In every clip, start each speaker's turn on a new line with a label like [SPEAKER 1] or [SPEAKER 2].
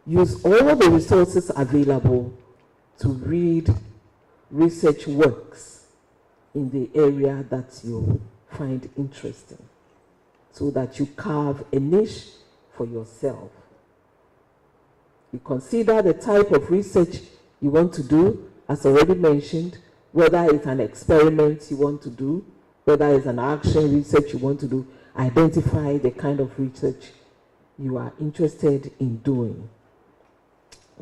[SPEAKER 1] use all the resources available to read research works in the area that you find interesting, so that you carve a niche for yourself. You consider the type of research you want to do, as already mentioned, whether it's an experiment you want to do, whether it's an action research you want to do. Identify the kind of research you are interested in doing.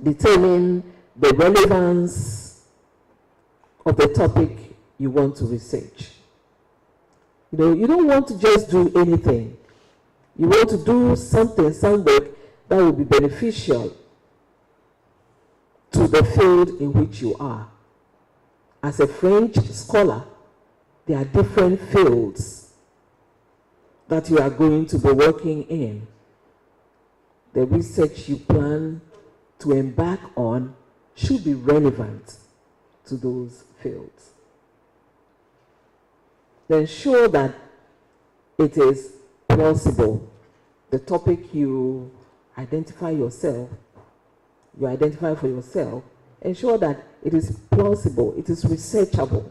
[SPEAKER 1] Determine the relevance of the topic you want to research. You don't want to just do anything. You want to do something, some work that will be beneficial to the field in which you are. As a French scholar, there are different fields that you are going to be working in. The research you plan to embark on should be relevant to those fields. Ensure that it is plausible. The topic you identify for yourself, ensure that it is plausible, it is researchable.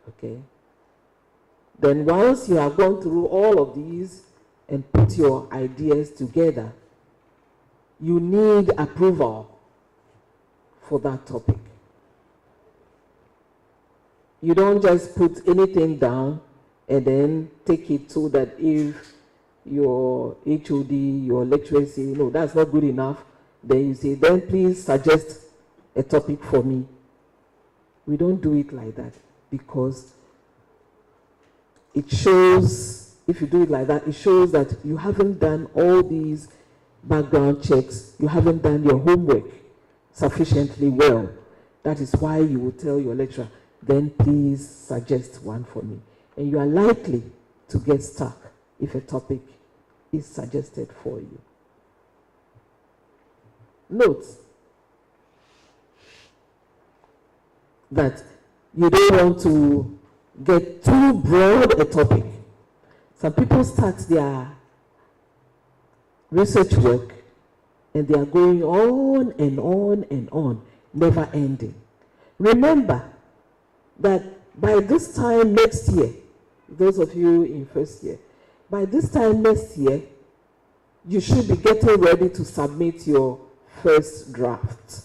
[SPEAKER 1] Okay? Then once you have gone through all of these and put your ideas together, you need approval for that topic. You don't just put anything down and then take it so that if your HOD, your lecturer say, no, that's not good enough, then you say, then please suggest a topic for me. We don't do it like that, because it shows, if you do it like that, it shows that you haven't done all these background checks, you haven't done your homework sufficiently well. That is why you will tell your lecturer, then please suggest one for me. And you are likely to get stuck if a topic is suggested for you. Note that you don't want to get too broad a topic. Some people start their research work and they are going on and on and on, never ending. Remember that by this time next year, those of you in first year, by this time next year, you should be getting ready to submit your first draft.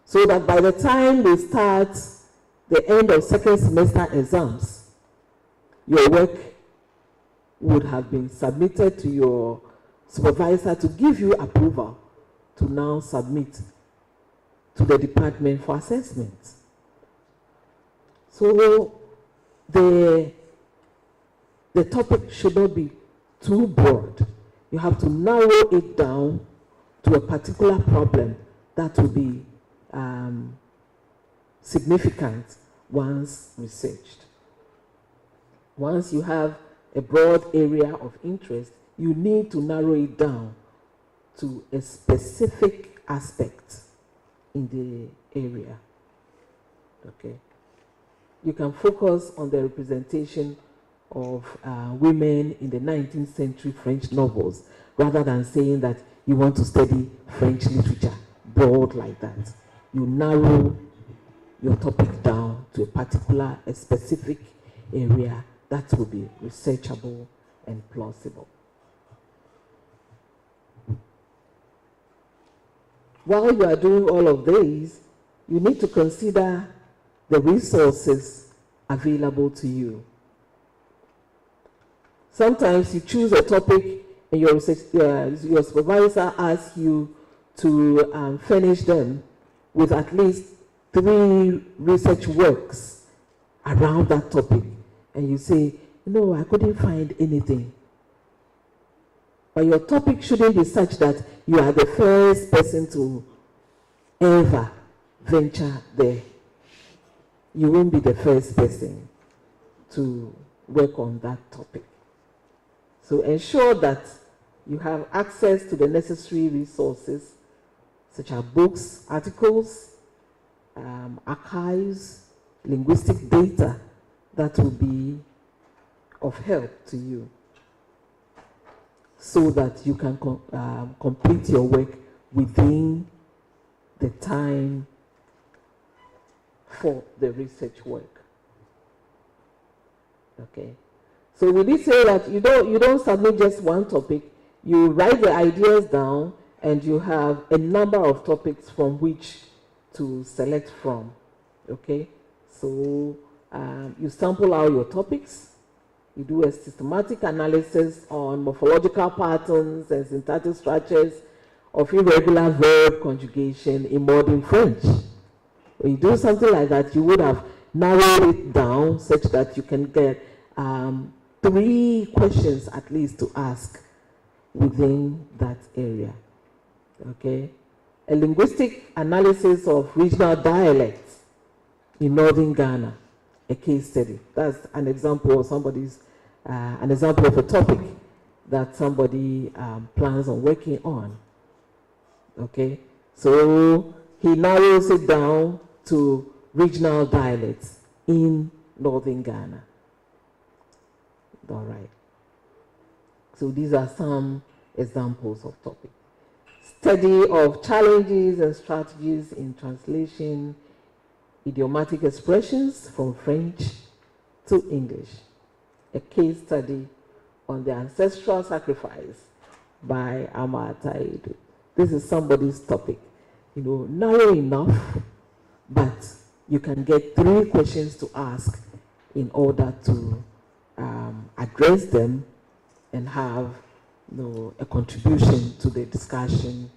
[SPEAKER 1] So that by the time we start the end of second semester exams, your work would have been submitted to your supervisor to give you approval to now submit to the department for assessment. So the topic should not be too broad. You have to narrow it down to a particular problem that will be significant once researched. Once you have a broad area of interest, you need to narrow it down to a specific aspect in the area. Okay? You can focus on the representation of women in the 19th century French novels, rather than saying that you want to study French literature, broad like that. You narrow your topic down to a particular, a specific area that will be researchable and plausible. While you are doing all of these, you need to consider the resources available to you. Sometimes you choose a topic and your supervisor asks you to finish them with at least 3 research works around that topic. And you say, no, I couldn't find anything. But your topic shouldn't be such that you are the first person to ever venture there. You won't be the first person to work on that topic. So ensure that you have access to the necessary resources, such as books, articles, archives, linguistic data that will be of help to you. so that you can complete your work within the time for the research work. Okay. So we did say that you don't submit just one topic. You write the ideas down, and you have a number of topics from which to select from. Okay. So you sample out your topics. You do a systematic analysis on morphological patterns and syntactic structures of irregular verb conjugation in modern French. When you do something like that, you would have narrowed it down such that you can get 3 questions at least to ask within that area. Okay? A linguistic analysis of regional dialects in northern Ghana, a case study. That's an example of an example of a topic that somebody plans on working on. Okay? So he narrows it down to regional dialects in northern Ghana. All right. So these are some examples of topics. Study of challenges and strategies in translation, idiomatic expressions from French to English. A case study on the ancestral sacrifice by Amar Taidu. This is somebody's topic. Narrow enough, but you can get 3 questions to ask in order to address them and have a contribution to the discussion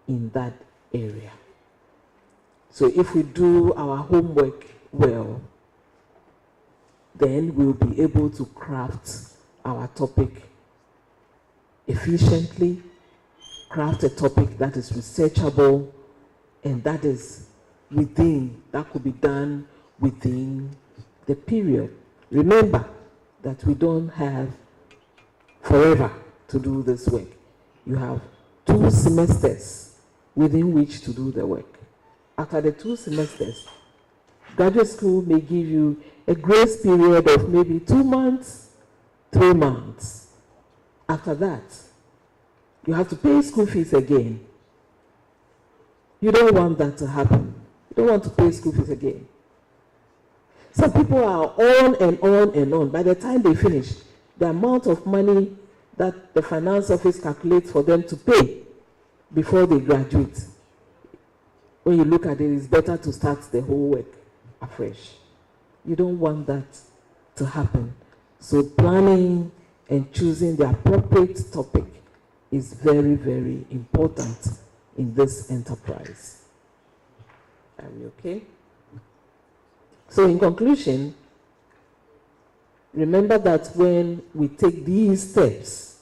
[SPEAKER 1] in that area. So if we do our homework well, then we'll be able to craft our topic efficiently, craft a topic that is researchable, and that could be done within the period. Remember that we don't have forever to do this work. You have 2 semesters within which to do the work. After the 2 semesters, graduate school may give you a grace period of maybe 2 months, 3 months. After that, you have to pay school fees again. You don't want that to happen. You don't want to pay school fees again. Some people are on and on and on. By the time they finish, the amount of money that the finance office calculates for them to pay before they graduate, when you look at it, it's better to start the whole work afresh. You don't want that to happen. So planning and choosing the appropriate topic is very, very important in this enterprise. Are we okay? So in conclusion, remember that when we take these steps,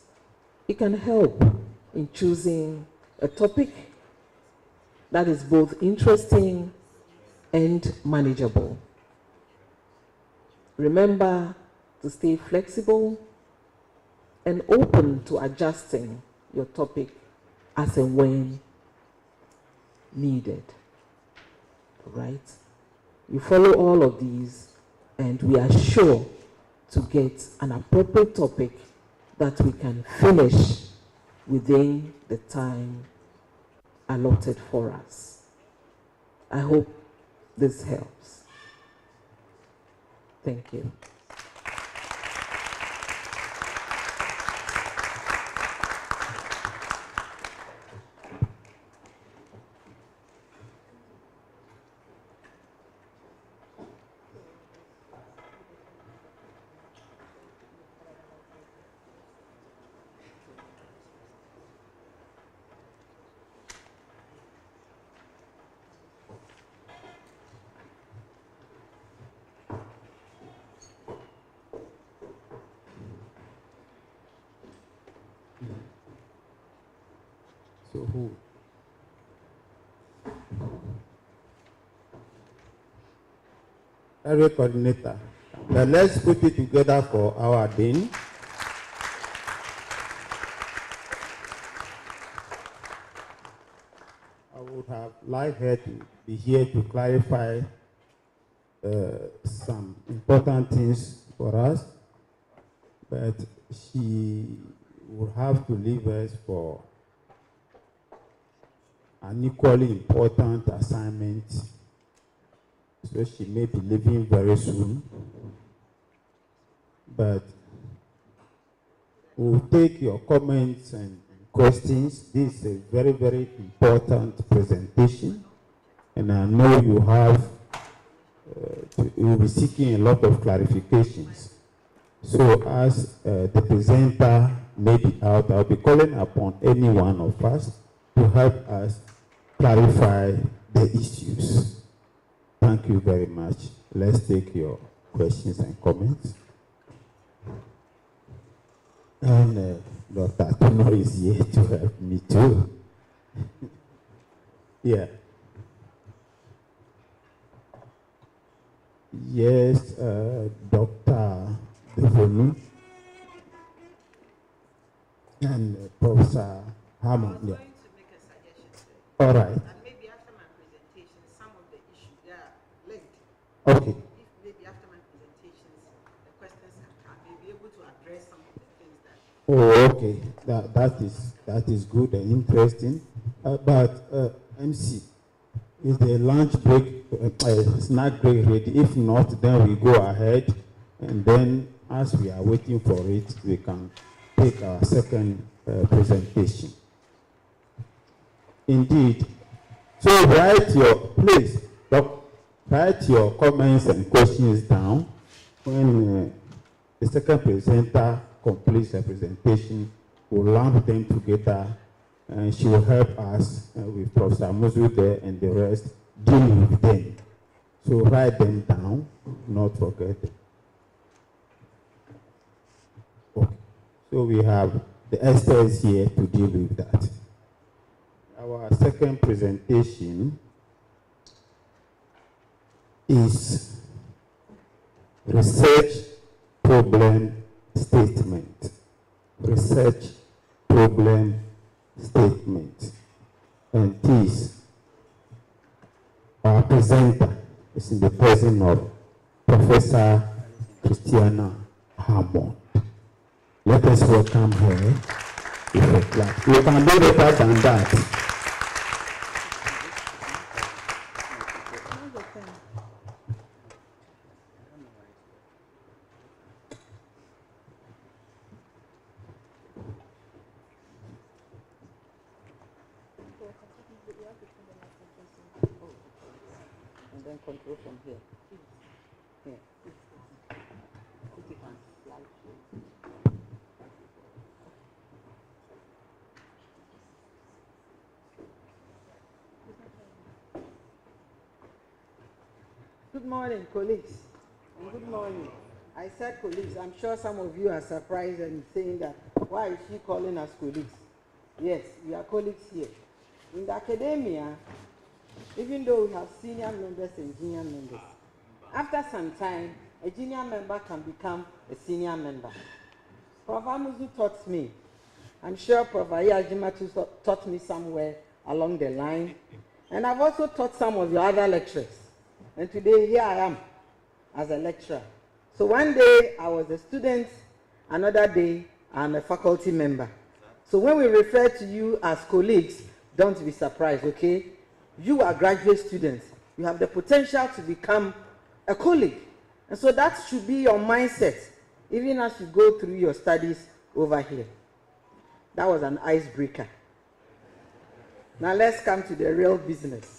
[SPEAKER 1] it can help in choosing a topic that is both interesting and manageable. Remember to stay flexible and open to adjusting your topic as and when needed. All right? You follow all of these, and we are sure to get an appropriate topic that we can finish within the time allotted for us. I hope this helps. Thank you.
[SPEAKER 2] So who? Every coordinator. But let's put it together for our dean. I would have liked her to be here to clarify some important things for us, but she will have to leave us for an equally important assignment. So she may be leaving very soon. But we'll take your comments and questions. This is a very, very important presentation. And I know you have, you will be seeking a lot of clarifications. So as the presenter may be out, I'll be calling upon any one of us to help us clarify the issues. Thank you very much. Let's take your questions and comments. And Dr. Tono is here to help me too. Yeah. Yes, Dr. Devonu and Professor Hammond.
[SPEAKER 3] I'm going to make a suggestion, sir.
[SPEAKER 2] All right.
[SPEAKER 3] And maybe after my presentation, some of the issues they are linked.
[SPEAKER 2] Okay.
[SPEAKER 3] If maybe after my presentations, the questions have come, may be able to address some of the things that.
[SPEAKER 2] Oh, okay. That is good and interesting. But MC, is the lunch break, snack break ready? If not, then we go ahead, and then as we are waiting for it, we can take our second presentation. Indeed. So write your comments and questions down. When the second presenter completes her presentation, we'll lump them together, and she will help us with Professor Muzu there and the rest deal with them. So write them down, not forget them. Okay. So we have the experts here to deal with that. Our second presentation is research problem statement. Research problem statement. And this, our presenter is in the presence of Professor Christiana Hammond. Let us welcome her with a clap. You can do better than that.
[SPEAKER 3] And then control from here. Here. Put it on slideshow. Good morning, colleagues. And good morning. I said colleagues. I'm sure some of you are surprised and saying that, why is she calling us colleagues? Yes, we are colleagues here. In the academia, even though we have senior members and junior members, after some time, a junior member can become a senior member. Prof. Amuzu taught me. I'm sure Prof. Ayajimatu taught me somewhere along the line. And I've also taught some of your other lecturers. And today, here I am as a lecturer. So one day, I was a student. Another day, I'm a faculty member. So when we refer to you as colleagues, don't be surprised, okay? You are graduate students. You have the potential to become a colleague. And so that should be your mindset, even as you go through your studies over here. That was an icebreaker. Now let's come to the real business.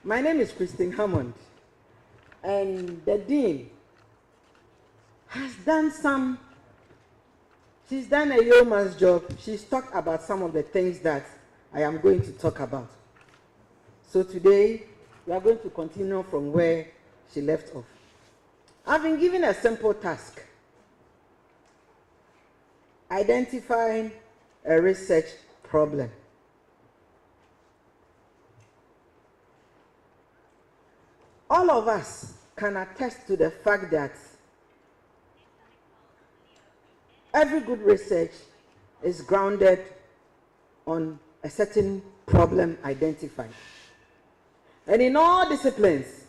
[SPEAKER 3] My name is Christine Hammond, and the Dean has done she's done a yeoman's job. She's talked about some of the things that I am going to talk about. So today, we are going to continue from where she left off. I've been given a simple task: identifying a research problem. All of us can attest to the fact that every good research is grounded on a certain problem identified. And in all disciplines,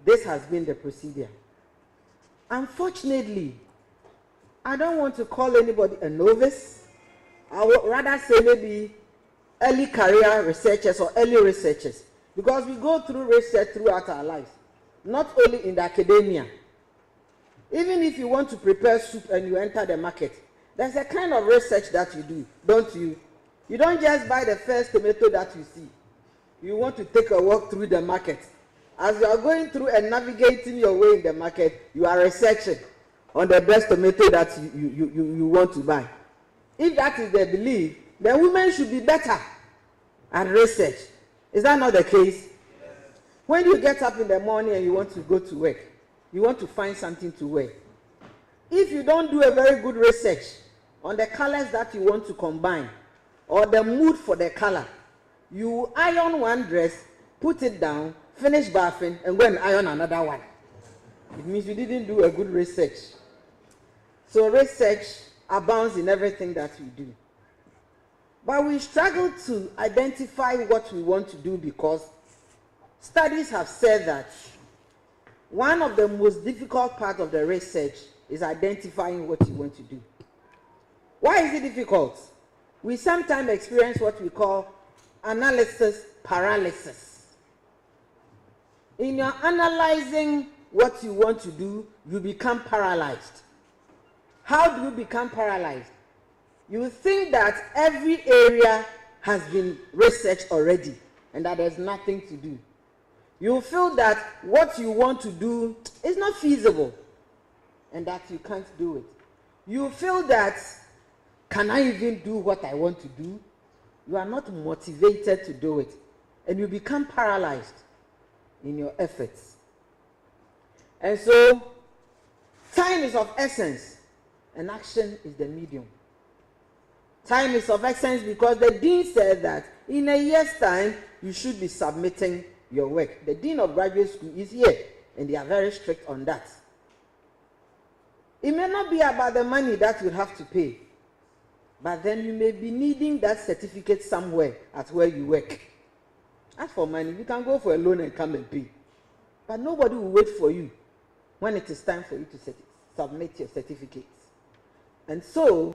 [SPEAKER 3] this has been the procedure. Unfortunately, I don't want to call anybody a novice. I would rather say maybe early career researchers or early researchers, because we go through research throughout our lives, not only in the academia. Even if you want to prepare soup and you enter the market, there's a kind of research that you do, don't you? You don't just buy the first tomato that you see. You want to take a walk through the market. As you are going through and navigating your way in the market, you are researching on the best tomato that you want to buy. If that is the belief, then women should be better at research. Is that not the case? Yes. When you get up in the morning and you want to go to work, you want to find something to wear. If you don't do a very good research on the colors that you want to combine or the mood for the color, you iron one dress, put it down, finish bathing, and go and iron another one. It means you didn't do a good research. So research abounds in everything that we do. But we struggle to identify what we want to do because studies have said that one of the most difficult parts of the research is identifying what you want to do. Why is it difficult? We sometimes experience what we call analysis paralysis. In your analyzing what you want to do, you become paralyzed. How do you become paralyzed? You think that every area has been researched already and that there's nothing to do. You feel that what you want to do is not feasible and that you can't do it. You feel that, can I even do what I want to do? You are not motivated to do it and you become paralyzed in your efforts. And so, time is of essence and action is the medium. Time is of essence because the dean said that in a year's time, you should be submitting your work. The dean of graduate school is here, and they are very strict on that. It may not be about the money that you have to pay, but then you may be needing that certificate somewhere at where you work. As for money, you can go for a loan and come and pay. But nobody will wait for you when it is time for you to submit your certificates. And so,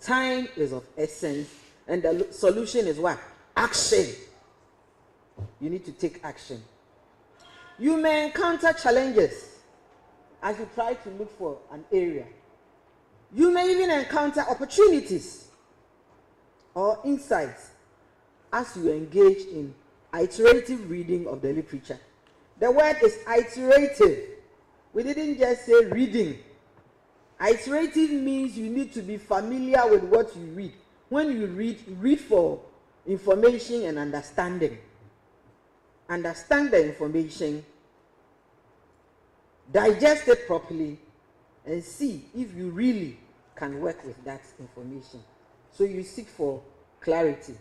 [SPEAKER 3] time is of essence, and the solution is what? Action. You need to take action. You may encounter challenges as you try to look for an area. You may even encounter opportunities or insights as you engage in iterative reading of the literature. The word is iterative. We didn't just say reading. Iterative means you need to be familiar with what you read. When you read for information and understanding. Understand the information, digest it properly, and see if you really can work with that information. So you seek for clarity.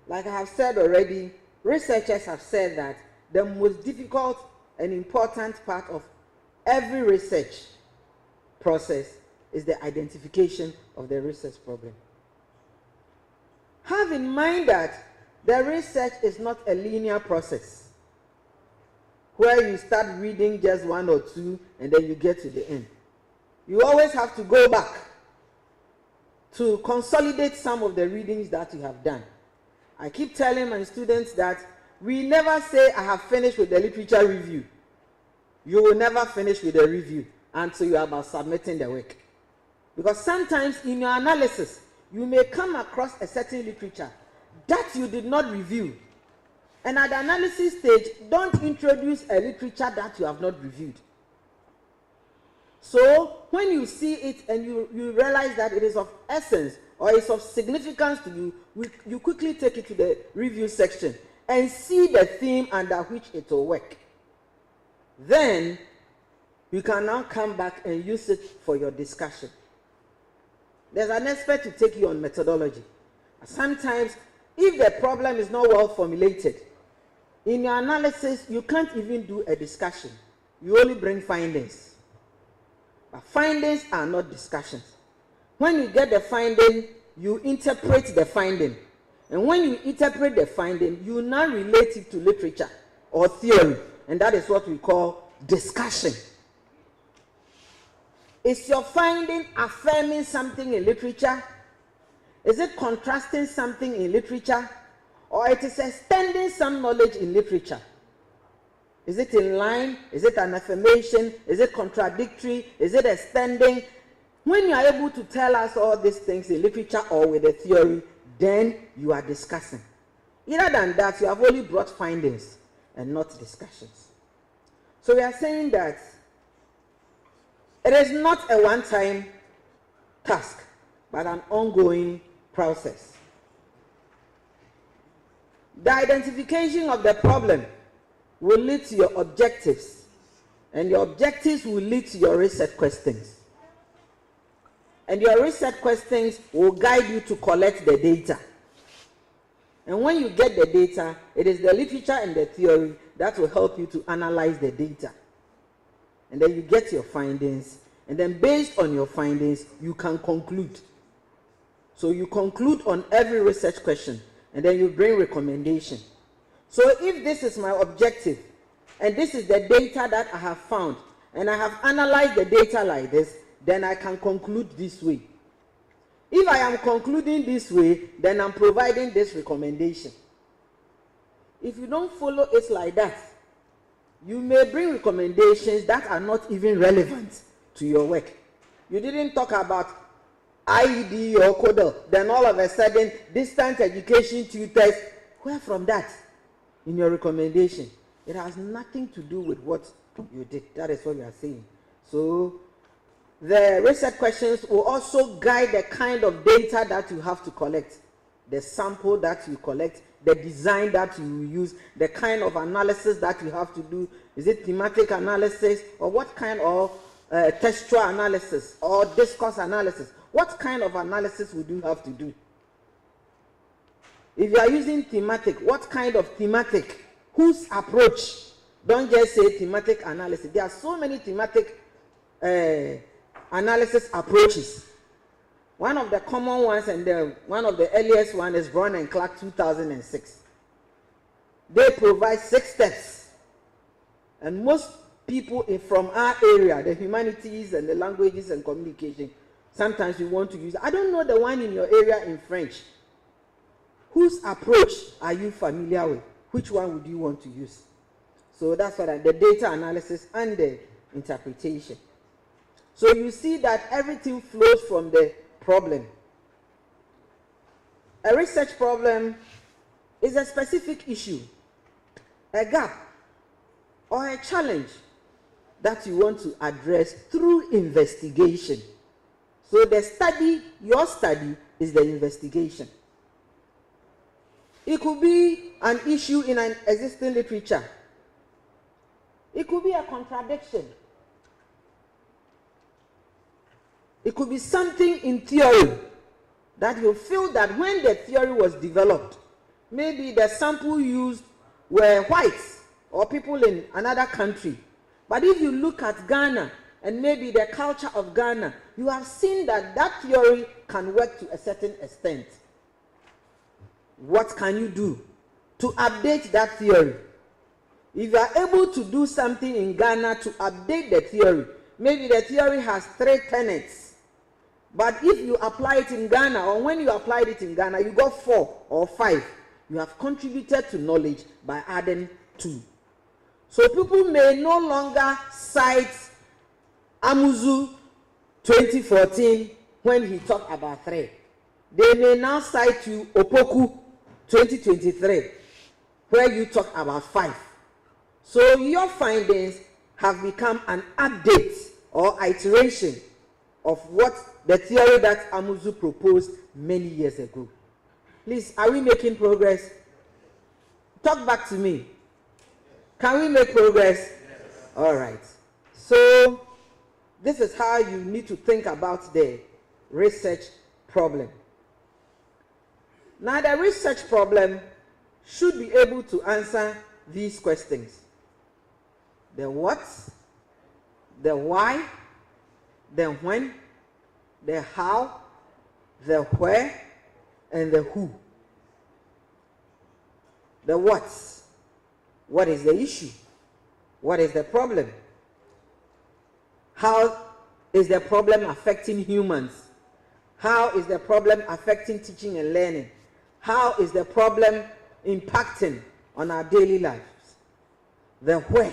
[SPEAKER 3] Like I have said already, researchers have said that the most difficult and important part of every research process is the identification of the research problem. Have in mind that the research is not a linear process where you start reading just one or two and then you get to the end. You always have to go back to consolidate some of the readings that you have done. I keep telling my students that we never say, I have finished with the literature review. You will never finish with the review until you are about submitting the work. Because sometimes in your analysis, you may come across a certain literature that you did not review. And at the analysis stage, don't introduce a literature that you have not reviewed. So when you see it and you realize that it is of essence or it's of significance to you, you quickly take it to the review section and see the theme under which it will work. Then you can now come back and use it for your discussion. There's an expert to take you on methodology. Sometimes, if the problem is not well formulated, in your analysis, you can't even do a discussion. You only bring findings. But findings are not discussions. When you get the finding, you interpret the finding. And when you interpret the finding, you now relate it to literature or theory. And that is what we call discussion. Is your finding affirming something in literature? Is it contrasting something in literature? Or it is extending some knowledge in literature? Is it in line? Is it an affirmation? Is it contradictory? Is it extending? When you are able to tell us all these things in literature or with a theory, then you are discussing. Other than that, you have only brought findings and not discussions. So we are saying that it is not a one-time task, but an ongoing process. The identification of the problem will lead to your objectives, and your objectives will lead to your research questions. And your research questions will guide you to collect the data. And when you get the data, it is the literature and the theory that will help you to analyze the data. And then you get your findings, and then based on your findings, you can conclude. So you conclude on every research question, and then you bring recommendation. So if this is my objective, and this is the data that I have found, and I have analyzed the data like this, then I can conclude this way. If I am concluding this way, then I'm providing this recommendation. If you don't follow it like that, you may bring recommendations that are not even relevant to your work. You didn't talk about IED or CODEL, then all of a sudden, distance education tutors, where from that in your recommendation? It has nothing to do with what you did. That is what we are saying. So the research questions will also guide the kind of data that you have to collect, the sample that you collect, the design that you use, the kind of analysis that you have to do. Is it thematic analysis, or what kind of textual analysis or discourse analysis? What kind of analysis would you have to do? If you are using thematic, what kind of thematic? Whose approach? Don't just say thematic analysis. There are so many thematic analysis approaches. One of the common ones and one of the earliest one is Brown and Clark 2006. They provide 6 steps. And most people from our area, the humanities and the languages and communication, sometimes we want to use. I don't know the one in your area in French. Whose approach are you familiar with? Which one would you want to use? So that's what the data analysis and the interpretation. So you see that everything flows from the problem. A research problem is a specific issue, a gap, or a challenge that you want to address through investigation. So the study, your study, is the investigation. It could be an issue in an existing literature. It could be a contradiction. It could be something in theory that you feel that when the theory was developed, maybe the sample used were whites or people in another country. But if you look at Ghana and maybe the culture of Ghana, you have seen that that theory can work to a certain extent. What can you do to update that theory? If you are able to do something in Ghana to update the theory, maybe the theory has 3 tenets, but if you apply it in Ghana, or when you applied it in Ghana, you got 4 or 5, you have contributed to knowledge by adding 2. So people may no longer cite Amuzu 2014 when he talked about 3. They may now cite you Opoku 2023 where you talk about 5. So your findings have become an update or iteration of what the theory that Amuzu proposed many years ago. Please, are we making progress? Talk back to me. Can we make progress? Yes. All right. So this is how you need to think about the research problem. Now, the research problem should be able to answer these questions: the what, the why, the when, the how, the where, and the who. The what is the issue? What is the problem? How is the problem affecting humans? How is the problem affecting teaching and learning? How is the problem impacting on our daily lives? The where.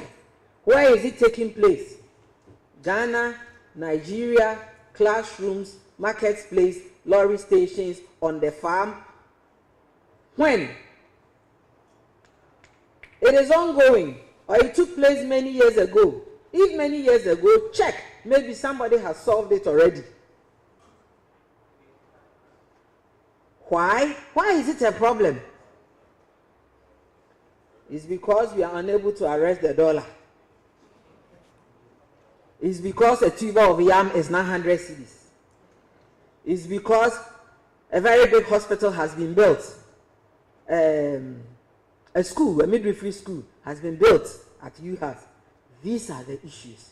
[SPEAKER 3] Where is it taking place? Ghana, Nigeria, classrooms, marketplace, lorry stations, on the farm. When? It is ongoing, or it took place many years ago. If many years ago, check. Maybe somebody has solved it already. Why? Why is it a problem? It's because we are unable to arrest the dollar. It's because a tuber of yam is 900 cedis. It's because a very big hospital has been built. A school, a midwifery school, has been built at UHAS. These are the issues.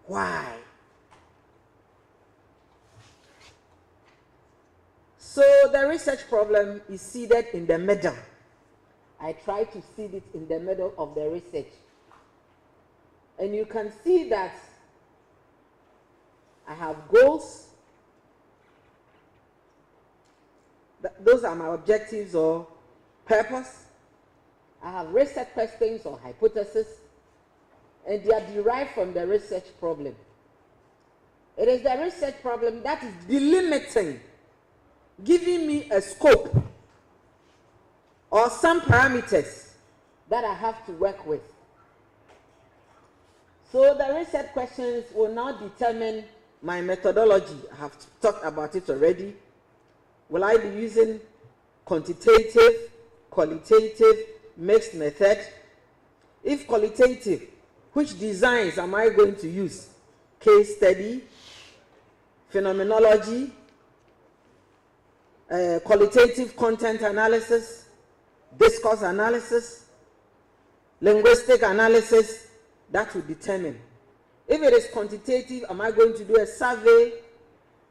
[SPEAKER 3] Why? So the research problem is seated in the middle. I try to seed it in the middle of the research. And you can see that I have goals. Those are my objectives or purpose. I have research questions or hypotheses, and they are derived from the research problem. It is the research problem that is delimiting, giving me a scope or some parameters that I have to work with. So the research questions will now determine my methodology. I have talked about it already. Will I be using quantitative, qualitative, mixed method? If qualitative, which designs am I going to use? Case study, phenomenology, qualitative content analysis, discourse analysis, linguistic analysis. That will determine. If it is quantitative, am I going to do a survey?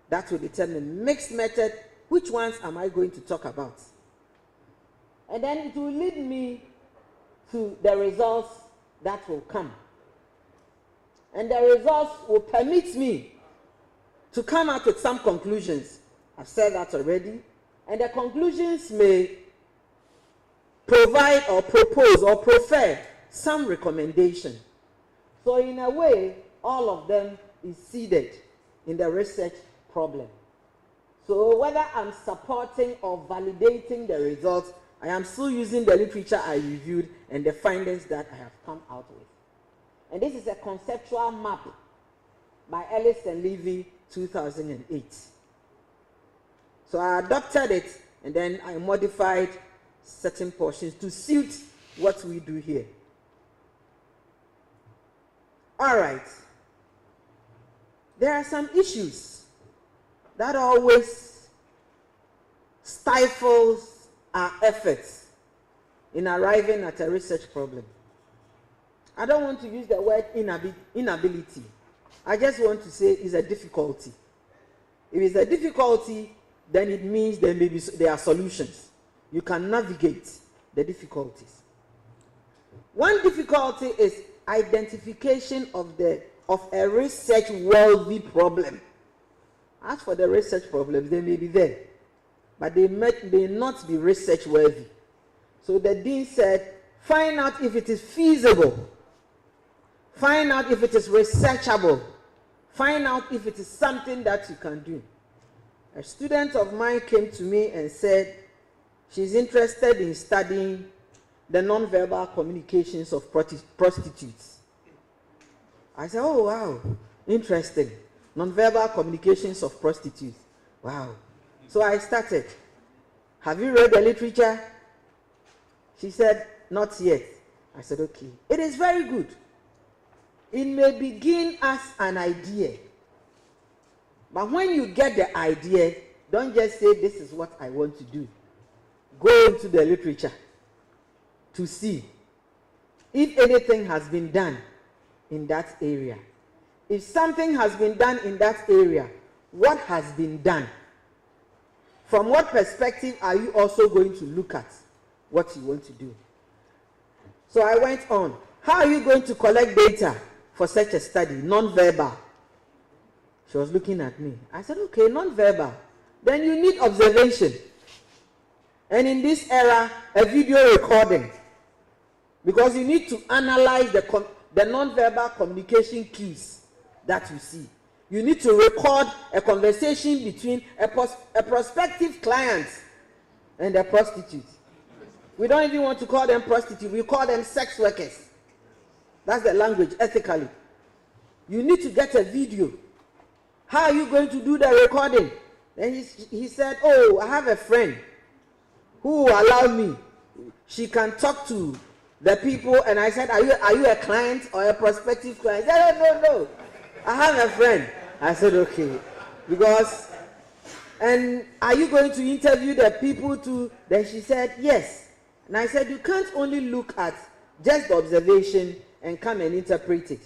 [SPEAKER 3] That will determine. Mixed method, which ones am I going to talk about? And then it will lead me to the results that will come. And the results will permit me to come out with some conclusions. I've said that already. And the conclusions may provide or propose or prefer some recommendation. So in a way, all of them is seeded in the research problem. So whether I'm supporting or validating the results, I am still using the literature I reviewed and the findings that I have come out with. And this is a conceptual map by Ellis and Levy, 2008. So I adopted it and then I modified certain portions to suit what we do here. All right. There are some issues that always stifles our efforts in arriving at a research problem. I don't want to use the word inability. I just want to say it's a difficulty. If it's a difficulty, then it means there are solutions. You can navigate the difficulties. One difficulty is identification of a research-worthy problem. As for the research problems, they may be there, but they may not be research-worthy. So the dean said, find out if it is feasible. Find out if it is researchable. Find out if it is something that you can do. A student of mine came to me and said she's interested in studying the non-verbal communications of prostitutes. I said, oh, wow, interesting. Non-verbal communications of prostitutes. Wow. So I started. Have you read the literature? She said, not yet. I said, okay. It is very good. It may begin as an idea. But when you get the idea, don't just say, this is what I want to do. Go into the literature to see if anything has been done in that area. If something has been done in that area, what has been done? From what perspective are you also going to look at what you want to do? So I went on. How are you going to collect data for such a study, non-verbal? She was looking at me. I said, okay, non-verbal. Then you need observation. And in this era, a video recording. Because you need to analyze the non-verbal communication cues that you see. You need to record a conversation between a prospective client and a prostitute. We don't even want to call them prostitutes. We call them sex workers. That's the language, ethically. You need to get a video. How are you going to do the recording? Then he said, oh, I have a friend who will allow me. She can talk to the people. And I said, are you a client or a prospective client? He said, oh, no. I have a friend. I said, okay. Because, and are you going to interview the people too? Then she said, yes. And I said, you can't only look at just the observation and come and interpret it.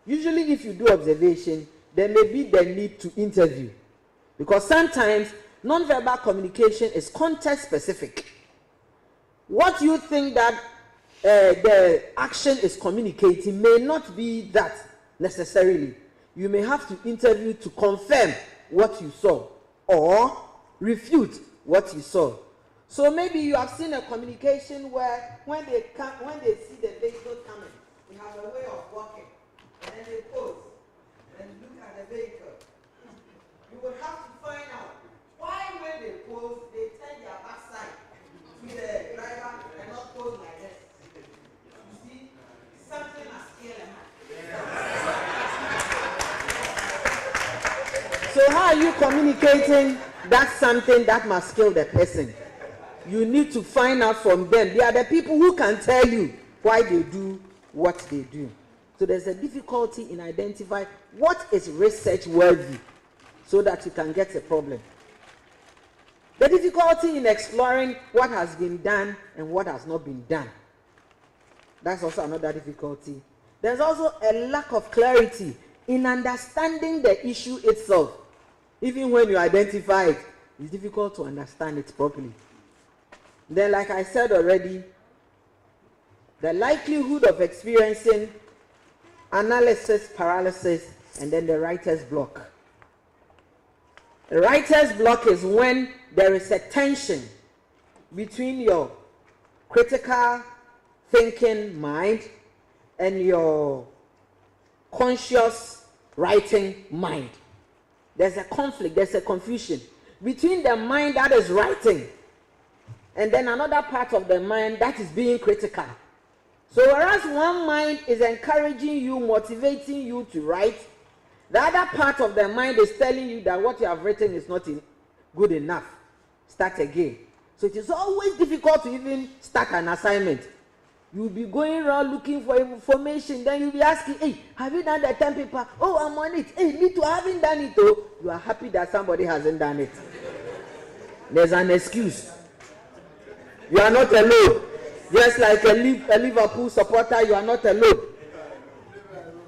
[SPEAKER 3] Usually if you do observation, there may be the need to interview. Because sometimes nonverbal communication is context specific. What you think that the action is communicating may not be that necessarily. You may have to interview to confirm what you saw or refute what you saw. So maybe you have seen a communication where when they see the vehicle coming, they have a way of walking, and then they pause and look at the vehicle. You will have to find out why when they pause, they turn their backside to the driver and not pose like this. You see, something must kill a man. So how are you communicating that something that must kill the person? You need to find out from them. They are the people who can tell you why they do what they do. So there's a difficulty in identifying what is research worthy so that you can get a problem. The difficulty in exploring what has been done and what has not been done. That's also another difficulty. There's also a lack of clarity in understanding the issue itself. Even when you identify it, it's difficult to understand it properly. Then, like I said already, the likelihood of experiencing analysis paralysis and then the writer's block. The writer's block is when there is a tension between your critical thinking mind and your conscious writing mind. There's a conflict, there's a confusion between the mind that is writing and then another part of the mind that is being critical. So whereas one mind is encouraging you, motivating you to write, the other part of the mind is telling you that what you have written is not good enough. Start again. So it is always difficult to even start an assignment. You'll be going around looking for information, then you'll be asking, hey, have you done the 10 paper? Oh, I'm on it. Hey, me too, I haven't done it though. You are happy that somebody hasn't done it. There's an excuse. You are not alone. Just like a Liverpool supporter, you are not alone.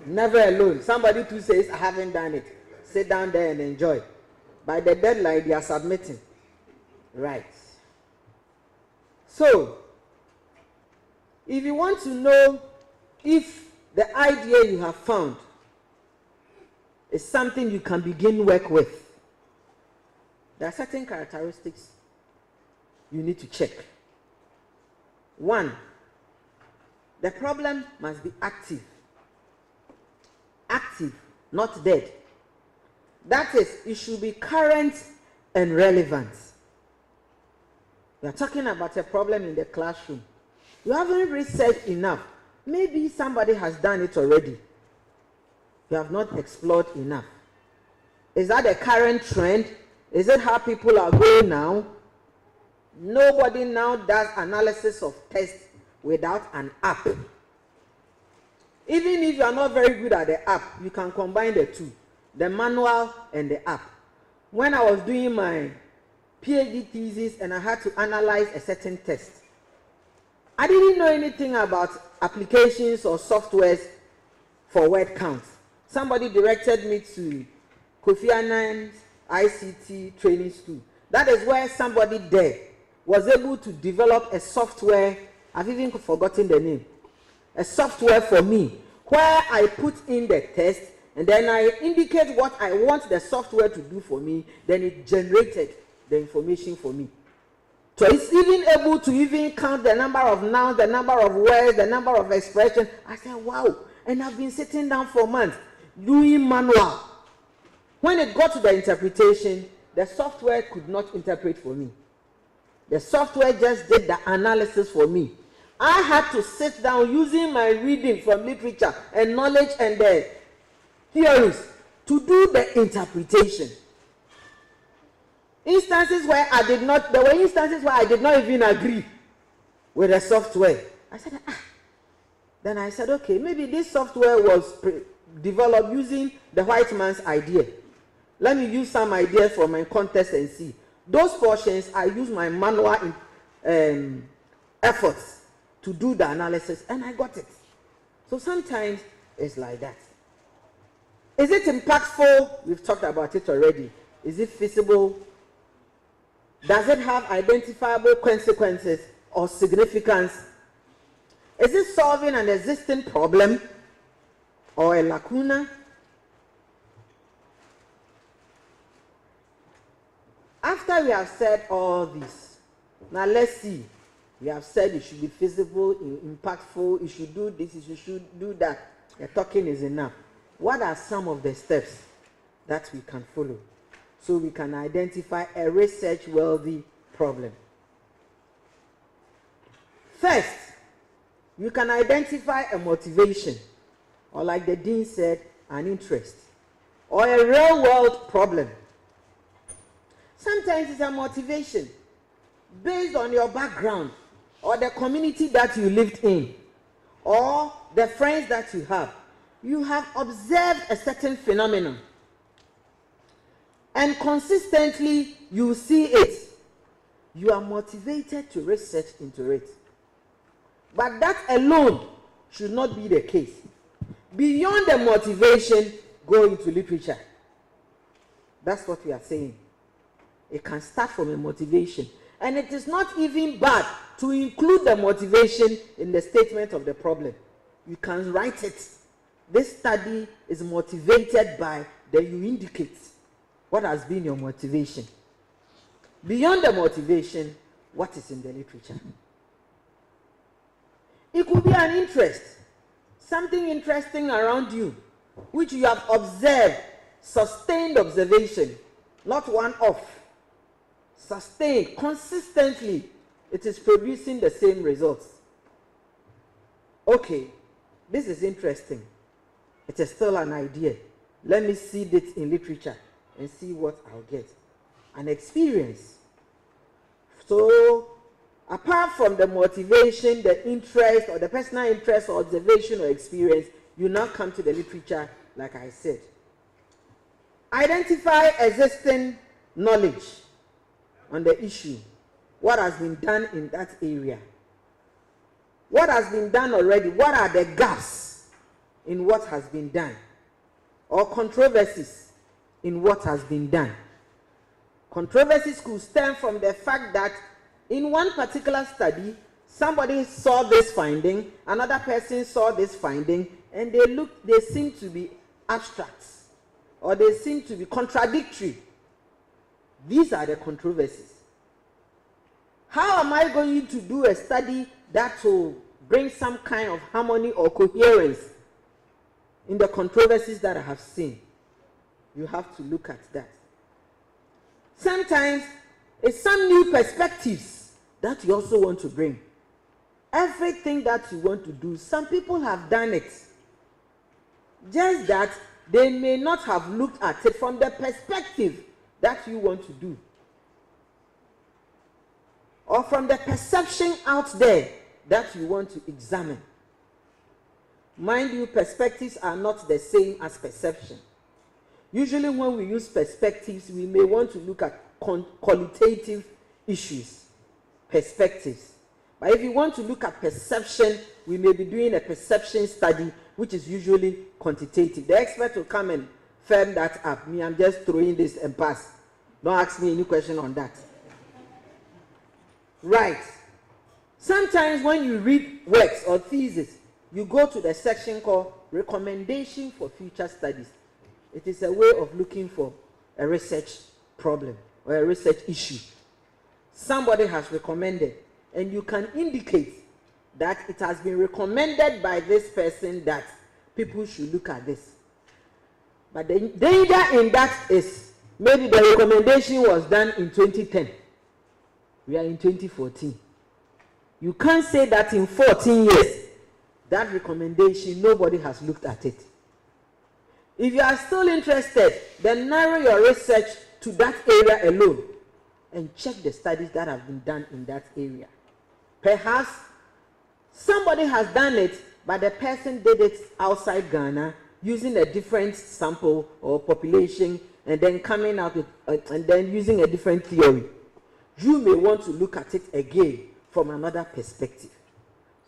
[SPEAKER 3] Never alone. Somebody too says, I haven't done it. Sit down there and enjoy. By the deadline, they are submitting. Right. So, if you want to know if the idea you have found is something you can begin work with, there are certain characteristics you need to check. One, the problem must be active. Active, not dead. That is, it should be current and relevant. We are talking about a problem in the classroom. You haven't researched enough. Maybe somebody has done it already. You have not explored enough. Is that a current trend? Is it how people are going now? Nobody now does analysis of text without an app. Even if you are not very good at the app, you can combine the two, the manual and the app. When I was doing my PhD thesis and I had to analyze a certain text, I didn't know anything about applications or softwares for word counts. Somebody directed me to Kofi Annan's ICT training school. That is where somebody there was able to develop a software, I've even forgotten the name, a software for me, where I put in the text and then I indicate what I want the software to do for me, then it generated the information for me. So it's even able to even count the number of nouns, the number of words, the number of expressions. I said, wow. And I've been sitting down for months doing manual. When it got to the interpretation, the software could not interpret for me. The software just did the analysis for me. I had to sit down using my reading from literature and knowledge and the theories to do the interpretation. There were instances where I did not even agree with the software. I said, Then I said, okay, maybe this software was developed using the white man's idea. Let me use some ideas from my context and see. Those portions, I use my manual efforts to do the analysis, and I got it. So sometimes it's like that. Is it impactful? We've talked about it already. Is it feasible? Does it have identifiable consequences or significance? Is it solving an existing problem or a lacuna? After we have said all this, now let's see. We have said it should be feasible, impactful, it should do this, it should do that. The talking is enough. What are some of the steps that we can follow so we can identify a research-worthy problem? First, you can identify a motivation, or like the dean said, an interest, or a real-world problem. Sometimes it's a motivation based on your background, or the community that you lived in, or the friends that you have. You have observed a certain phenomenon, and consistently you see it. You are motivated to research into it. But that alone should not be the case. Beyond the motivation, go into literature. That's what we are saying. It can start from a motivation. And it is not even bad to include the motivation in the statement of the problem. You can write it. This study is motivated by, then you indicate what has been your motivation. Beyond the motivation, what is in the literature? It could be an interest, something interesting around you, which you have observed, sustained observation, not one-off. Sustained, consistently, it is producing the same results. Okay, this is interesting. It is still an idea. Let me see it in literature and see what I'll get. An experience. So, apart from the motivation, the interest, or the personal interest, or observation, or experience, you now come to the literature, like I said. Identify existing knowledge on the issue. What has been done in that area? What has been done already? What are the gaps in what has been done? Or controversies in what has been done? Controversies could stem from the fact that in one particular study, somebody saw this finding, another person saw this finding, and they seem to be abstracts, or they seem to be contradictory. These are the controversies. How am I going to do a study that will bring some kind of harmony or coherence in the controversies that I have seen? You have to look at that. Sometimes it's some new perspectives that you also want to bring. Everything that you want to do, some people have done it. Just that they may not have looked at it from the perspective that you want to do, or from the perception out there that you want to examine. Mind you, perspectives are not the same as perception. Usually when we use perspectives, we may want to look at qualitative issues, perspectives. But if you want to look at perception, we may be doing a perception study, which is usually quantitative. The expert will come and firm that up. Me, I'm just throwing this and pass. Don't ask me any question on that. Right. Sometimes when you read works or thesis, you go to the section called Recommendation for Future Studies. It is a way of looking for a research problem or a research issue. Somebody has recommended, and you can indicate that it has been recommended by this person that people should look at this. But the danger in that is maybe the recommendation was done in 2010. We are in 2014. You can't say that in 14 years, that recommendation, nobody has looked at it. If you are still interested, then narrow your research to that area alone and check the studies that have been done in that area. Perhaps somebody has done it, but the person did it outside Ghana using a different sample or population and then coming out with, and then using a different theory. You may want to look at it again from another perspective.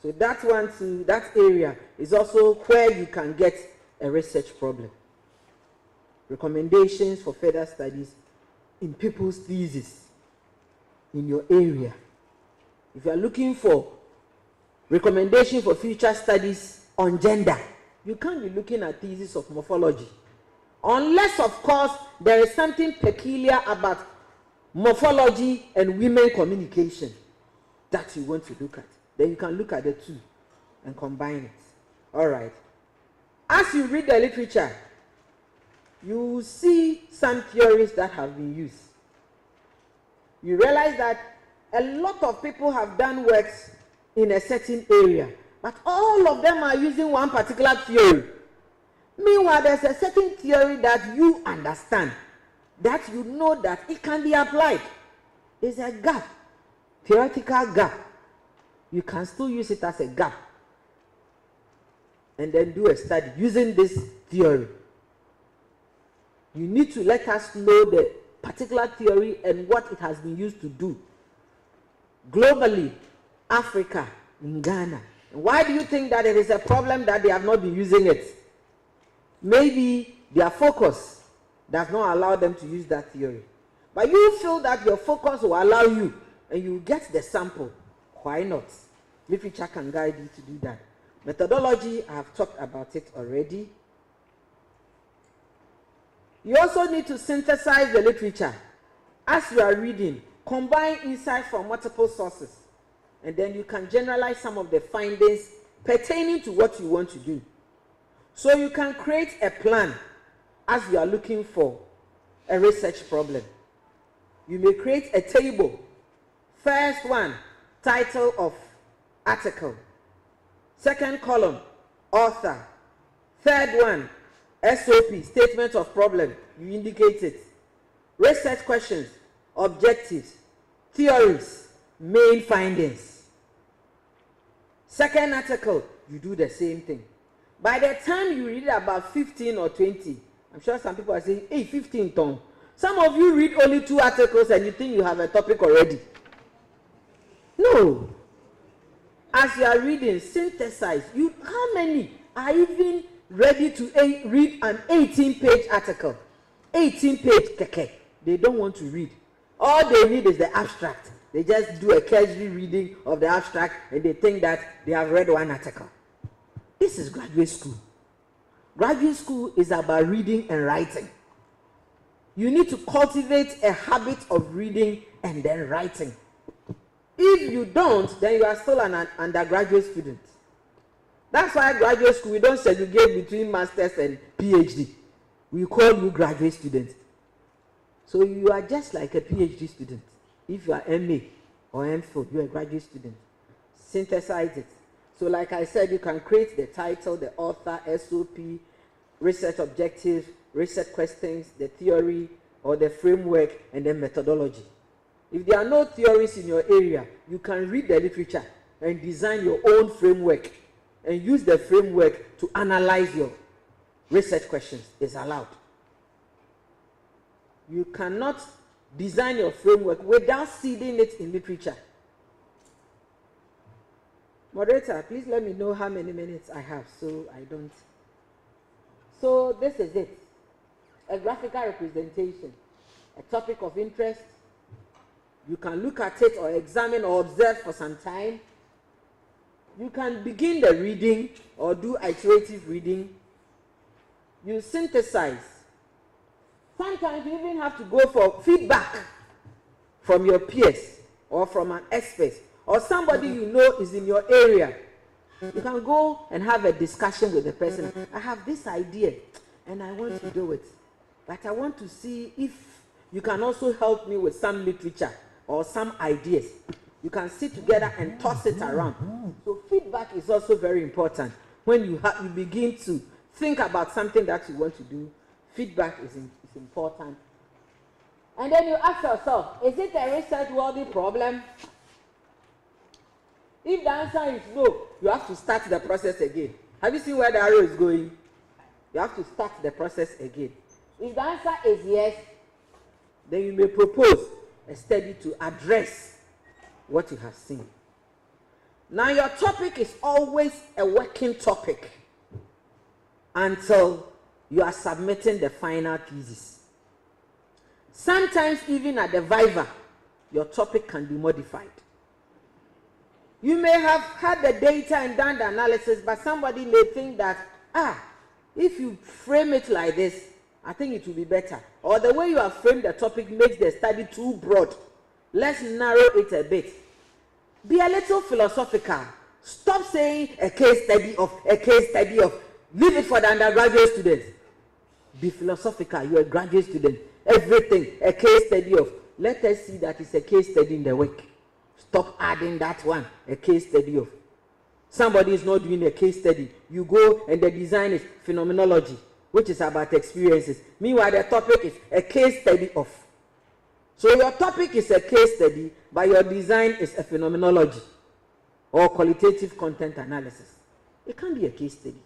[SPEAKER 3] So that one too, that area is also where you can get a research problem. Recommendations for further studies in people's thesis in your area. If you are looking for recommendation for future studies on gender, you can't be looking at thesis of morphology. Unless, of course, there is something peculiar about morphology and women communication that you want to look at. Then you can look at the two and combine it. All right. As you read the literature, you will see some theories that have been used. You realize that a lot of people have done works in a certain area, but all of them are using one particular theory. Meanwhile, there's a certain theory that you understand, that you know that it can be applied. There's a gap, theoretical gap. You can still use it as a gap and then do a study using this theory. You need to let us know the particular theory and what it has been used to do. Globally, Africa, in Ghana. And why do you think that it is a problem that they have not been using it? Maybe their focus does not allow them to use that theory. But you feel that your focus will allow you and you get the sample. Why not? Literature can guide you to do that. Methodology, I have talked about it already. You also need to synthesize the literature. As you are reading, combine insights from multiple sources, and then you can generalize some of the findings pertaining to what you want to do. So you can create a plan as you are looking for a research problem. You may create a table. First one, title of article. Second column, author. Third one, SOP, statement of problem. You indicate it. Research questions, objectives, theories, main findings. Second article, you do the same thing. By the time you read about 15 or 20, I'm sure some people are saying, hey, 15 Tom. Some of you read only 2 articles and you think you have a topic already. No. As you are reading, synthesize. How many are even ready to read an 18-page article? 18-page keke. They don't want to read. All they need is the abstract. They just do a casual reading of the abstract and they think that they have read one article. This is graduate school. Graduate school is about reading and writing. You need to cultivate a habit of reading and then writing. If you don't, then you are still an undergraduate student. That's why graduate school, we don't segregate between masters and PhD. We call you graduate student. So you are just like a PhD student. If you are MA or MPhil, you are a graduate student. Synthesize it. So like I said, you can create the title, the author, SOP, research objectives, research questions, the theory or the framework, and then methodology. If there are no theories in your area, you can read the literature and design your own framework and use the framework to analyze your research questions. It's allowed. You cannot design your framework without seeding it in literature. Moderator, please let me know how many minutes I have so I don't. So this is it. A graphical representation, a topic of interest. You can look at it or examine or observe for some time. You can begin the reading or do iterative reading. You synthesize Sometimes you even have to go for feedback from your peers or from an expert or somebody you know is in your area. You can go and have a discussion with the person. I have this idea and I want to do it, but I want to see if you can also help me with some literature or some ideas. You can sit together and toss it around. So feedback is also very important. When you begin to think about something that you want to do, feedback is important. And then you ask yourself, is it a research-worthy problem? If the answer is no, you have to start the process again. Have you seen where the arrow is going? You have to start the process again. If the answer is yes, then you may propose a study to address what you have seen. Now your topic is always a working topic until you are submitting the final thesis. Sometimes even at the viva, your topic can be modified. You may have had the data and done the analysis, but somebody may think that, if you frame it like this, I think it will be better. Or the way you have framed the topic makes the study too broad. Let's narrow it a bit. Be a little philosophical. Stop saying a case study of. Leave it for the undergraduate students. Be philosophical. You're a graduate student. Everything, a case study of. Let us see that it's a case study in the week. Stop adding that one, a case study of. Somebody is not doing a case study. You go and the design is phenomenology, which is about experiences. Meanwhile, the topic is a case study of. So your topic is a case study, but your design is a phenomenology or qualitative content analysis. It can't be a case study.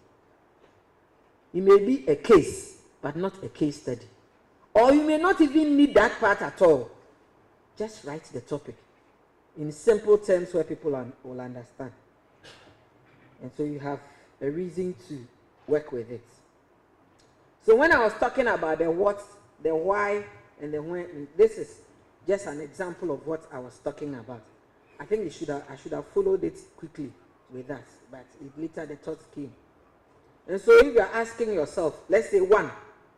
[SPEAKER 3] It may be a case, but not a case study. Or you may not even need that part at all. Just write the topic in simple terms where people will understand. And so you have a reason to work with it. So when I was talking about the what, the why, and the when, this is just an example of what I was talking about. I think I should have followed it quickly with that, but later the thought came. And so if you're asking yourself, let's say one,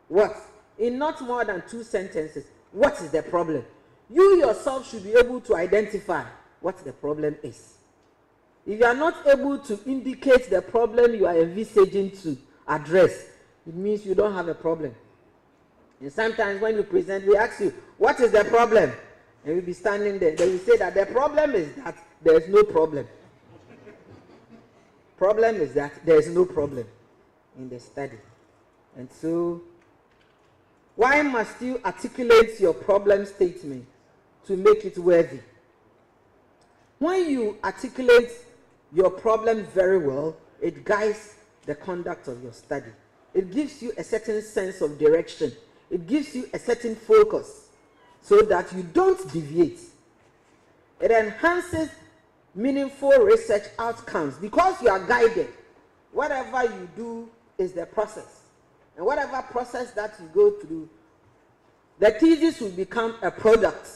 [SPEAKER 3] what? In not more than 2 sentences, what is the problem? You yourself should be able to identify what the problem is. If you are not able to indicate the problem you are envisaging to address, it means you don't have a problem. And sometimes when you present, we ask you, what is the problem? And you'll be standing there. They will say that the problem is that there is no problem. Problem is that there is no problem in the study. And so, why must you articulate your problem statement to make it worthy? When you articulate your problem very well, it guides the conduct of your study. It gives you a certain sense of direction. It gives you a certain focus so that you don't deviate. It enhances meaningful research outcomes because you are guided. Whatever you do is the process. And whatever process that you go through, the thesis will become a product.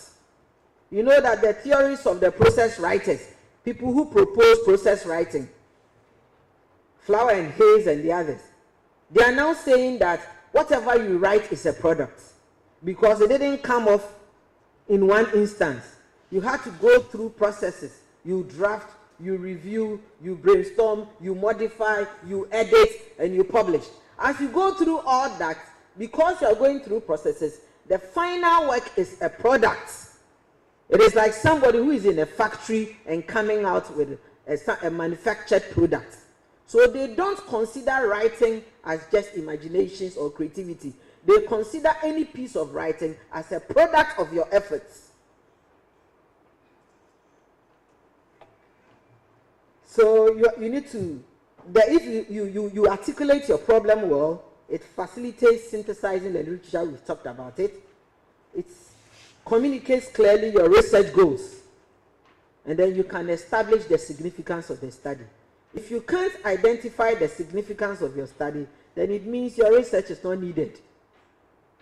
[SPEAKER 3] You know that the theories of the process writers, people who propose process writing, Flower and Hayes and the others, they are now saying that whatever you write is a product because it didn't come off in one instance. You had to go through processes. You draft, you review, you brainstorm, you modify, you edit, and you publish. As you go through all that, because you are going through processes, the final work is a product. It is like somebody who is in a factory and coming out with a manufactured product. So they don't consider writing as just imaginations or creativity. They consider any piece of writing as a product of your efforts. So you need to, if you articulate your problem well, it facilitates synthesizing the literature. We've talked about it. It communicates clearly your research goals. And then you can establish the significance of the study. If you can't identify the significance of your study, then it means your research is not needed.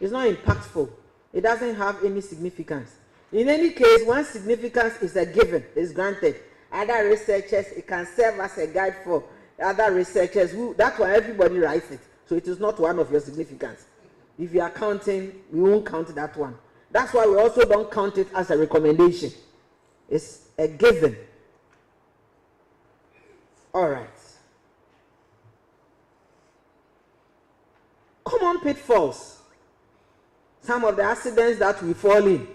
[SPEAKER 3] It's not impactful. It doesn't have any significance. In any case, once significance is a given, is granted, other researchers, it can serve as a guide for other researchers. That's why everybody writes it. So it is not one of your significance. If you are counting, we won't count that one. That's why we also don't count it as a recommendation. It's a given. All right. Common pitfalls. Some of the accidents that we fall in.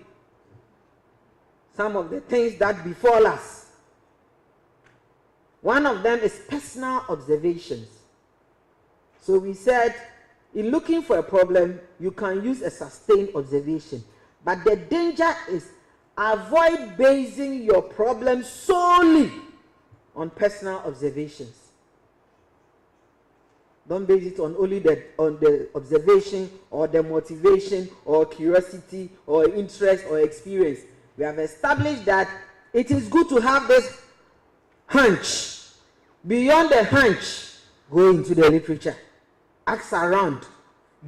[SPEAKER 3] Some of the things that befall us. One of them is personal observations. So we said, in looking for a problem, you can use a sustained observation. But the danger is avoid basing your problem solely on personal observations. Don't base it on only the observation or the motivation or curiosity or interest or experience. We have established that it is good to have this hunch. Beyond the hunch, go into the literature. Ask around.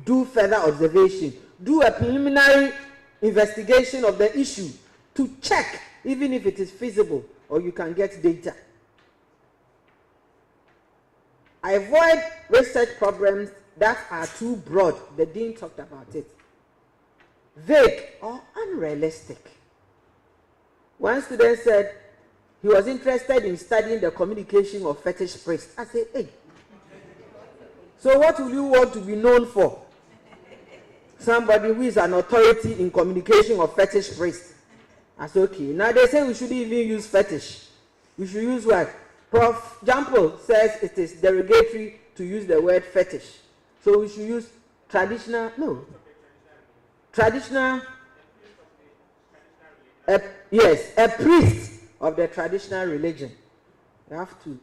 [SPEAKER 3] Do further observation. Do a preliminary investigation of the issue to check even if it is feasible or you can get data. Avoid research problems that are too broad. The dean talked about it. Vague or unrealistic. One student said he was interested in studying the communication of fetish priests. I said, hey, so what will you want to be known for? Somebody who is an authority in communication of fetish priests. I said, okay. Now they say we shouldn't even use fetish. We should use what? Prof. Jampo says it is derogatory to use the word fetish. So we should use traditional, yes, a priest of the traditional religion. You have to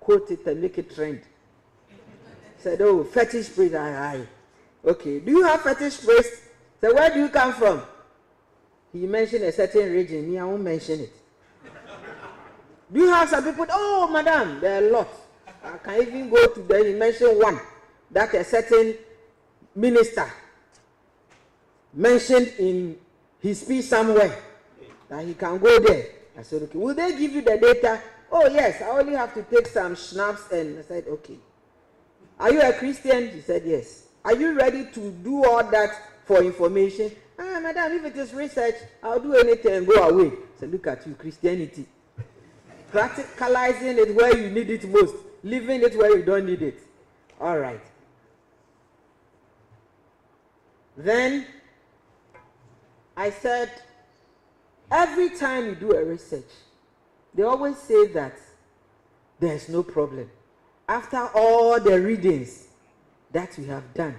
[SPEAKER 3] quote it and make it trend. Said, oh, fetish priest, aye. Okay, do you have fetish priest? So where do you come from? He mentioned a certain region, me, I won't mention it. Do you have some people? Oh, madam, there are a lot. I can even go to them and mention one that a certain minister mentioned in his speech somewhere that he can go there. I said, okay. Will they give you the data? Oh, yes, I only have to take some schnapps. And I said, okay. Are you a Christian? He said, yes. Are you ready to do all that for information? Ah, madam, if it is research, I'll do anything and go away. I said, look at you, Christianity. Practicalizing it where you need it most, leaving it where you don't need it. All right. Then I said, every time you do a research, they always say that there's no problem. After all the readings that we have done,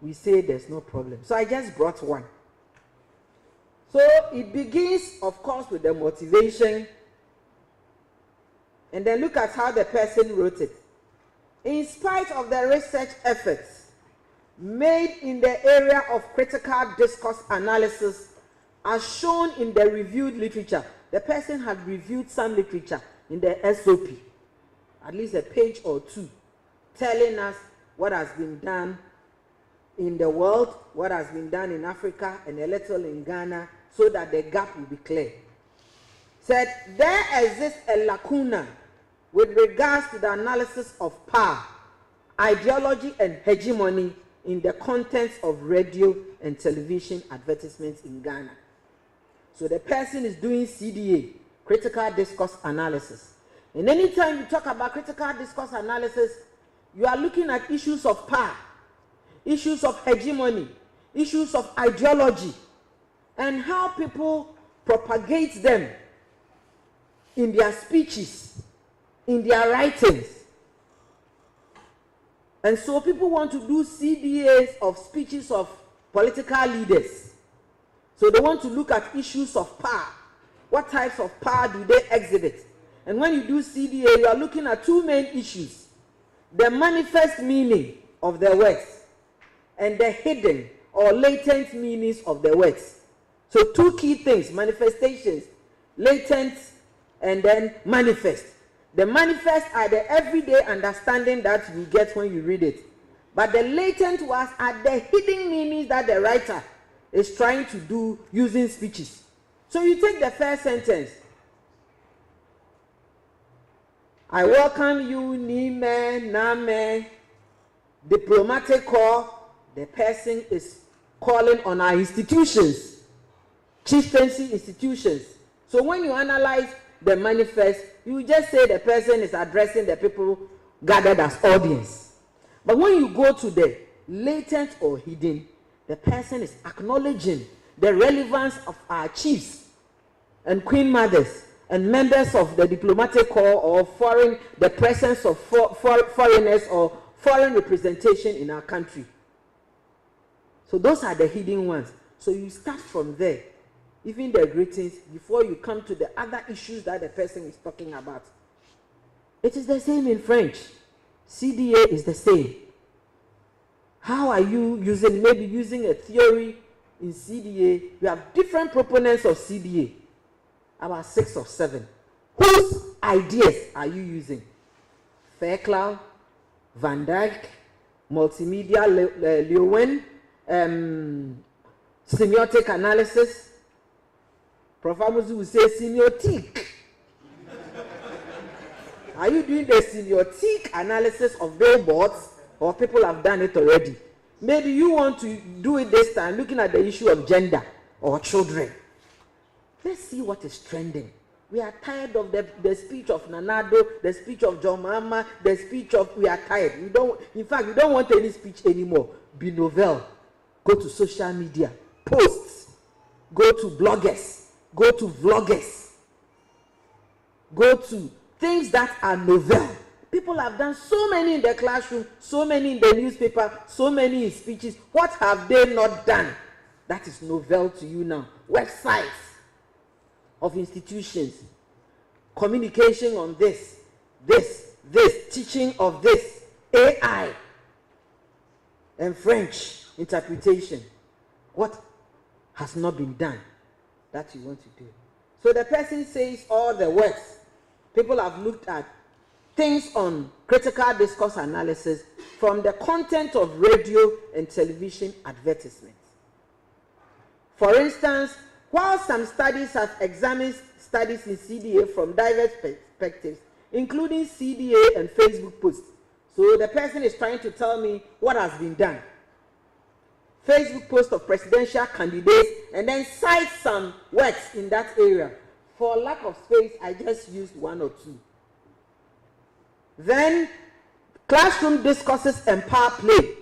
[SPEAKER 3] we say there's no problem. So I just brought one. So it begins, of course, with the motivation. And then look at how the person wrote it. In spite of the research efforts made in the area of critical discourse analysis, as shown in the reviewed literature, the person had reviewed some literature in the SOP, at least a page or two, telling us what has been done in the world, what has been done in Africa, and a little in Ghana, so that the gap will be clear. Said, there exists a lacuna with regards to the analysis of power, ideology, and hegemony in the contents of radio and television advertisements in Ghana. So the person is doing CDA, critical discourse analysis. And anytime you talk about critical discourse analysis, you are looking at issues of power, issues of hegemony, issues of ideology, and how people propagate them in their speeches, in their writings. And so people want to do CDAs of speeches of political leaders. So they want to look at issues of power. What types of power do they exhibit? And when you do CDA, you are looking at two main issues: the manifest meaning of the words and the hidden or latent meanings of the words. So two key things: manifestations, latent, and then manifest. The manifest are the everyday understanding that you get when you read it. But the latent ones are the hidden meanings that the writer is trying to do using speeches. So you take the first sentence. I welcome you, Nime, Name, diplomatic corps, the person is calling on our institutions, chieftaincy institutions. So when you analyze the manifest, you just say the person is addressing the people gathered as audience. But when you go to the latent or hidden, the person is acknowledging the relevance of our chiefs and queen mothers and members of the diplomatic corps or foreign, the presence of foreigners or foreign representation in our country. So those are the hidden ones. So you start from there, even the greetings, before you come to the other issues that the person is talking about. It is the same in French. CDA is the same. How are you maybe using a theory in CDA? You have different proponents of CDA, about 6 or 7. Whose ideas are you using? Fairclough, Van Dyke, multimedia, Lewin, semiotic analysis. Prof. Amuzu will say semiotic. Are you doing the semiotic analysis of billboards, or people have done it already? Maybe you want to do it this time, looking at the issue of gender or children. Let's see what is trending. We are tired of the speech of Nanado, the speech of John Mahama, the speech of, we are tired. We don't want any speech anymore. Be novel. Go to social media, posts, go to bloggers, go to vloggers, go to things that are novel. People have done so many in the classroom, so many in the newspaper, so many in speeches. What have they not done that is novel to you now? Websites of institutions, communication on this, teaching of this, AI, and French interpretation. What has not been done that you want to do? So the person says all the words. People have looked at things on critical discourse analysis from the content of radio and television advertisements. For instance, while some studies have examined studies in CDA from diverse perspectives, including CDA and Facebook posts. So the person is trying to tell me what has been done. Facebook post of presidential candidates, and then cite some words in that area. For lack of space, I just used 1 or 2. Then, classroom discourses and power play.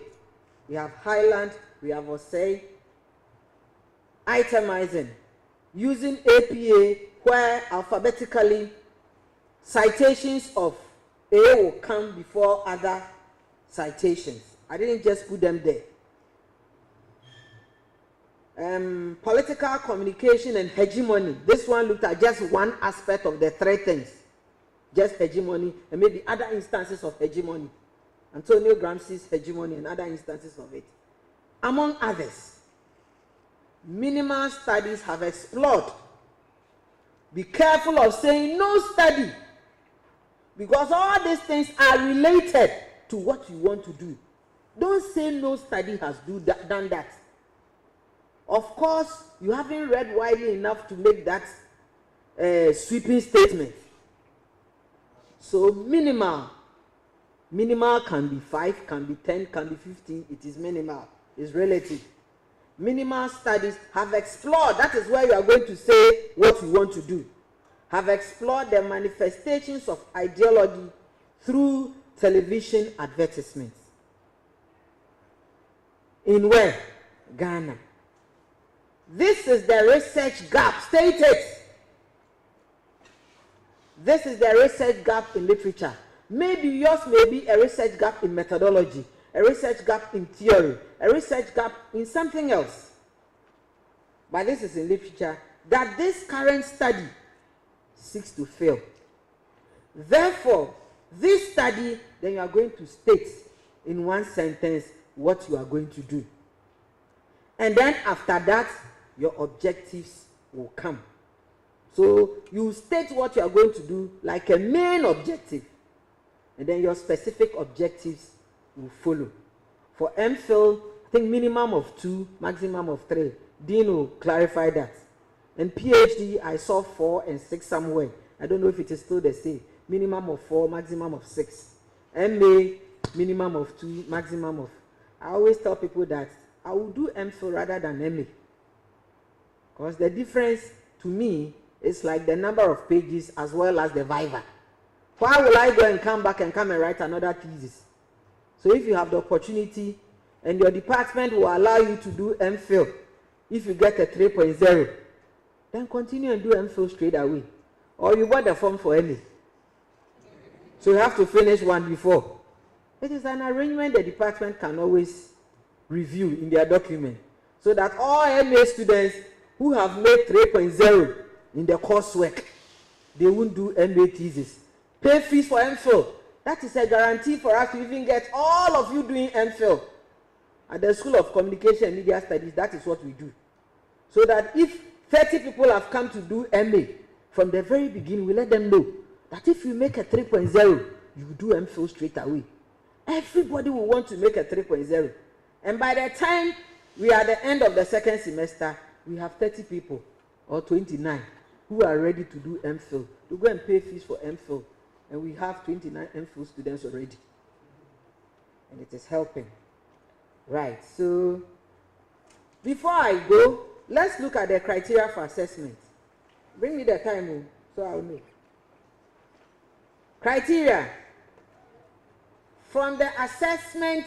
[SPEAKER 3] We have Highland, we have Osei. Itemizing. Using APA, where alphabetically citations of A will come before other citations. I didn't just put them there. Political communication and hegemony. This one looked at just one aspect of the 3 things. Just hegemony and maybe other instances of hegemony. Antonio Gramsci's hegemony and other instances of it. Among others, minimal studies have explored. Be careful of saying no study, because all these things are related to what you want to do. Don't say no study has done that. Of course, you haven't read widely enough to make that sweeping statement. So minimal can be 5, can be 10, can be 15. It is minimal. It's relative. Minimal studies have explored, that is where you are going to say what you want to do, have explored the manifestations of ideology through television advertisements. In where? Ghana. This is the research gap. State it. This is the research gap in literature. Maybe yours may be a research gap in methodology, a research gap in theory, a research gap in something else. But this is in literature, that this current study seeks to fill. Therefore, this study, then you are going to state in one sentence what you are going to do. And then after that, your objectives will come. So you state what you are going to do like a main objective. And then your specific objectives will follow. For MPhil, I think minimum of 2, maximum of 3. Dean will clarify that. And PhD, I saw 4 and 6 somewhere. I don't know if it is still the same. Minimum of 4, maximum of 6. MA, minimum of 2, maximum of I always tell people that I will do MPhil rather than MA. Because the difference to me is like the number of pages as well as the viva. Why will I go and come back and write another thesis? So if you have the opportunity and your department will allow you to do MPhil, if you get a 3.0, then continue and do MPhil straight away. Or you bought the form for MA. So you have to finish one before. It is an arrangement the department can always review in their document, so that all MA students who have made 3.0 in the coursework, they won't do MA thesis. Pay fees for MPhil. That is a guarantee for us to even get all of you doing MPhil. At the School of Communication and Media Studies, that is what we do. So that if 30 people have come to do MA, from the very beginning, we let them know that if you make a 3.0, you do MPhil straight away. Everybody will want to make a 3.0. And by the time we are at the end of the second semester, we have 30 people or 29 who are ready to do MPhil. To go and pay fees for MPhil. And we have 29 MPhil students already. And it is helping. Right, so before I go, let's look at the criteria for assessment. Bring me the time, so I'll know. Criteria. From the assessment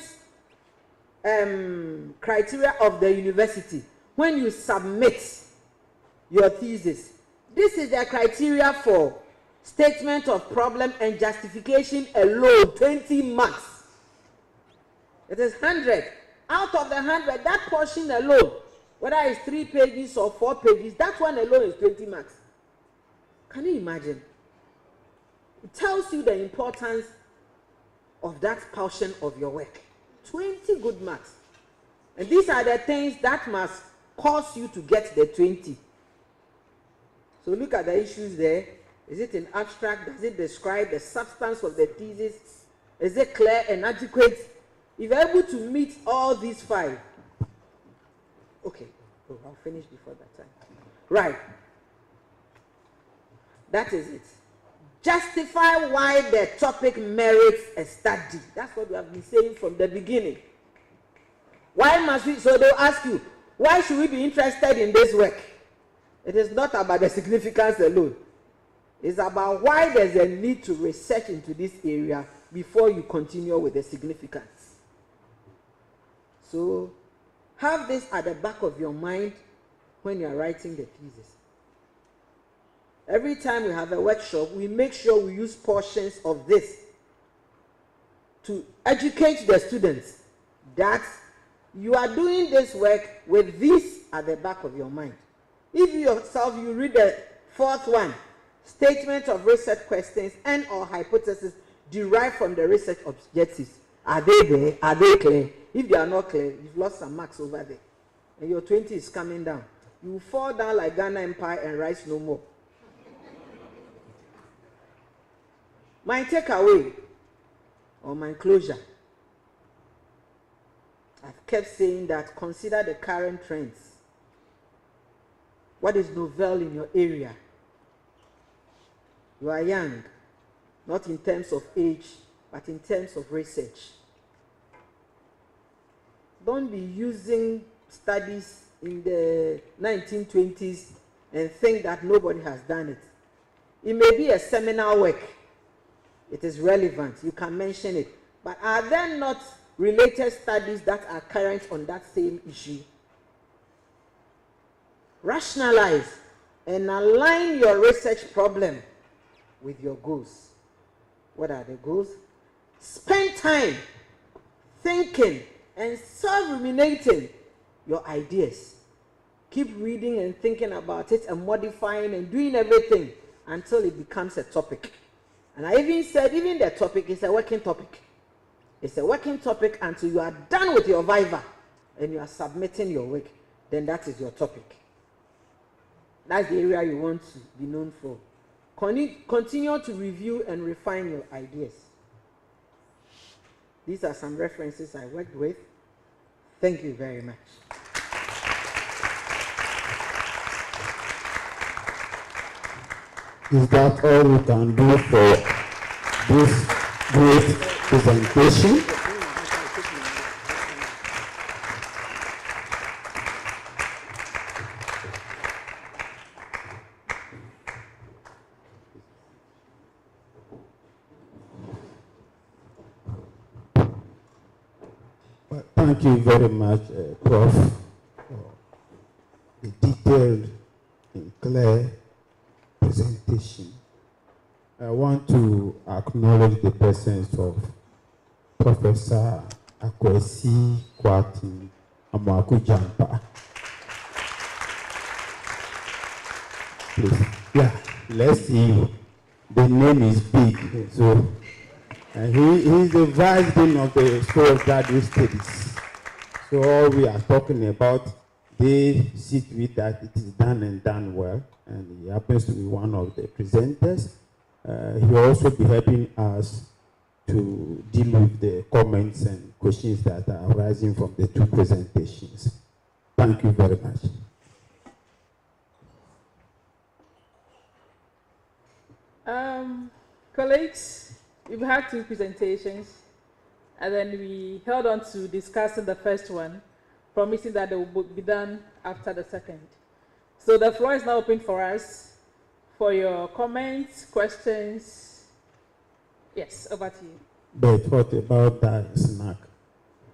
[SPEAKER 3] criteria of the university, when you submit your thesis, this is the criteria for statement of problem and justification alone, 20 marks. It is 100. Out of the 100, that portion alone, whether it's 3 pages or 4 pages, that one alone is 20 marks. Can you imagine? It tells you the importance of that portion of your work. 20 good marks. And these are the things that must cause you to get the 20. So look at the issues there. Is it in abstract? Does it describe the substance of the thesis? Is it clear and adequate? If you're able to meet all these 5, okay, I'll finish before that time. Right. That is it. Justify why the topic merits a study. That's what we have been saying from the beginning. Why must we? So they'll ask you, why should we be interested in this work? It is not about the significance alone. It's about why there's a need to research into this area before you continue with the significance. So have this at the back of your mind when you are writing the thesis. Every time we have a workshop, we make sure we use portions of this to educate the students that you are doing this work with this at the back of your mind. If you yourself, you read the 4th one, statement of research questions and or hypotheses derived from the research objectives. Are they there? Are they clear? If they are not clear, you've lost some marks over there. And your 20 is coming down. You will fall down like Ghana Empire and rise no more. My takeaway or my closure. I've kept saying that consider the current trends. What is novel in your area? You are young, not in terms of age, but in terms of research. Don't be using studies in the 1920s and think that nobody has done it. It may be a seminal work. It is relevant. You can mention it. But are there not related studies that are current on that same issue? Rationalize and align your research problem with your goals. What are the goals? Spend time thinking and self-ruminating your ideas. Keep reading and thinking about it and modifying and doing everything until it becomes a topic. And I even said, even the topic is a working topic. It's a working topic until you are done with your viva and you are submitting your work. Then that is your topic. That's the area you want to be known for. Continue to review and refine your ideas. These are some references I worked with. Thank you very much.
[SPEAKER 2] Is that all we can do for this great presentation? Well, thank you very much, Prof, for the detailed and clear presentation. I want to acknowledge the presence of Professor Akwesi Kwati Amaku Jampa. Please, yeah, let's see you. The name is big, so he's the vice dean of the School of Graduate Studies. So all we are talking about, they see to it that it is done and done well, and he happens to be one of the presenters. He will also be helping us to deal with the comments and questions that are arising from the two presentations. Thank you very much.
[SPEAKER 4] Colleagues, we've had two presentations, and then we held on to discussing the first one, promising that they will be done after the second. So the floor is now open for us for your comments, questions. Yes, over to you.
[SPEAKER 2] But what about that snack?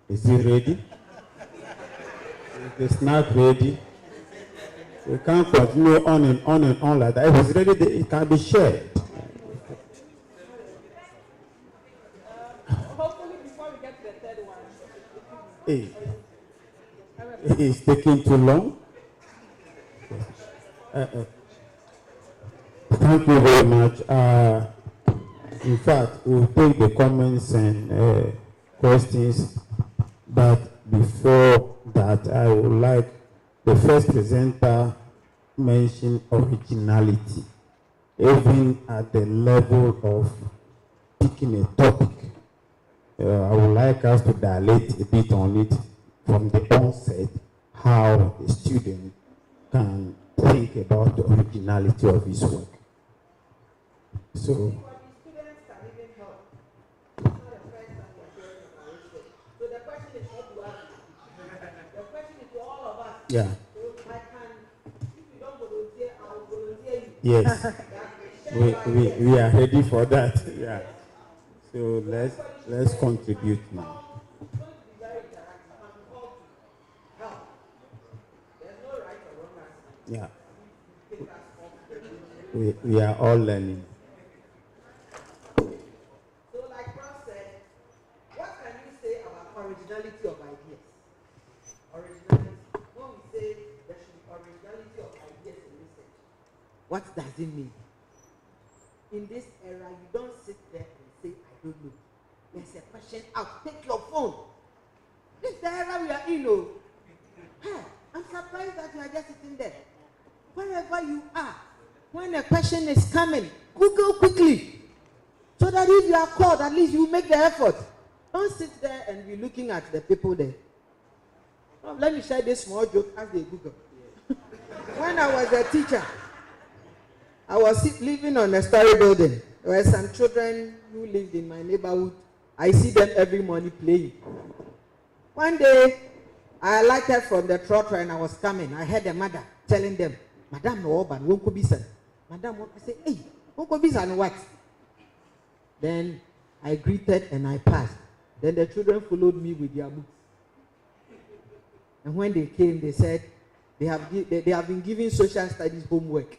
[SPEAKER 2] Is it ready? Is the snack ready? We can't continue on and on and on like that. If it's ready, it can be shared.
[SPEAKER 4] Hopefully before we get to the third one.
[SPEAKER 2] Hey, it's taking too long. Thank you very much. In fact, we'll take the comments and questions, but before that, I would like the first presenter mention originality, even at the level of picking a topic. I would like us to dilate a bit on it from the onset, how the student can think about the originality of his work. So, yeah. Yes. we are ready for that. Yeah. So let's contribute now. Yeah. We are all learning.
[SPEAKER 3] So like Prof said, what can you say about originality of ideas? Originality. When we say there should be originality of ideas in research, what does it mean? In this era, you don't sit there and say, I don't know. There's a question out. Take your phone. This is the era we are in. Oh. Hey, I'm surprised that you are just sitting there. Wherever you are, when a question is coming, Google quickly. So that if you are called, at least you make the effort. Don't sit there and be looking at the people there. Oh, let me share this small joke as they Google. When I was a teacher, I was living on a story building. There were some children who lived in my neighborhood. I see them every morning playing. One day, I alighted from the trotro and I was coming. I heard the mother telling them, Madam no Oban, won't be son. Madam, I said, hey, won't be son what? Then I greeted and I passed. Then the children followed me with their books. And when they came, they said they have been given social studies homework.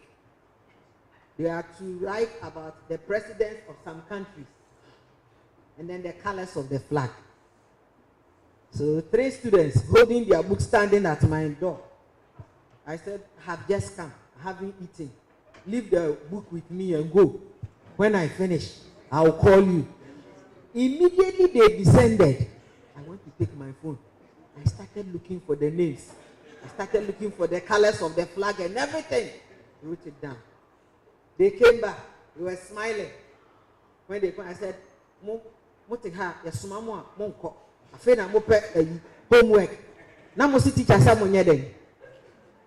[SPEAKER 3] They are to write about the presidents of some countries and then the colors of the flag. So 3 students holding their books standing at my door. I said, have just come, I haven't eaten. Leave the book with me and go. When I finish, I'll call you. Immediately they descended. I went to take my phone. I started looking for the names. I started looking for the colors of the flag and everything. I wrote it down. They came back. They were smiling. When they came, I said, homework. Now, teacher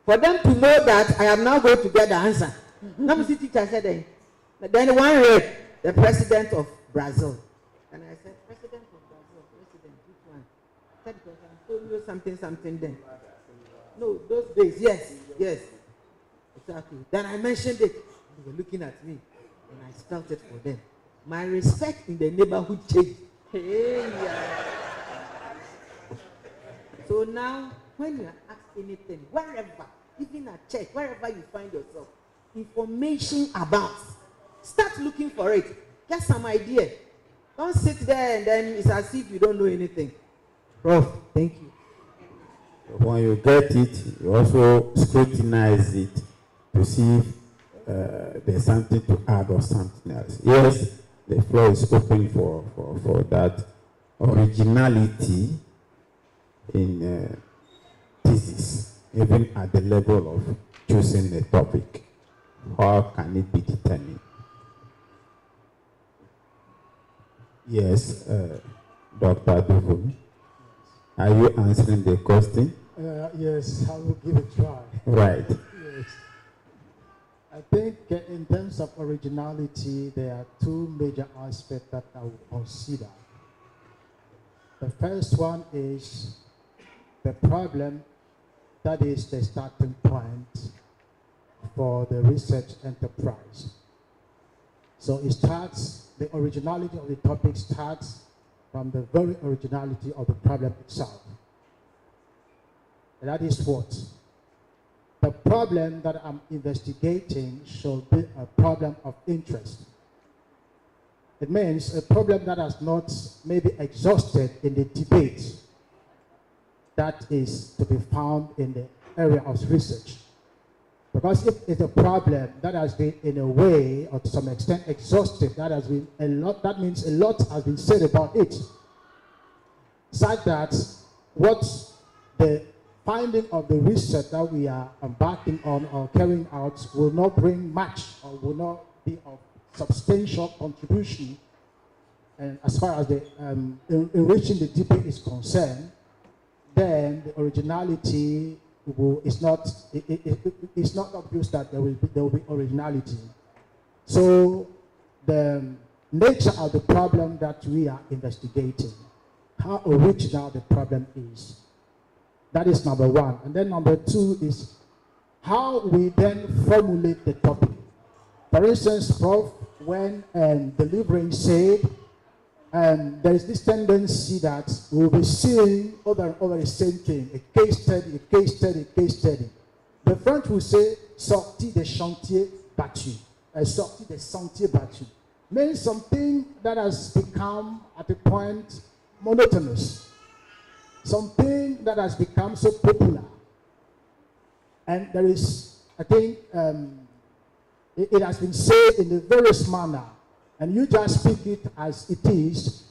[SPEAKER 3] for them to know that I am now going to get the answer. Now, teacher said, then one read, the president of Brazil. And I said, president of Brazil, president, which one? I said, because I told you something then. No, those days, yes. Exactly. Then I mentioned it. They were looking at me, and I spelled it for them. My respect in the neighborhood changed. Hey, yeah. So now, when you are asked anything, wherever, even at church, wherever you find yourself, information abounds. Start looking for it. Get some idea. Don't sit there and then it's as if you don't know anything. Prof, thank you.
[SPEAKER 2] When you get it, you also scrutinize it to see if there's something to add or something else. Yes, the floor is open for that originality in thesis, even at the level of choosing the topic. How can it be determined? Yes, Dr. Duvun, are you answering the question?
[SPEAKER 5] Yes, I will give it a try.
[SPEAKER 2] Right.
[SPEAKER 5] Yes. I think in terms of originality, there are two major aspects that I will consider. The first one is the problem that is the starting point for the research enterprise. So it starts, the originality of the topic starts from the very originality of the problem itself. And that is what? The problem that I'm investigating should be a problem of interest. It means a problem that has not maybe exhausted in the debate that is to be found in the area of research. Because if it's a problem that has been in a way or to some extent exhausted, that has been a lot, that means a lot has been said about it. Such that what the finding of the research that we are embarking on or carrying out will not bring much or will not be of substantial contribution, and as far as the enriching the debate is concerned, then the originality it's not obvious that there will be originality. So the nature of the problem that we are investigating, how original the problem is. That is number one. And then number two is how we then formulate the topic. For instance, Prof, when delivering said, there is this tendency that we'll be seeing over and over the same thing, a case study, a case study, a case study. The French will say, sortie des chantiers battus, sortie des sentiers battus. Means something that has become at a point monotonous. Something that has become so popular. And there is, I think, it has been said in a various manner, and you just speak it as it is,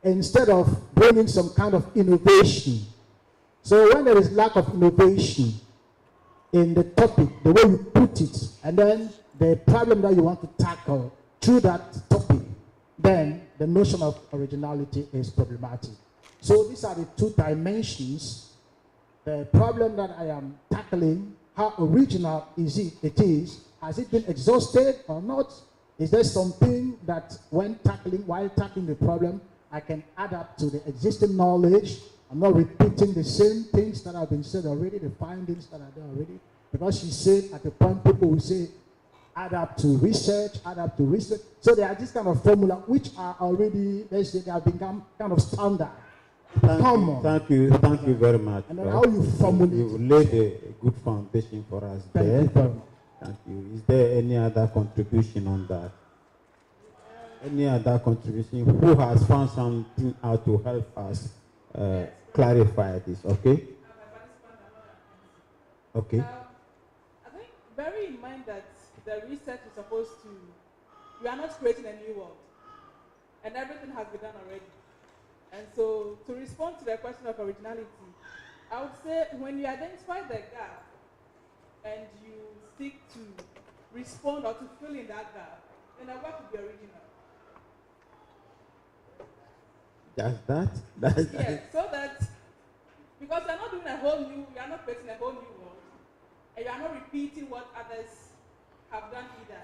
[SPEAKER 5] instead of bringing some kind of innovation. So when there is lack of innovation in the topic, the way you put it, and then the problem that you want to tackle through that topic, then the notion of originality is problematic. So these are the two dimensions. The problem that I am tackling, how original is it? Has it been exhausted or not? Is there something that while tackling the problem, I can add up to the existing knowledge? I'm not repeating the same things that have been said already, the findings that are there already. Because she said at the point people will say, add up to research, add up to research. So there are this kind of formula which are already, let's say, they have become kind of standard.
[SPEAKER 2] Thank you very much.
[SPEAKER 5] And then how you formulate
[SPEAKER 2] you laid a good foundation for us there. Thank you. Is there any other contribution on that? Any other contribution? Who has found something out to help us clarify this? Okay. Okay.
[SPEAKER 4] I think bear in mind that the research is supposed to. We are not creating a new world, and everything has been done already. And so, to respond to the question of originality, I would say when you identify the gap and you seek to respond or to fill in that gap, then the work will be original.
[SPEAKER 2] That's
[SPEAKER 4] yes, so that, because you're not doing you're not creating a whole new world, and you are not repeating what others have done either.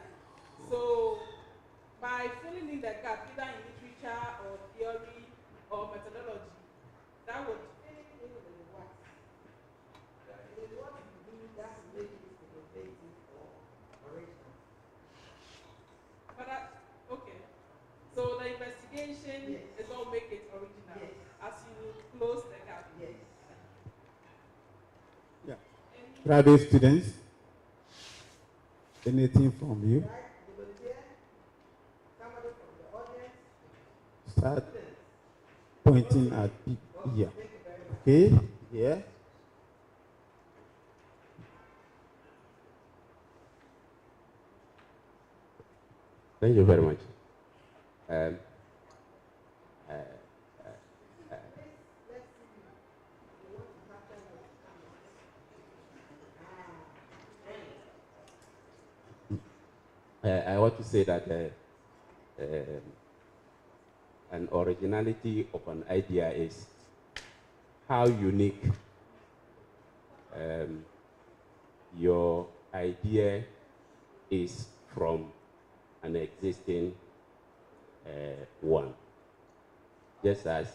[SPEAKER 4] So, by filling in the gap, either in literature or theory, or methodology, that would but okay. So the investigation is what make it original as you close the gap.
[SPEAKER 3] Yes.
[SPEAKER 2] Graduate students, anything from you? Start pointing at people here. Okay, yeah.
[SPEAKER 6] Thank you very much. I want to say that an originality of an idea is how unique your idea is from an existing one. Just as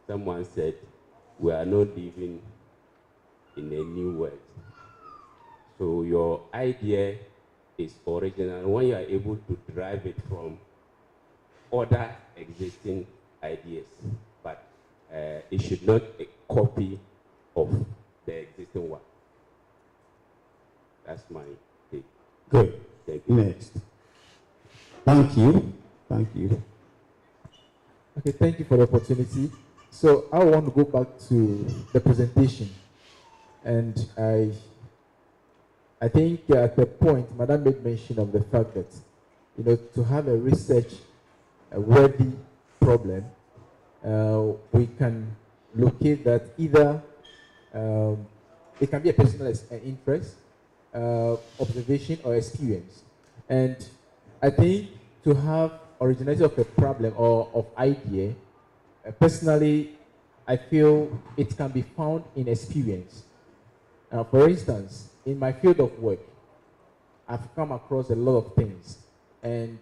[SPEAKER 6] someone said, we are not living in a new world. So your idea is original when you are able to derive it from other existing ideas, but it should not be a copy of the existing one. That's my take.
[SPEAKER 2] Good.
[SPEAKER 6] Thank you.
[SPEAKER 2] Next. Thank you. Thank you.
[SPEAKER 7] Okay, thank you for the opportunity. So I want to go back to the presentation, and I think at the point, Madam made mention of the fact that, to have a research-worthy problem, we can locate that either it can be a personal interest, observation, or experience. And I think to have originality of a problem or of idea, personally, I feel it can be found in experience. For instance, in my field of work, I've come across a lot of things. And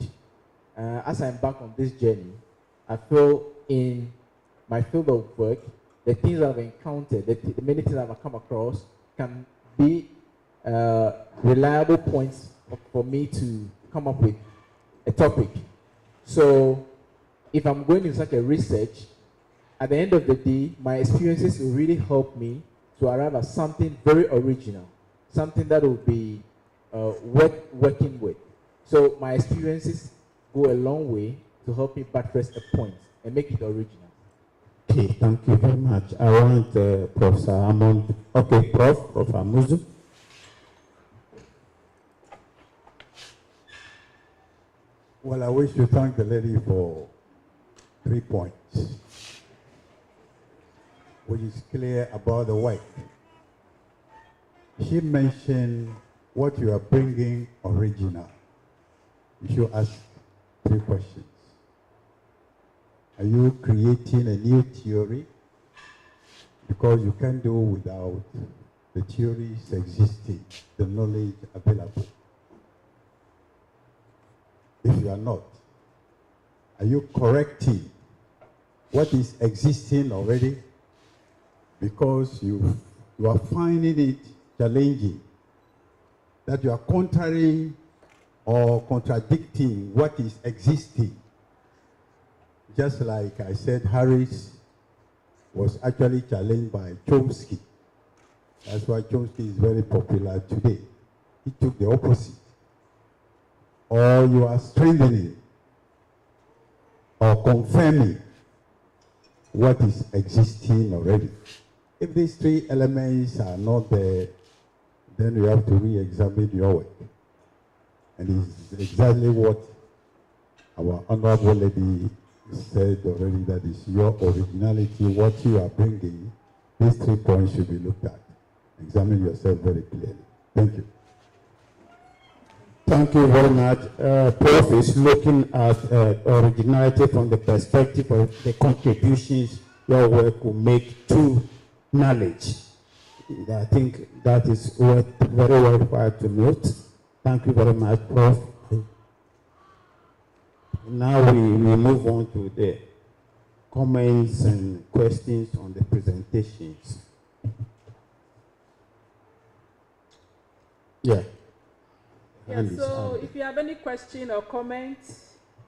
[SPEAKER 7] as I embark on this journey, I feel in my field of work, the things I've encountered, the many things I've come across can be reliable points for me to come up with a topic. So if I'm going in such a research, at the end of the day, my experiences will really help me to arrive at something very original, something that will be worth working with. So my experiences go a long way to help me buttress a point and make it original.
[SPEAKER 2] Okay, thank you very much. I want Professor Hammond. Okay, Prof. Amuzu.
[SPEAKER 8] Well, I wish to thank the lady for 3 points, which is clear about the work. She mentioned what you are bringing original. You should ask 3 questions. Are you creating a new theory? Because you can't do without the theories existing, the knowledge available. If you are not, are you correcting what is existing already? Because you are finding it challenging, that you are contrary or contradicting what is existing. Just like I said, Harris was actually challenged by Chomsky. That's why Chomsky is very popular today. He took the opposite. Or you are strengthening or confirming what is existing already. If these 3 elements are not there, then you have to re-examine your work. And it's exactly what our honorable lady said already, that is your originality, what you are bringing. These 3 points should be looked at. Examine yourself very clearly. Thank you.
[SPEAKER 2] Thank you very much. Prof is looking at originality from the perspective of the contributions your work will make to knowledge. I think that is very worthwhile to note. Thank you very much, Prof. Now we move on to the comments and questions on the presentations. Yeah.
[SPEAKER 4] Yeah, so if you have any question or comment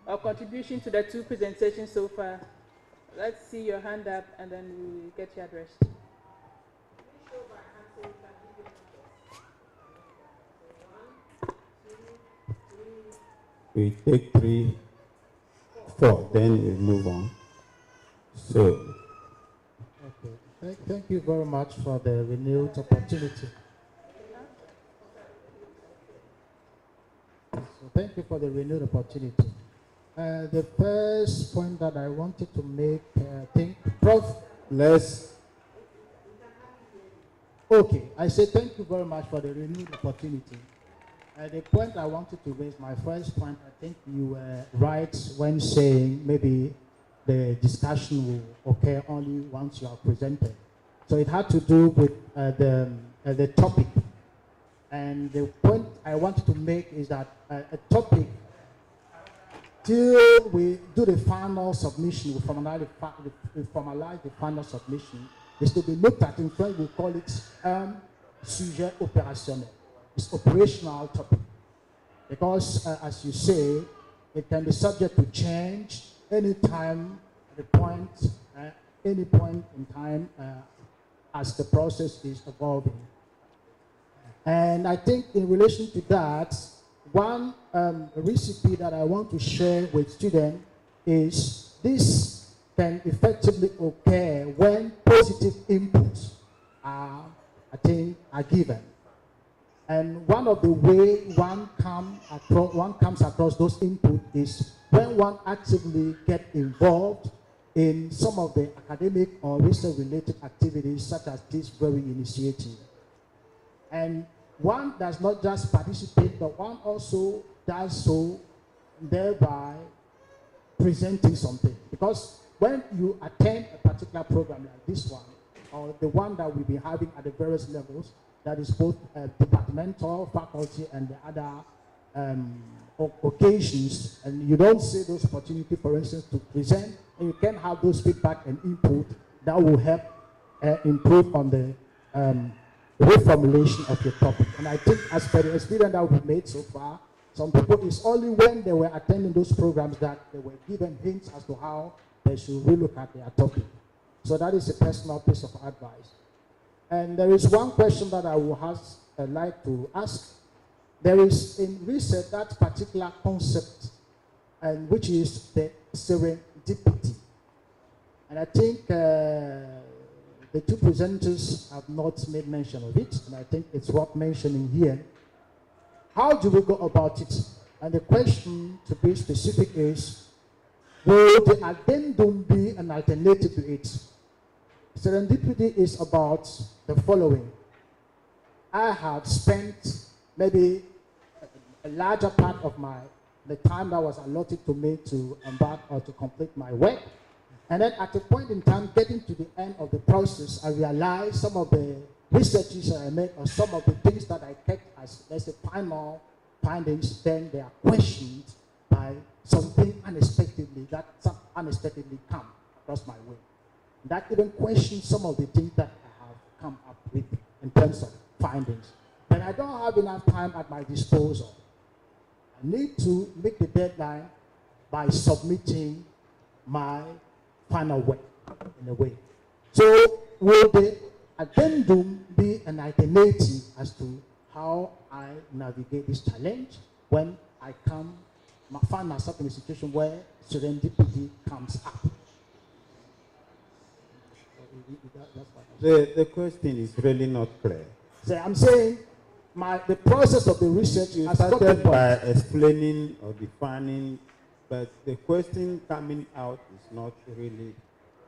[SPEAKER 4] or contribution to the 2 presentations so far, let's see your hand up and then we'll get you addressed.
[SPEAKER 2] we take 3, 4, then we move on. So,
[SPEAKER 5] Okay. Thank you very much for the renewed opportunity. So thank you for the renewed opportunity. The first point that I wanted to make, Prof. Okay, I say thank you very much for the renewed opportunity. The point I wanted to raise, my first point, I think you were right when saying maybe the discussion will occur only once you are presented. So it had to do with the topic. And the point I wanted to make is that a topic, till we do the final submission, we formalize the final submission, is to be looked at. In French, we call it sujet opérationnel. It's operational topic. Because, as you say, it can be subject to change any time, any point in time as the process is evolving. And I think in relation to that, one recipe that I want to share with students is this can effectively occur when positive inputs are given. And one of the ways one comes across those inputs is when one actively gets involved in some of the academic or research-related activities such as this very initiative. And one does not just participate, but one also does so thereby presenting something. Because when you attend a particular program like this one, or the one that we'll be having at the various levels, that is both departmental, faculty, and the other occasions, and you don't see those opportunities, for instance, to present, and you can have those feedback and input that will help improve on the reformulation of your topic. And I think as per the experience that we've made so far, some people, it's only when they were attending those programs that they were given hints as to how they should relook at their topic. So that is a personal piece of advice. And there is one question that I would like to ask. There is in research that particular concept, and which is the serendipity. And I think the two presenters have not made mention of it, and I think it's worth mentioning here. How do we go about it? And the question, to be specific, is, will the addendum be an alternative to it? Serendipity is about the following. I have spent maybe a larger part of the time that was allotted to me to embark or to complete my work. And then at a point in time, getting to the end of the process, I realized some of the researches that I made or some of the things that I kept as, let's say, final findings, then they are questioned by something unexpectedly come across my way. That even questions some of the things that I have come up with in terms of findings. But I don't have enough time at my disposal. I need to make the deadline by submitting my final work in a way. So will the addendum be an alternative as to how I navigate this challenge when I find myself in a situation where serendipity comes up?
[SPEAKER 2] the question is really not clear.
[SPEAKER 5] So I'm saying the process of the research
[SPEAKER 2] You
[SPEAKER 5] has got
[SPEAKER 2] started
[SPEAKER 5] to
[SPEAKER 2] by explaining or defining, but the question coming out is not really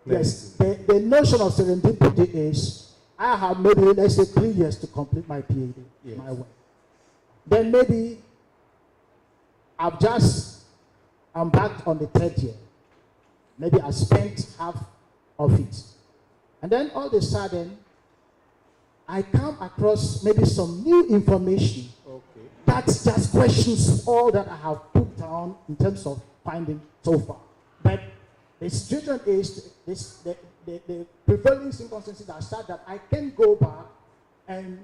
[SPEAKER 2] clear.
[SPEAKER 5] Yes, the notion of serendipity is, I have maybe, let's say, 3 years to complete my PhD,
[SPEAKER 2] Yes.
[SPEAKER 5] my work. Then maybe I've just embarked on the 3rd year. Maybe I spent half of it. And then all of a sudden, I come across maybe some new information that just questions all that I have put down in terms of finding so far. But the situation is the prevailing circumstances are such that I can go back and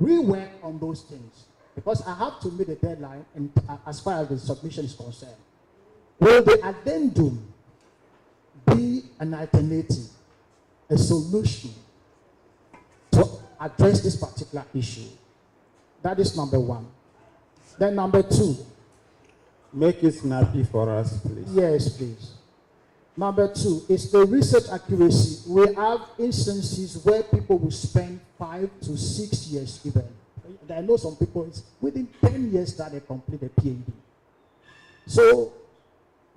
[SPEAKER 5] rework on those things because I have to meet the deadline and as far as the submission is concerned. Will the addendum be an alternative, a solution to address this particular issue? That is number one. Then number two,
[SPEAKER 2] Make it snappy for us, please.
[SPEAKER 5] Yes, please. Number 2 is the research accuracy. We have instances where people will spend 5 to 6 years even. I know some people, it's within 10 years that they complete a PhD. So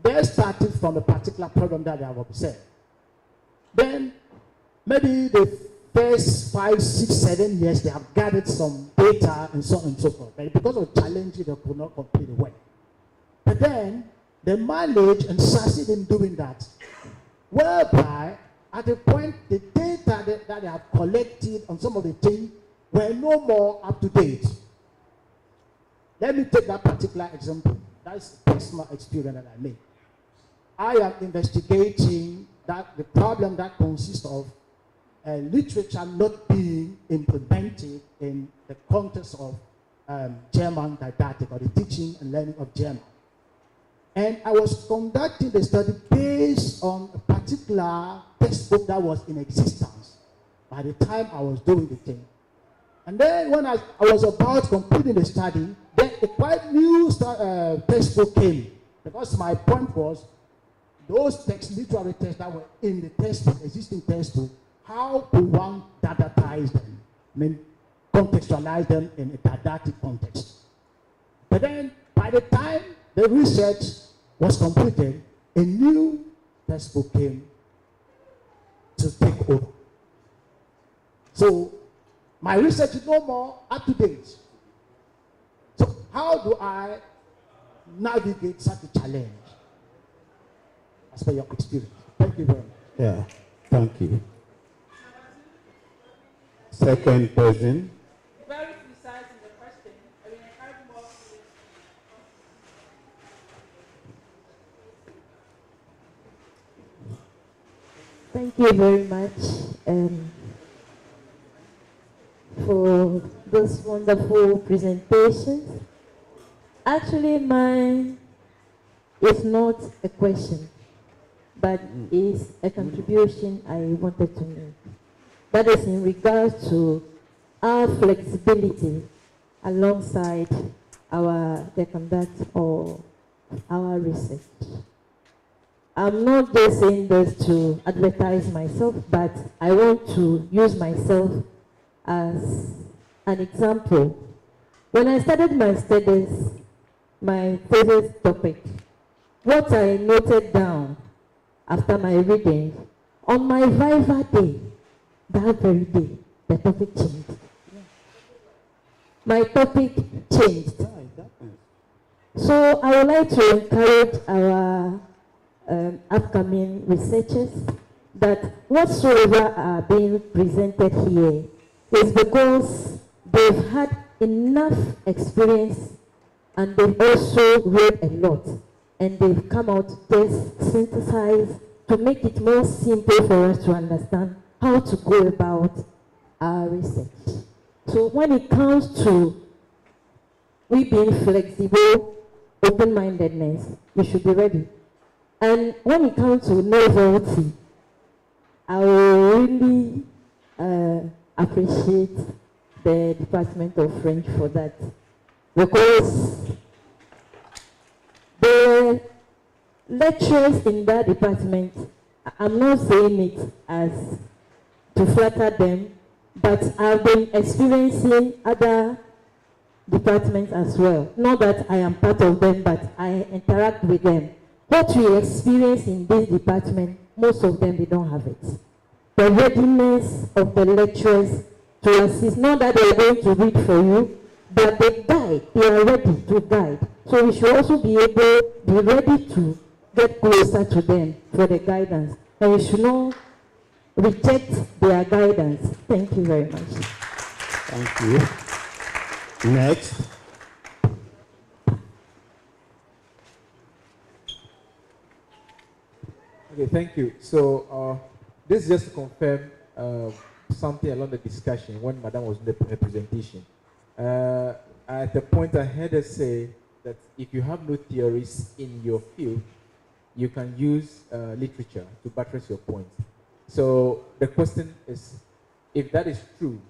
[SPEAKER 5] they started from a particular problem that they have observed. Then maybe the first 5, 6, 7 years they have gathered some data and so on and so forth. But because of challenges, they could not complete the work. But then they managed and succeed in doing that, whereby at the point the data that they have collected on some of the things were no more up to date. Let me take that particular example. That's a personal experience that I made. I am investigating that the problem that consists of literature not being implemented in the context of German didactic or the teaching and learning of German. And I was conducting the study based on a particular textbook that was in existence by the time I was doing the thing. And then when I was about completing the study, then a quite new textbook came. Because my point was, those literary texts that were in the textbook, existing textbook, how could one didactize them? I mean, contextualize them in a didactic context. But then, by the time the research was completed, a new textbook came to take over. So, my research is no more up to date. So, how do I navigate such a challenge? As per your experience. Thank you very much.
[SPEAKER 2] Yeah, thank you. Second person.
[SPEAKER 4] Very precise in the question. I mean, I have more.
[SPEAKER 9] Thank you very much for this wonderful presentation. Actually, mine is not a question, but is a contribution I wanted to make. That is in regards to our flexibility alongside the conduct of our research. I'm not just saying this to advertise myself, but I want to use myself as an example. When I started my studies, my thesis topic, what I noted down after my reading, on my Viva day, that very day, the topic changed. My topic changed. So I would like to encourage our upcoming researchers that whatsoever are being presented here is because they've had enough experience and they've also read a lot, and they've come out just synthesize to make it more simple for us to understand how to go about our research. So when it comes to we being flexible, open-mindedness, we should be ready. And when it comes to novelty, I will really appreciate the Department of French for that, because the lecturers in that department, I'm not saying it as to flatter them, but I've been experiencing other departments as well. Not that I am part of them, but I interact with them. What we experience in this department, most of them, they don't have it. The readiness of the lecturers to assist, not that they are going to read for you, but they guide, they are ready to guide. So we should also be ready to get closer to them for the guidance. And we should not reject their guidance. Thank you very much.
[SPEAKER 2] Thank you. Next.
[SPEAKER 7] Okay, thank you. So this is just to confirm something along the discussion when Madam was in the presentation. At the point I heard her say that if you have no theories in your field, you can use literature to buttress your point. So the question is, if that is true,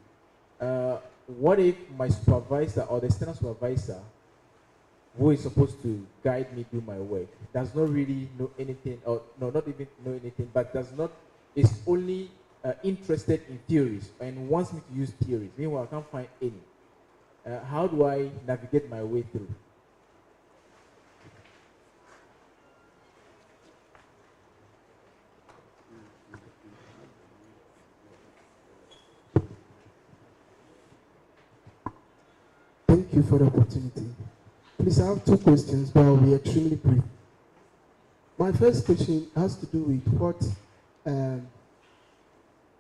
[SPEAKER 7] what if my supervisor or the external supervisor who is supposed to guide me do my work does not really know anything, or no, not even know anything, but is only interested in theories and wants me to use theories. Meanwhile, I can't find any. How do I navigate my way through?
[SPEAKER 10] Thank you for the opportunity. Please, I have two questions, but I'll be extremely brief. My first question has to do with what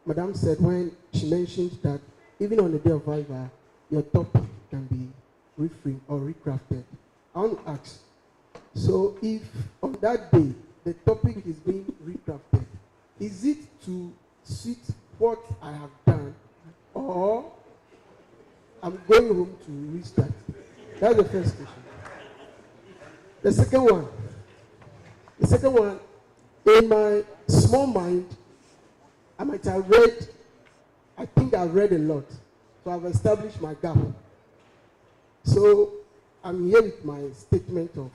[SPEAKER 10] Madam said when she mentioned that even on the day of Viva, your topic can be reframed or recrafted. I want to ask, so if on that day the topic is being recrafted, is it to suit what I have done, or I'm going home to restart? That's the first question. The second one, in my small mind, I might have read, I think I've read a lot. So I've established my gap. So I'm here with my statement of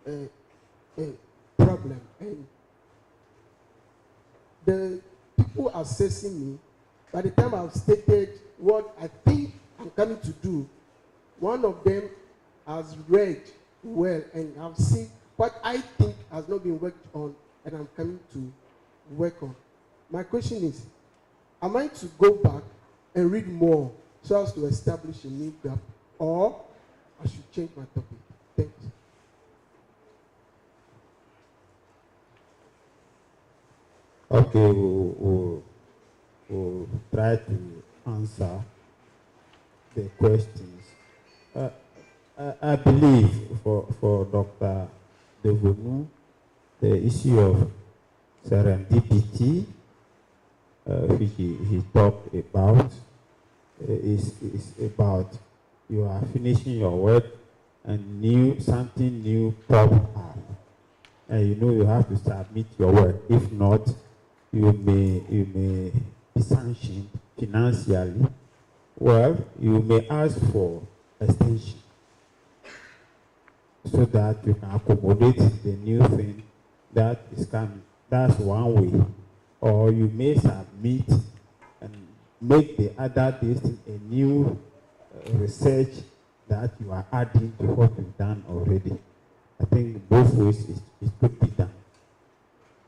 [SPEAKER 10] a problem. And the people assessing me, by the time I've stated what I think I'm coming to do, one of them has read well and I've seen what I think has not been worked on and I'm coming to work on. My question is, am I to go back and read more so as to establish a new gap, or I should change my topic? Thank you.
[SPEAKER 2] Okay, we'll try to answer the questions. I believe for Dr. Devonu, the issue of serendipity, which he talked about, is about you are finishing your work and something new pops up, and you have to submit your work. If not, you may be sanctioned financially. Well, you may ask for extension so that you can accommodate the new thing that is coming. That's one way. Or you may submit and make the other thing a new research that you are adding to what you've done already. I think both ways it could be done.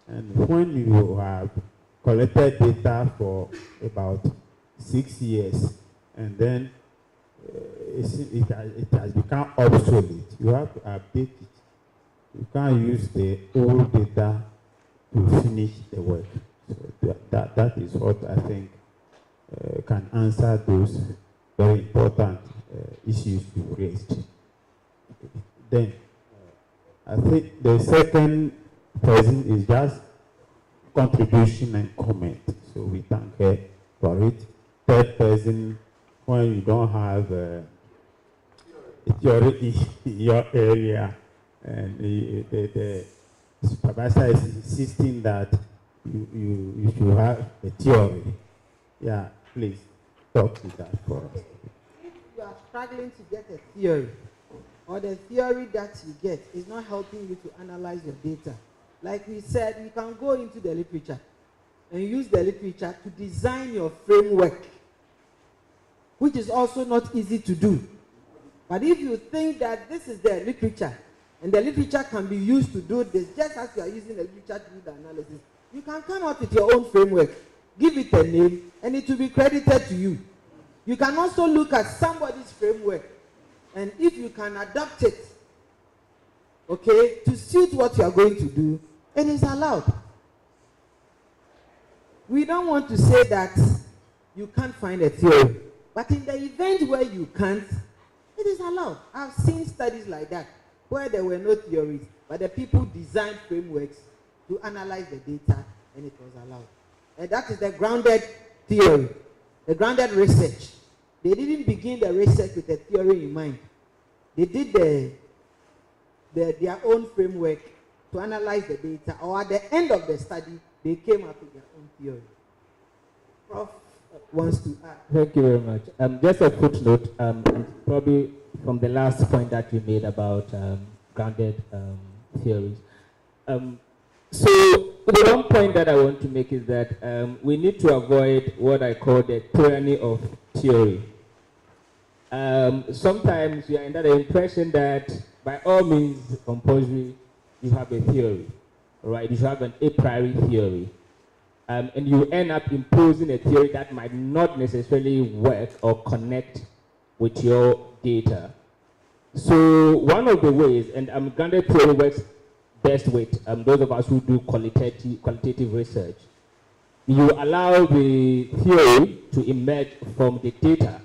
[SPEAKER 2] And when you have collected data for about 6 years, and then it has become obsolete, you have to update it. You can't use the old data to finish the work. So that is what I think can answer those very important issues you raised. Then, I think the second person is just contribution and comment. So we thank her for it. Third person, when you don't have a theory in your area, and the supervisor is insisting that you should have a theory. Yeah, please talk to that for us.
[SPEAKER 3] If you are struggling to get a theory, or the theory that you get is not helping you to analyze your data, like we said, you can go into the literature and use the literature to design your framework, which is also not easy to do. But if you think that this is the literature, and the literature can be used to do this, just as you are using the literature to do the analysis, you can come up with your own framework, give it a name, and it will be credited to you. You can also look at somebody's framework, and if you can adapt it, okay, to suit what you are going to do, it is allowed. We don't want to say that you can't find a theory, but in the event where you can't, it is allowed. I've seen studies like that, where there were no theories, but the people designed frameworks to analyze the data, and it was allowed. And that is the grounded theory, the grounded research. They didn't begin the research with a theory in mind. They did their own framework to analyze the data, or at the end of the study, they came up with their own theory. Prof,
[SPEAKER 1] wants to add.
[SPEAKER 11] Thank you very much. Just a footnote, and probably from the last point that you made about grounded theories. So the one point that I want to make is that we need to avoid what I call the tyranny of theory. Sometimes you are under the impression that by all means compulsory you have a theory, right? You have an a priori theory. And you end up imposing a theory that might not necessarily work or connect with your data. So one of the ways, and grounded theory works best with those of us who do qualitative research, you allow the theory to emerge from the data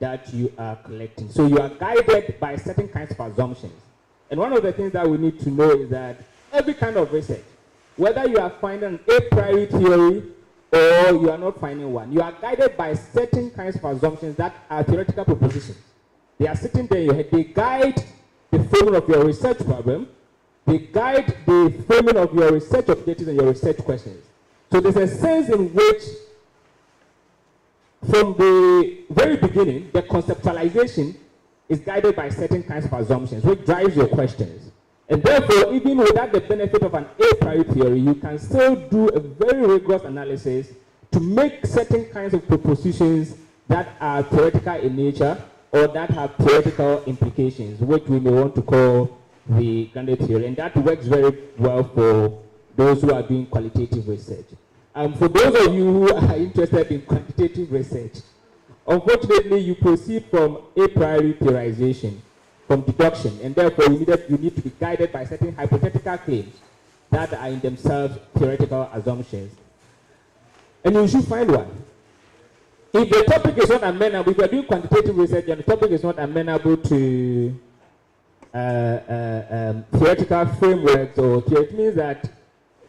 [SPEAKER 11] that you are collecting. So you are guided by certain kinds of assumptions. And one of the things that we need to know is that every kind of research, whether you are finding an a priori theory or you are not finding one, you are guided by certain kinds of assumptions that are theoretical propositions. They are sitting there in your head. They guide the framing of your research problem. They guide the framing of your research objectives and your research questions. So there's a sense in which, from the very beginning, the conceptualization is guided by certain kinds of assumptions, which drives your questions. And therefore, even without the benefit of an a priori theory, you can still do a very rigorous analysis to make certain kinds of propositions that are theoretical in nature or that have theoretical implications, which we may want to call the grounded theory. And that works very well for those who are doing qualitative research. For those of you who are interested in quantitative research, unfortunately, you proceed from a priori theorization, from deduction, and therefore you need to be guided by certain hypothetical claims that are in themselves theoretical assumptions. And you should find one. If the topic is not amenable, if you are doing quantitative research and the topic is not amenable to theoretical frameworks or theory, it means that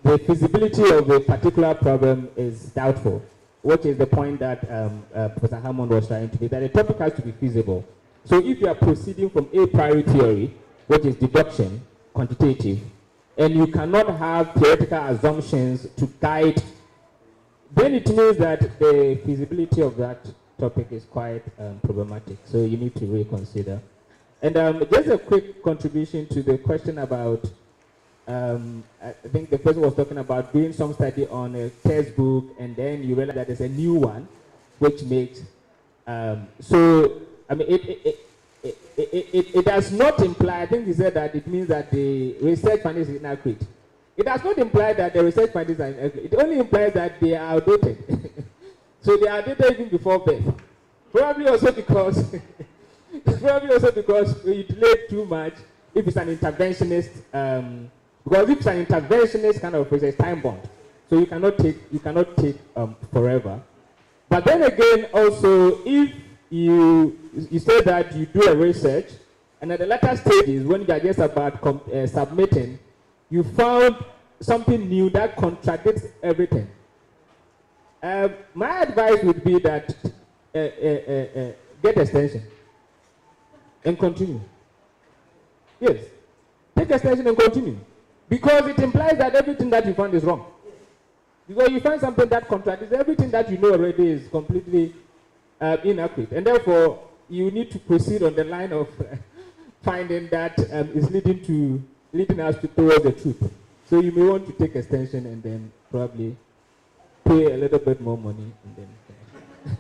[SPEAKER 11] the feasibility of a particular problem is doubtful, which is the point that Professor Hammond was trying to make, that the topic has to be feasible. So if you are proceeding from a priori theory, which is deduction, quantitative, and you cannot have theoretical assumptions to guide, then it means that the feasibility of that topic is quite problematic. So you need to reconsider. And just a quick contribution to the question about, I think the person was talking about doing some study on a textbook, and then you realize that there's a new one, which makes, so I mean, it does not imply, I think he said that it means that the research findings is inaccurate. It does not imply that the research findings are inaccurate. It only implies that they are outdated. So they are outdated even before birth. Probably also because, you delay too much if it's an interventionist, because if it's an interventionist kind of research, time bound. So you cannot take forever. But then again, also, if you say that you do a research, and at the latter stages, when you are just about submitting, you found something new that contradicts everything. My advice would be that get extension and continue. Yes, take extension and continue, because it implies that everything that you found is wrong. Because you find something that contradicts everything that you know already is completely inaccurate, and therefore you need to proceed on the line of finding that is leading us towards the truth. So you may want to take extension and then probably pay a little bit more money and then finish.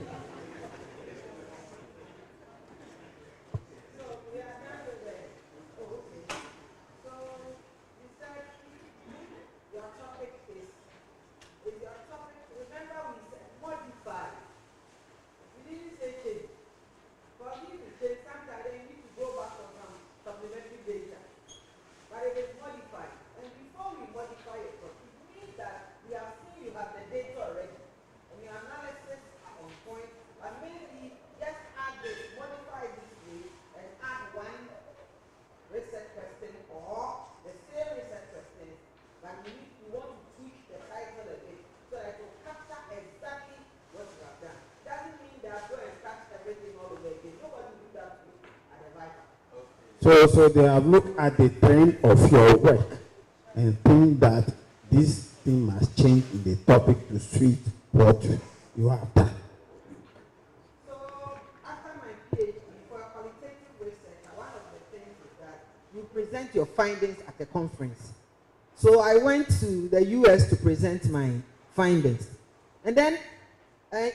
[SPEAKER 2] So they have looked at the trend of your work and think that this thing must change in the topic to suit what you have done.
[SPEAKER 3] present your findings at a conference. So I went to the US to present my findings. And then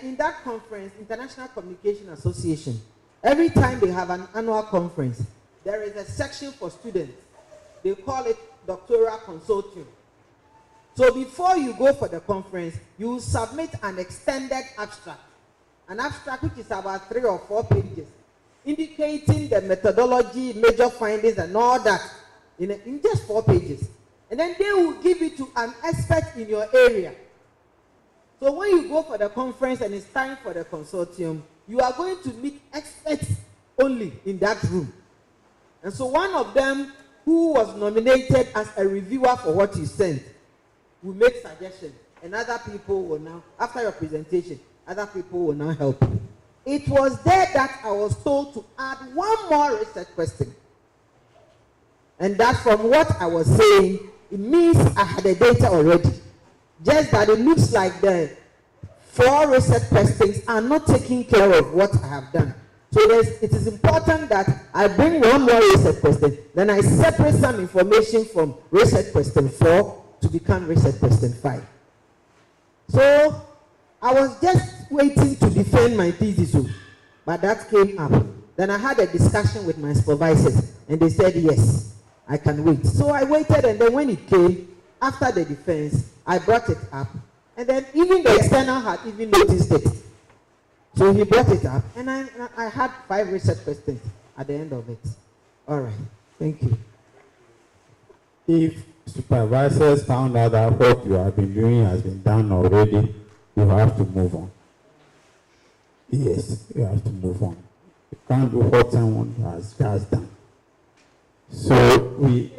[SPEAKER 3] in that conference, International Communication Association, every time they have an annual conference, there is a section for students. They call it Doctoral Consortium. So before you go for the conference, you submit an extended abstract. An abstract which is about 3 or 4 pages, indicating the methodology, major findings, and all that in just 4 pages. And then they will give it to an expert in your area. So when you go for the conference and it's time for the consortium, you are going to meet experts only in that room. And so one of them who was nominated as a reviewer for what you sent will make suggestions. And other people will now, after your presentation, other people will now help you. It was there that I was told to add one more research question. And that from what I was saying, it means I had the data already. Just that it looks like the 4 research questions are not taking care of what I have done. So it is important that I bring one more research question, then I separate some information from research question 4 to become research question 5. So I was just waiting to defend my thesis, but that came up. Then I had a discussion with my supervisors, and they said, yes, I can wait. So I waited, and then when it came, after the defense, I brought it up. And then even the external had even noticed it. So he brought it up, and I had 5 research questions at the end of it. All right, thank you.
[SPEAKER 2] If supervisors found out that what you have been doing has been done already, you have to move on. Yes, you have to move on. You can't do what someone has just done. So we...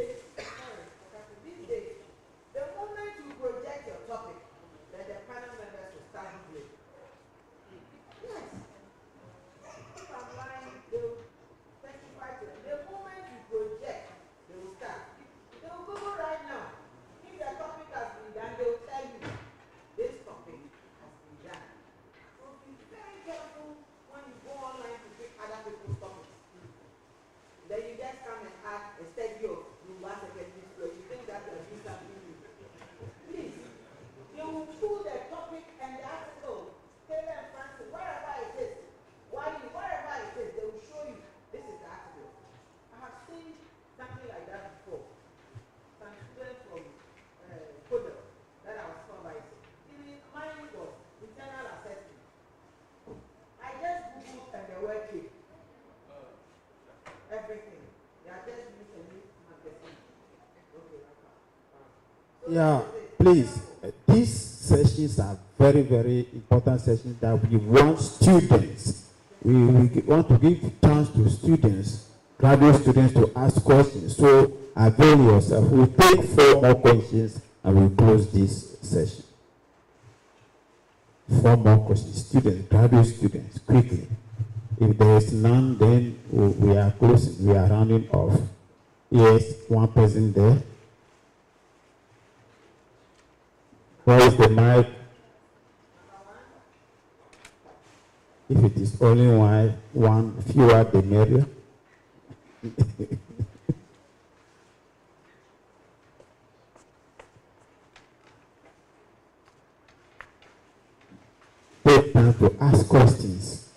[SPEAKER 2] Yeah, please. These sessions are very, very important sessions that we want students. We want to give chance to students, graduate students, to ask questions. So avail yourself. We'll take 4 more questions and we'll close this session. 4 more questions. Students, graduate students, quickly. If there is none, then we are closing. We are rounding off. Yes, one person there. Where is the mic? If it is only one, fewer the merrier. Take time to ask questions,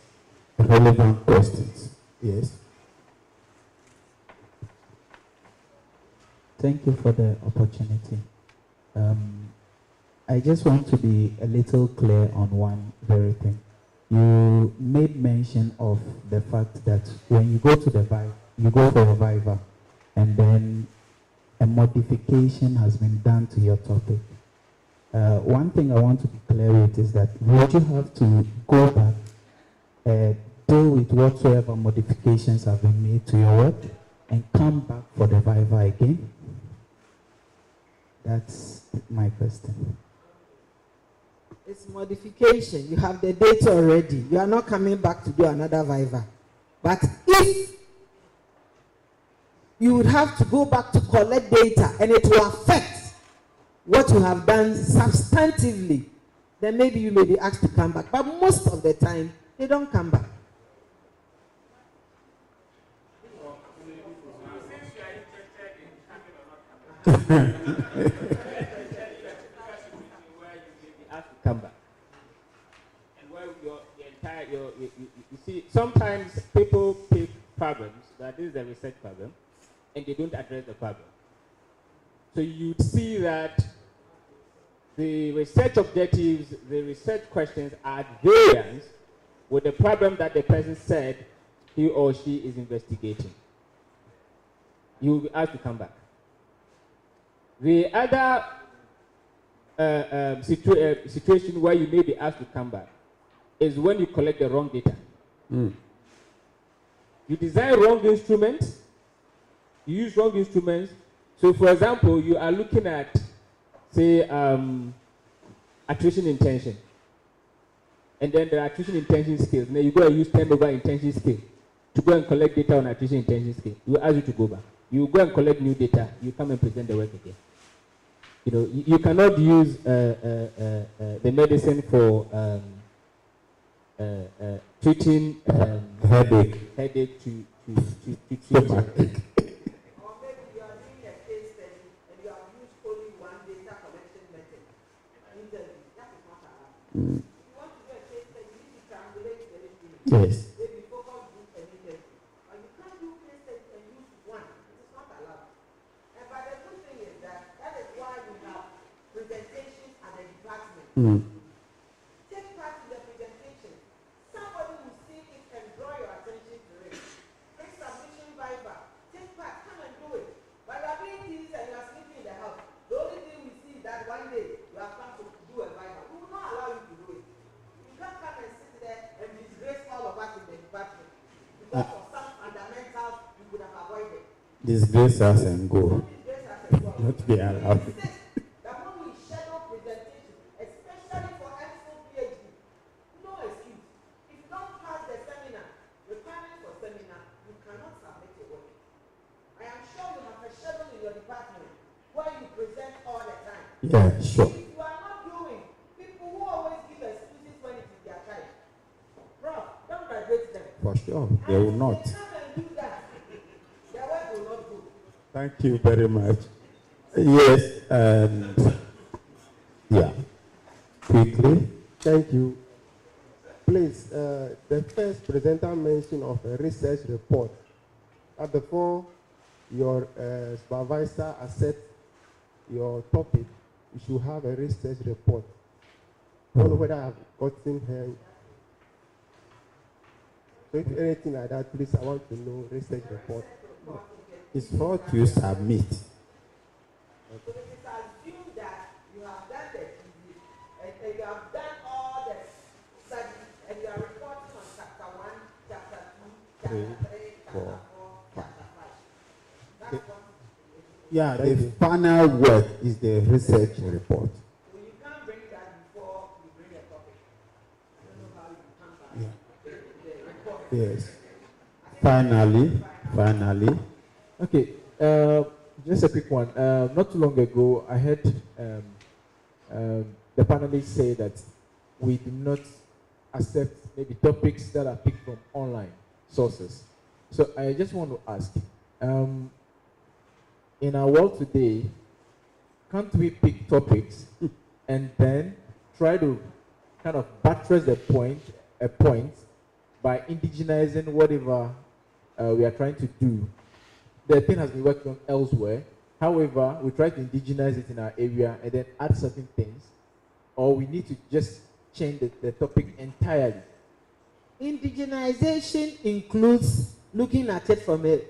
[SPEAKER 2] relevant questions. Yes.
[SPEAKER 12] Thank you for the opportunity. I just want to be a little clear on one very thing. You made mention of the fact that when you go to you go for a viva, and then a modification has been done to your topic. One thing I want to be clear with is that would you have to go back, deal with whatsoever modifications have been made to your work, and come back for the viva again? That's my question.
[SPEAKER 3] It's modification. You have the data already. You are not coming back to do another viva. But if you would have to go back to collect data and it will affect what you have done substantively, then maybe you may be asked to come back. But most of the time, they don't come back.
[SPEAKER 13] Since you are interested
[SPEAKER 11] Come back. And where you see, sometimes people pick problems, that is a research problem, and they don't address the problem. So you'd see that the research objectives, the research questions are at variance with the problem that the person said he or she is investigating. You will be asked to come back. The other situation where you may be asked to come back is when you collect the wrong data. You design wrong instruments, you use wrong instruments. So for example, you are looking at, say, attrition intention. And then the attrition intention scale. Now you go and use turnover intention scale to go and collect data on attrition intention scale. We ask you to go back. You go and collect new data, you come and present the work again. You know, you cannot use the medicine for treating headache to treat
[SPEAKER 10] Or maybe you are doing a case study and you have used only one data collection method. That is not allowed. If you want to do a case study, you need to triangulate the instrument.
[SPEAKER 2] Yes.
[SPEAKER 10] Maybe focus group and interview. But you can't do case study and use one. It is not allowed. But the good thing is that is why we have presentations at the department. Take part in the presentation. Somebody will see it and draw your attention to it. Take submission Viber. Take part. Come and do it. But you are doing things and you are sleeping in the house. The only thing we see is that one day you have come to do a Viber. We will not allow you to do it. You can't come and sit there and disgrace all of us in the department. Because of some fundamentals you could have avoided.
[SPEAKER 2] Disgrace us and go.
[SPEAKER 10] Disgrace us and go.
[SPEAKER 2] Not be allowed.
[SPEAKER 10] That when we schedule presentation, especially for MPhil PhD, no excuse. If you don't pass the seminar, requirement for seminar, you cannot submit your work. I am sure you have a schedule in your department where you present all the time.
[SPEAKER 2] Yeah, sure.
[SPEAKER 10] If you are not doing, people who always give excuses when it is their time, bro, don't graduate them.
[SPEAKER 2] For sure, they will not.
[SPEAKER 10] They come and do that. Their work will not do.
[SPEAKER 2] Thank you very much. Yes, and yeah, quickly.
[SPEAKER 13] Thank you. Please, the first presenter mentioned of a research report. Before your supervisor accepts your topic, you should have a research report. I don't know whether I have gotten her. So if anything like that, please, I want to know research report.
[SPEAKER 2] It's what you submit.
[SPEAKER 10] So it is assumed that you have done the thesis and you have done all the studies and you are reporting on chapter 1, chapter 2, chapter 3, chapter 4, chapter 5. That's what
[SPEAKER 2] Yeah, the final work is the research report.
[SPEAKER 10] So you can't bring that before you bring a topic. I don't know how you come back.
[SPEAKER 2] Yeah. Yes. Finally.
[SPEAKER 7] Okay, just a quick one. Not too long ago, I heard the panelists say that we do not accept maybe topics that are picked from online sources. So I just want to ask, in our world today, can't we pick topics and then try to kind of buttress a point by indigenizing whatever we are trying to do? The thing has been working on elsewhere. However, we try to indigenize it in our area and then add certain things, or we need to just change the topic entirely.
[SPEAKER 3] Indigenization includes looking at it from a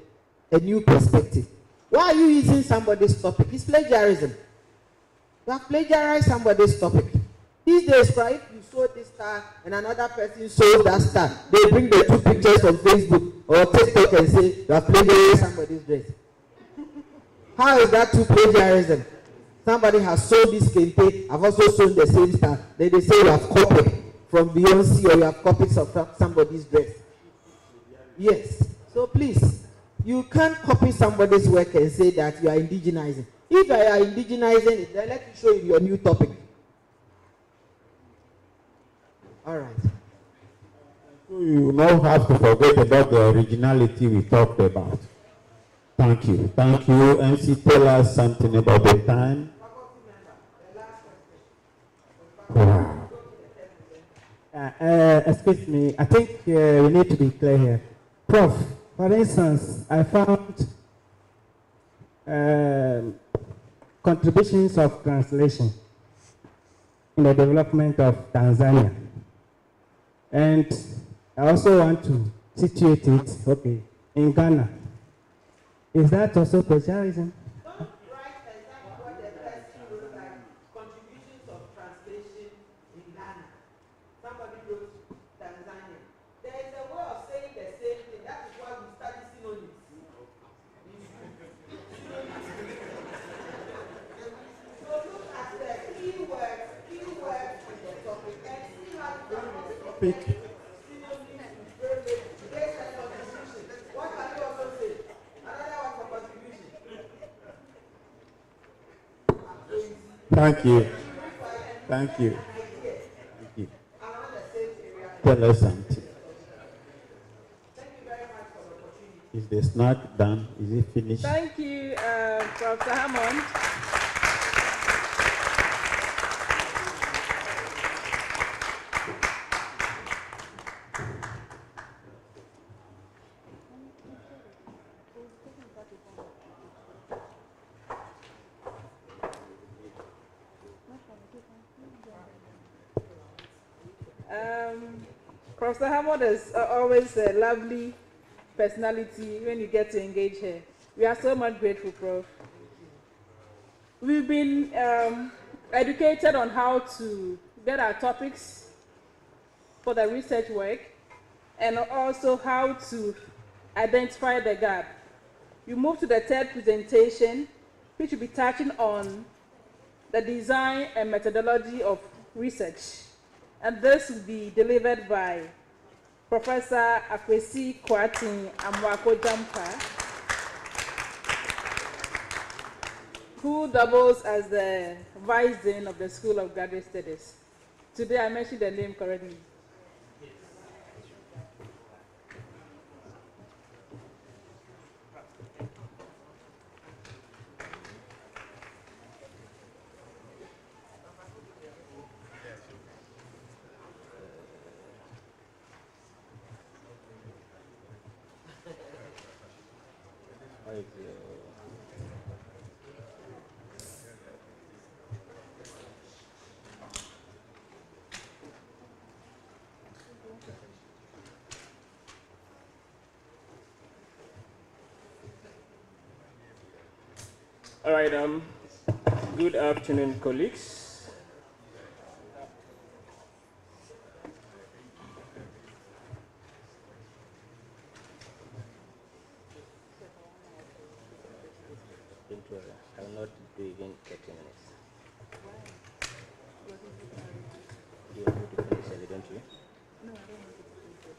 [SPEAKER 3] new perspective. Why are you using somebody's topic? It's plagiarism. You have plagiarized somebody's topic. These days, right, if you saw this star and another person saw that star, they bring the two pictures on Facebook or TikTok and say, you have plagiarized somebody's dress. How is that two plagiarism? Somebody has sold this kente, I've also sold the same star. Then they say you have copied from Beyonce or you have copies of somebody's dress. Yes. So please, you can't copy somebody's work and say that you are indigenizing. If you are indigenizing it, then let me show you your new topic. All right.
[SPEAKER 2] So you now have to forget about the originality we talked about. Thank you. Thank you. MC, tell us something about the time. Wow.
[SPEAKER 12] Excuse me, I think we need to be clear here. Prof, for instance, I found contributions of translation in the development of Tanzania. And I also want to situate it, okay, in Ghana. Is that also plagiarism?
[SPEAKER 2] Thank you. Thank you. Thank you. Tell us something. Is the snack done? Is it finished?
[SPEAKER 4] Thank you, Professor Hammond. Professor Hammond is always a lovely personality when you get to engage her. We are so much grateful, Prof. We've been educated on how to get our topics for the research work and also how to identify the gap. We move to the third presentation, which will be touching on the design and methodology of research. And this will be delivered by Professor Akwesi Kwatin Amwako Jampa, who doubles as the Vice Dean of the School of Graduate Studies. Today I mentioned the name correctly.
[SPEAKER 11] All right, good afternoon, colleagues. I will not do even 30 minutes. You want me to finish early, don't you?
[SPEAKER 4] No, I don't want to finish it.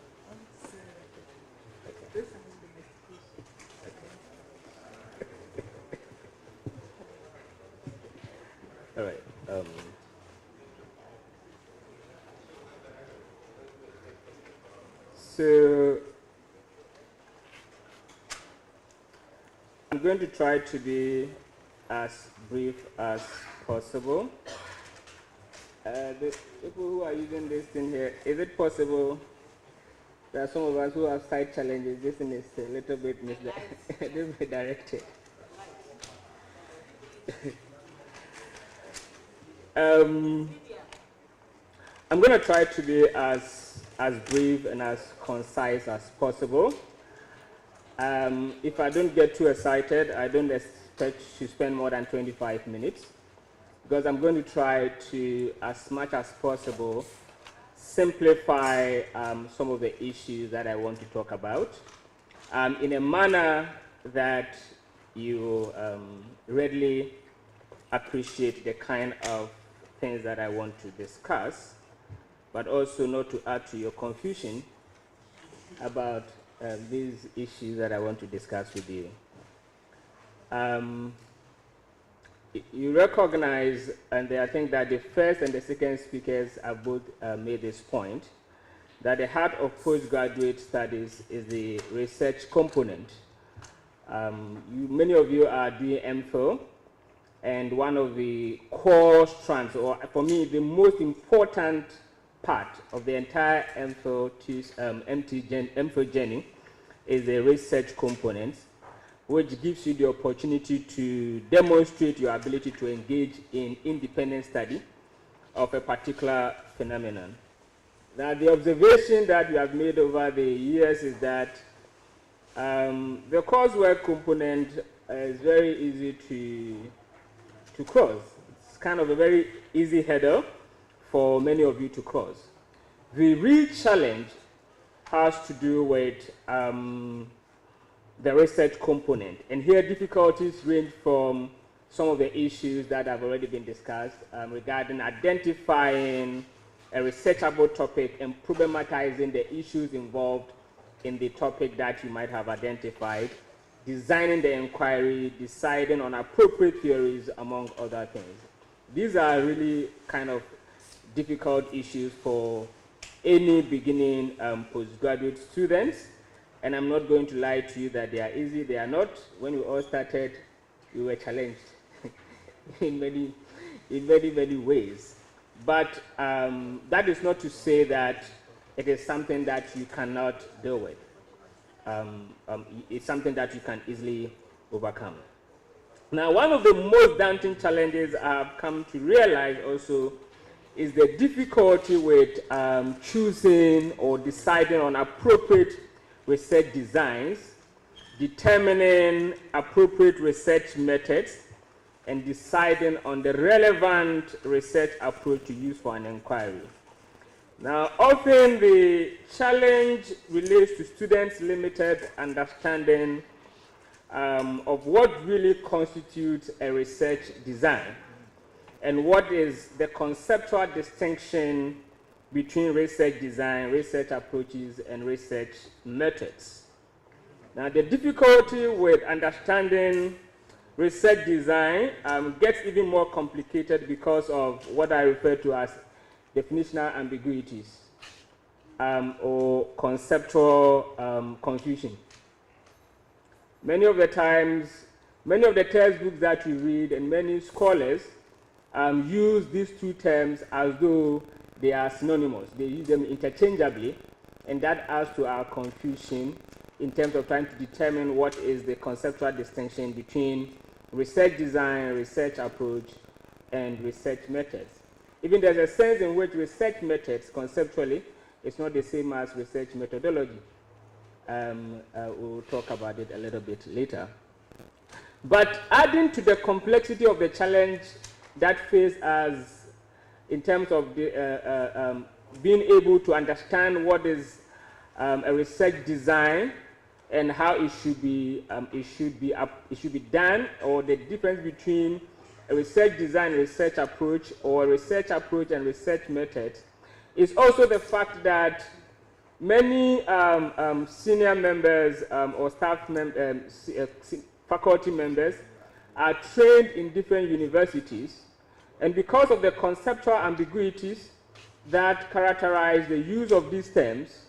[SPEAKER 11] Okay.
[SPEAKER 4] This is the investigation.
[SPEAKER 11] All right. So I'm going to try to be as brief as possible. The people who are using this thing here, is it possible? There are some of us who have side challenges. This thing is a little bit misdirected. I'm going to try to be as brief and as concise as possible. If I don't get too excited, I don't expect to spend more than 25 minutes, because I'm going to try to, as much as possible, simplify some of the issues that I want to talk about in a manner that you readily appreciate the kind of things that I want to discuss, but also not to add to your confusion about these issues that I want to discuss with you. You recognize, and I think that the first and the second speakers have both made this point, that the heart of postgraduate studies is the research component Many of you are doing MPhil, and one of the core strands, or for me, the most important part of the entire MPhil journey is the research component, which gives you the opportunity to demonstrate your ability to engage in independent study of a particular phenomenon. Now, the observation that we have made over the years is that the coursework component is very easy to cross. It's kind of a very easy hurdle for many of you to cross. The real challenge has to do with the research component. And here difficulties range from some of the issues that have already been discussed regarding identifying a researchable topic and problematizing the issues involved in the topic that you might have identified, designing the inquiry, deciding on appropriate theories, among other things. These are really kind of difficult issues for any beginning postgraduate students, and I'm not going to lie to you that they are easy. They are not. When we all started, we were challenged in many ways. But that is not to say that it is something that you cannot deal with. It's something that you can easily overcome. Now, one of the most daunting challenges I've come to realize also is the difficulty with choosing or deciding on appropriate research designs, determining appropriate research methods, and deciding on the relevant research approach to use for an inquiry. Now, often the challenge relates to students' limited understanding of what really constitutes a research design and what is the conceptual distinction between research design, research approaches, and research methods. Now, the difficulty with understanding research design gets even more complicated because of what I refer to as definitional ambiguities or conceptual confusion. Many of the times, many of the textbooks that you read and many scholars use these two terms as though they are synonymous. They use them interchangeably, and that adds to our confusion in terms of trying to determine what is the conceptual distinction between research design, research approach, and research methods. Even there's a sense in which research methods, conceptually, is not the same as research methodology. We'll talk about it a little bit later. But adding to the complexity of the challenge that faces us in terms of being able to understand what is a research design and how it should be done, or the difference between a research design and research approach, or a research approach and research method, is also the fact that many senior members or staff faculty members are trained in different universities, and because of the conceptual ambiguities that characterize the use of these terms,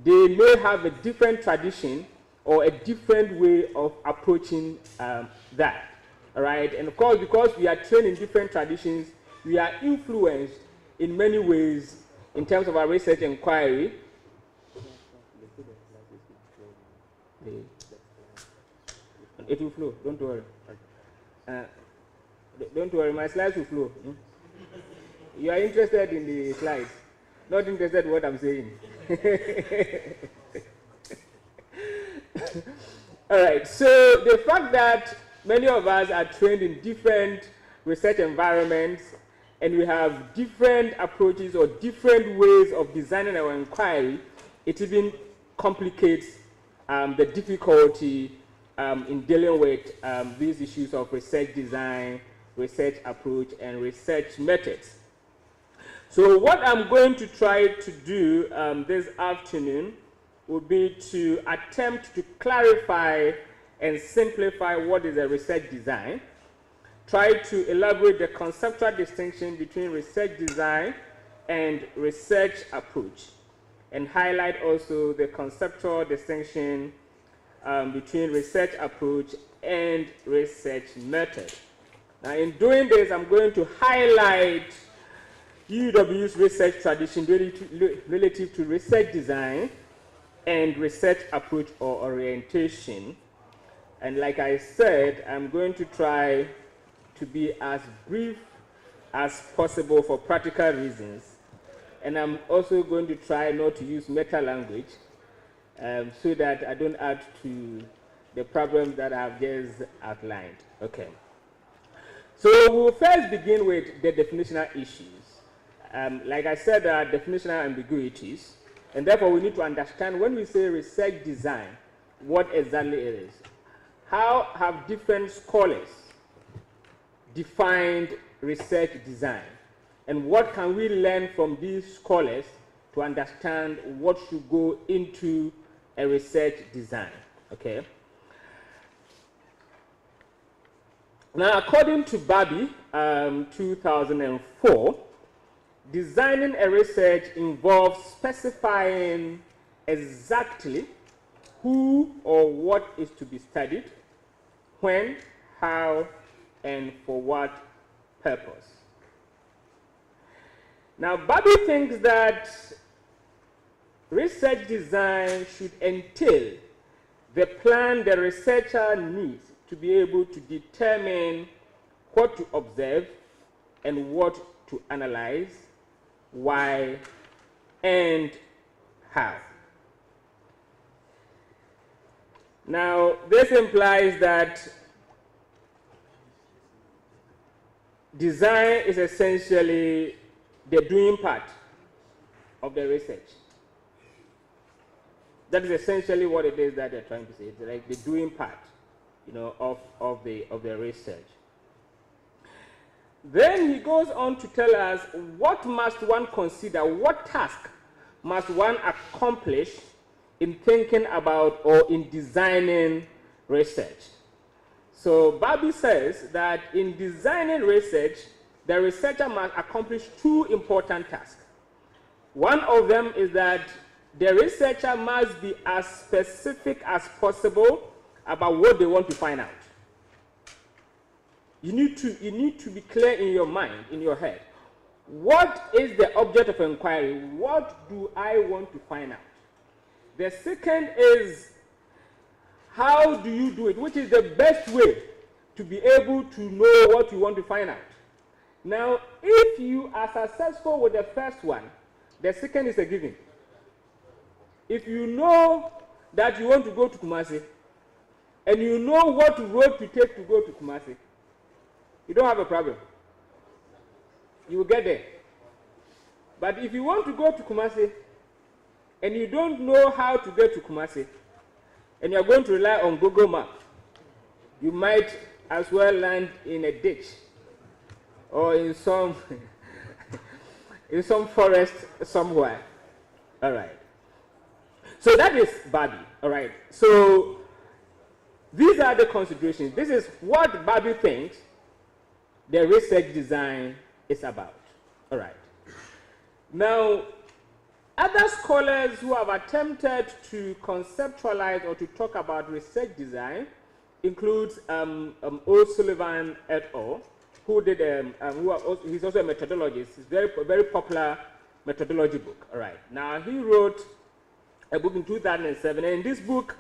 [SPEAKER 11] they may have a different tradition or a different way of approaching that. All right? And of course, because we are trained in different traditions, we are influenced in many ways in terms of our research inquiry. It will flow, don't worry. Don't worry, my slides will flow. You are interested in the slides, not interested in what I'm saying. All right, so the fact that many of us are trained in different research environments and we have different approaches or different ways of designing our inquiry, it even complicates the difficulty in dealing with these issues of research design, research approach, and research methods. So what I'm going to try to do this afternoon would be to attempt to clarify and simplify what is a research design, try to elaborate the conceptual distinction between research design and research approach, and highlight also the conceptual distinction between research approach and research method. Now, in doing this, I'm going to highlight UEW's research tradition relative to research design and research approach or orientation. And like I said, I'm going to try to be as brief as possible for practical reasons. And I'm also going to try not to use meta language so that I don't add to the problems that I've just outlined. Okay. So we'll first begin with the definitional issues. Like I said, there are definitional ambiguities, and therefore we need to understand when we say research design, what exactly it is. How have different scholars defined research design? And what can we learn from these scholars to understand what should go into a research design? Okay. Now, according to Barbie, 2004, designing a research involves specifying exactly who or what is to be studied, when, how, and for what purpose. Now, Barbie thinks that research design should entail the plan the researcher needs to be able to determine what to observe and what to analyze, why, and how. Now, this implies that design is essentially the doing part of the research. That is essentially what it is that they're trying to say. It's like the doing part, you know, of the research. Then he goes on to tell us what must one consider, what task must one accomplish in thinking about or in designing research. So Barbie says that in designing research, the researcher must accomplish two important tasks. One of them is that the researcher must be as specific as possible about what they want to find out. You need to be clear in your mind, in your head. What is the object of inquiry? What do I want to find out? The second is, how do you do it? Which is the best way to be able to know what you want to find out? Now, if you are successful with the first one, the second is a given. If you know that you want to go to Kumasi, and you know what road to take to go to Kumasi, you don't have a problem. You will get there. But if you want to go to Kumasi, and you don't know how to get to Kumasi, and you're going to rely on Google Maps, you might as well land in a ditch or in some in some forest somewhere. All right. So that is Barbie. All right. So these are the considerations. This is what Barbie thinks the research design is about. All right. Now, other scholars who have attempted to conceptualize or to talk about research design includes O'Sullivan et al., who did he's also a methodologist. It's very popular methodology book. All right. Now he wrote a book in 2007, and in this book,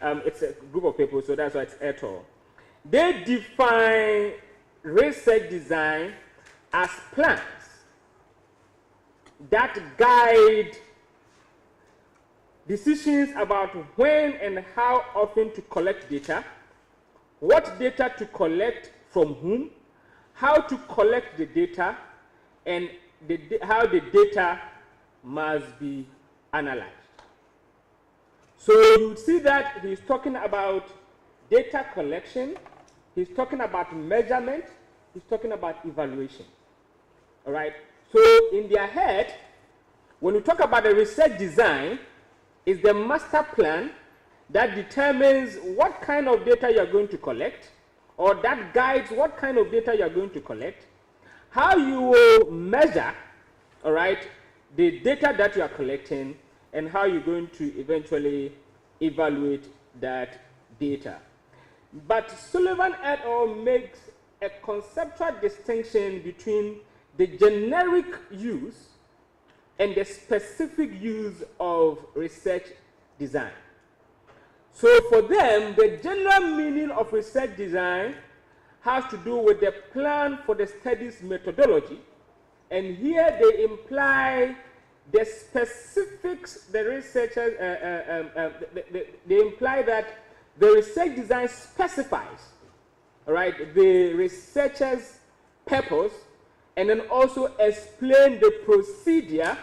[SPEAKER 11] it's a group of people, so that's why it's et al. They define research design as plans that guide decisions about when and how often to collect data, what data to collect from whom, how to collect the data, and how the data must be analyzed. So you see that he's talking about data collection, he's talking about measurement, he's talking about evaluation. All right? So in their head, when you talk about the research design, it's the master plan that determines what kind of data you're going to collect, or that guides what kind of data you're going to collect, how you will measure, all right, the data that you are collecting, and how you're going to eventually evaluate that data. But Sullivan et al. Makes a conceptual distinction between the generic use and the specific use of research design. So for them, the general meaning of research design has to do with the plan for the study's methodology, and here they imply the specifics the researchers, they imply that the research design specifies, right, the researcher's purpose, and then also explain the procedure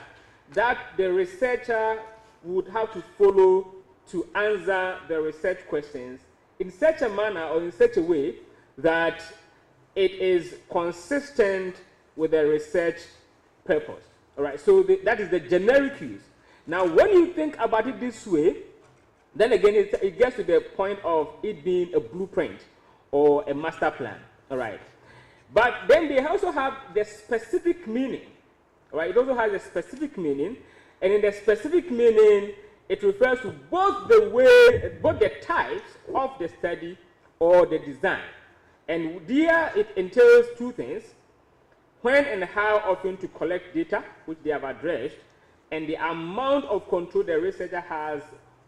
[SPEAKER 11] that the researcher would have to follow to answer the research questions in such a manner or in such a way that it is consistent with the research purpose. All right, so that is the generic use. Now, when you think about it this way, then again, it gets to the point of it being a blueprint or a master plan. All right, but then they also have the specific meaning. All right, it also has a specific meaning, and in the specific meaning, it refers to both the types of the study or the design. And here it entails two things: when and how often to collect data, which they have addressed, and the amount of control the researcher has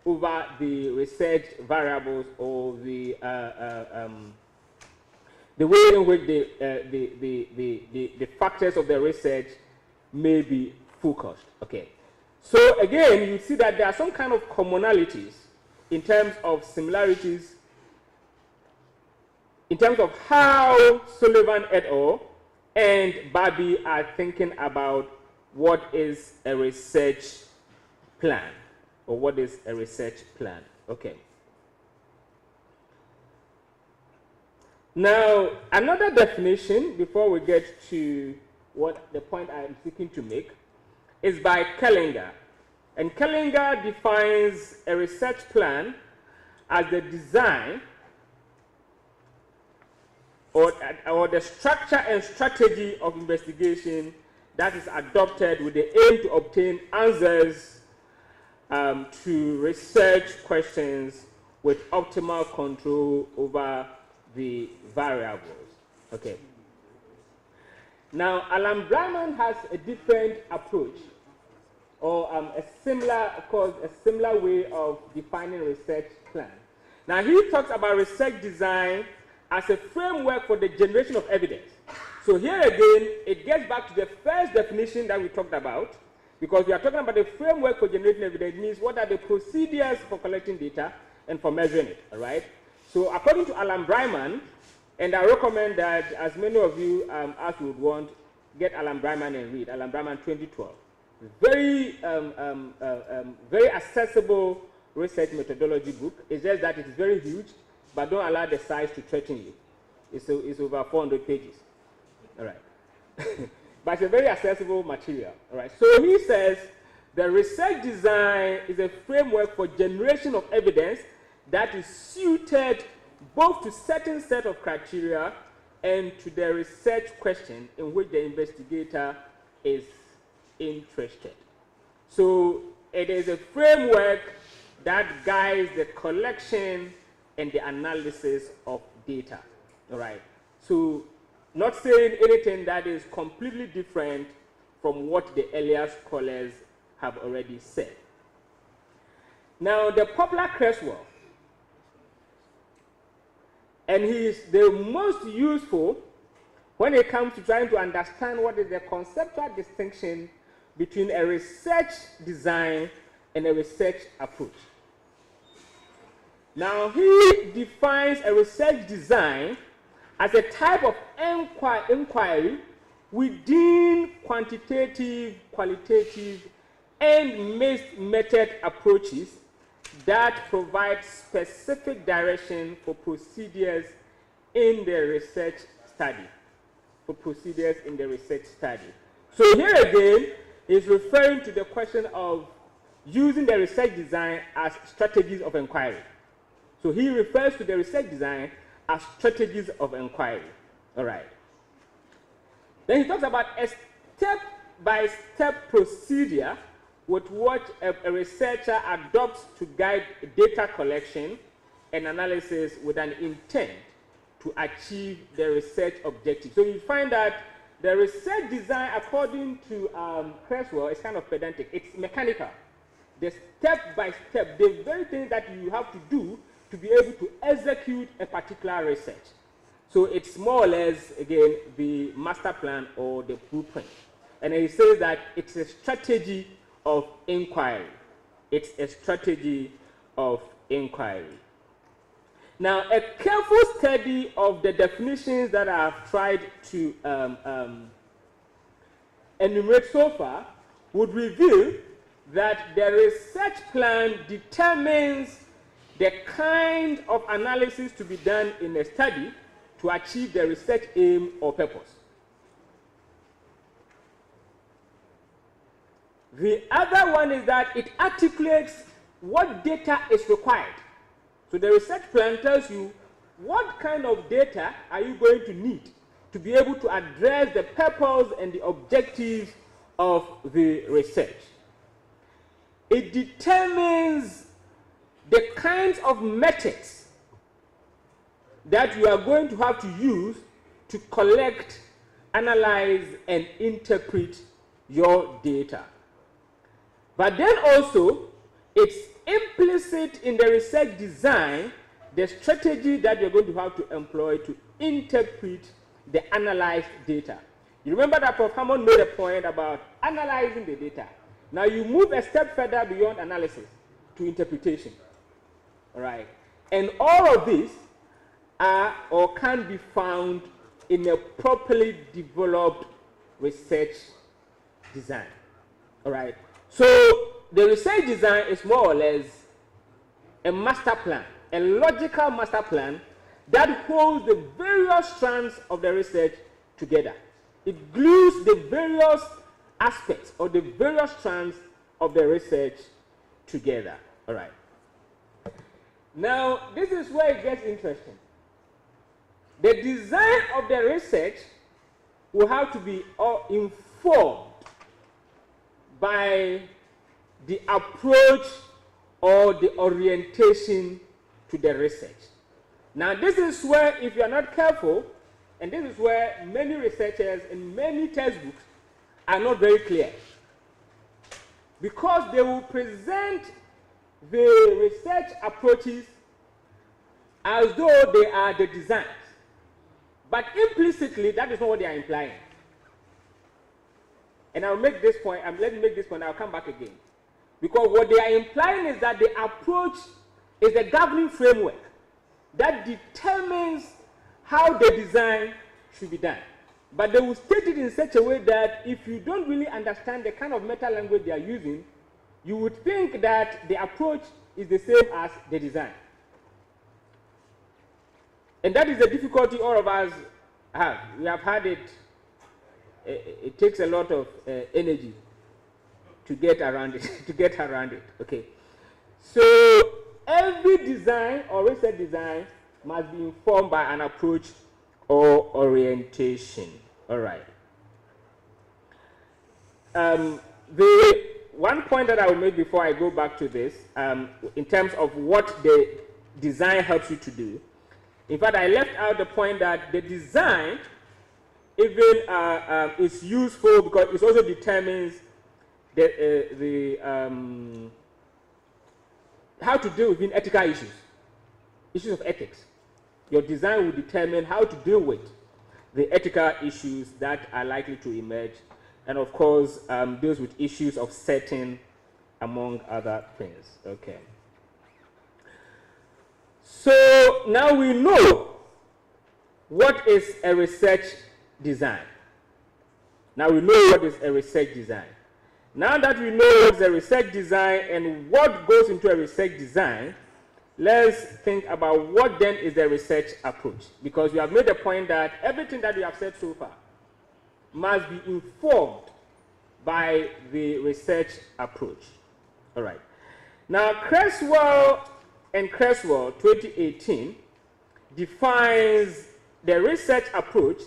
[SPEAKER 11] over the research variables or the way in which the factors of the research may be focused. Okay. So again, you see that there are some kind of commonalities in terms of similarities, in terms of how Sullivan et al. And Barbie are thinking about what is a research plan, or what is a research plan. Okay. Now, another definition before we get to what the point I am seeking to make is by Kellinger. And Kellinger defines a research plan as the design or the structure and strategy of investigation that is adopted with the aim to obtain answers to research questions with optimal control over the variables. Okay. Now, Alan Bryman has a different approach, or a similar way of defining research plan. Now, he talks about research design as a framework for the generation of evidence. So here again, it gets back to the first definition that we talked about, because we are talking about the framework for generating evidence. Means what are the procedures for collecting data and for measuring it, all right? So according to Alan Bryman, and I recommend that as many of you as would want, get Alan Bryman and read Alan Bryman 2012. Very, very accessible research methodology book. It's just that it's very huge, but don't allow the size to threaten you. It's over 400 pages. All right. But it's a very accessible material. All right. So he says the research design is a framework for generation of evidence that is suited both to certain set of criteria and to the research question in which the investigator is interested. So it is a framework that guides the collection and the analysis of data. All right. So not saying anything that is completely different from what the earlier scholars have already said. Now, the popular Creswell, and he is the most useful when it comes to trying to understand what is the conceptual distinction between a research design and a research approach. Now, he defines a research design as a type of inquiry within quantitative, qualitative, and mixed method approaches that provide specific direction for procedures in the research study. So here again is referring to the question of using the research design as strategies of inquiry. So he refers to the research design as strategies of inquiry. All right. Then he talks about a step-by-step procedure with what a researcher adopts to guide data collection an analysis with an intent to achieve the research objective. So you find that the research design, according to Creswell, is kind of pedantic. It's mechanical. The step by step, the very thing that you have to do to be able to execute a particular research. So it's more or less, again, the master plan or the blueprint. And he says that it's a strategy of inquiry. It's a strategy of inquiry. Now, a careful study of the definitions that I've tried to enumerate so far would reveal that the research plan determines the kind of analysis to be done in a study to achieve the research aim or purpose. The other one is that it articulates what data is required. So the research plan tells you what kind of data are you going to need to be able to address the purpose and the objectives of the research. It determines the kinds of methods that you are going to have to use to collect, analyze, and interpret your data. But then also, it's implicit in the research design the strategy that you're going to have to employ to interpret the analyzed data. You remember that Prof. Hammond made a point about analyzing the data. Now you move a step further beyond analysis to interpretation. All right. And all of these are or can be found in a properly developed research design. All right. So the research design is more or less a master plan, a logical master plan that holds the various strands of the research together. It glues the various aspects or the various strands of the research together. All right. Now, this is where it gets interesting. The design of the research will have to be informed by the approach or the orientation to the research. Now, this is where, if you are not careful, and this is where many researchers and many textbooks are not very clear, because they will present the research approaches as though they are the designs. But implicitly, that is not what they are implying. And I'll make this point, let me make this point, I'll come back again. Because what they are implying is that the approach is the governing framework that determines how the design should be done. But they will state it in such a way that if you don't really understand the kind of meta language they are using, you would think that the approach is the same as the design. And that is the difficulty all of us have. We have had it. It takes a lot of energy to get around it. Okay. So every design or research design must be informed by an approach or orientation. All right. The one point that I will make before I go back to this, in terms of what the design helps you to do. In fact, I left out the point that the design even is useful because it also determines how to deal with ethical issues of ethics. Your design will determine how to deal with the ethical issues that are likely to emerge, and of course, deals with issues of setting, among other things. Okay. So now we know what is a research design. Now we know what is a research design. Now that we know what is a research design and what goes into a research design, let's think about what then is the research approach. Because we have made the point that everything that we have said so far must be informed by the research approach. All right. Now, Creswell and Creswell 2018 defines the research approach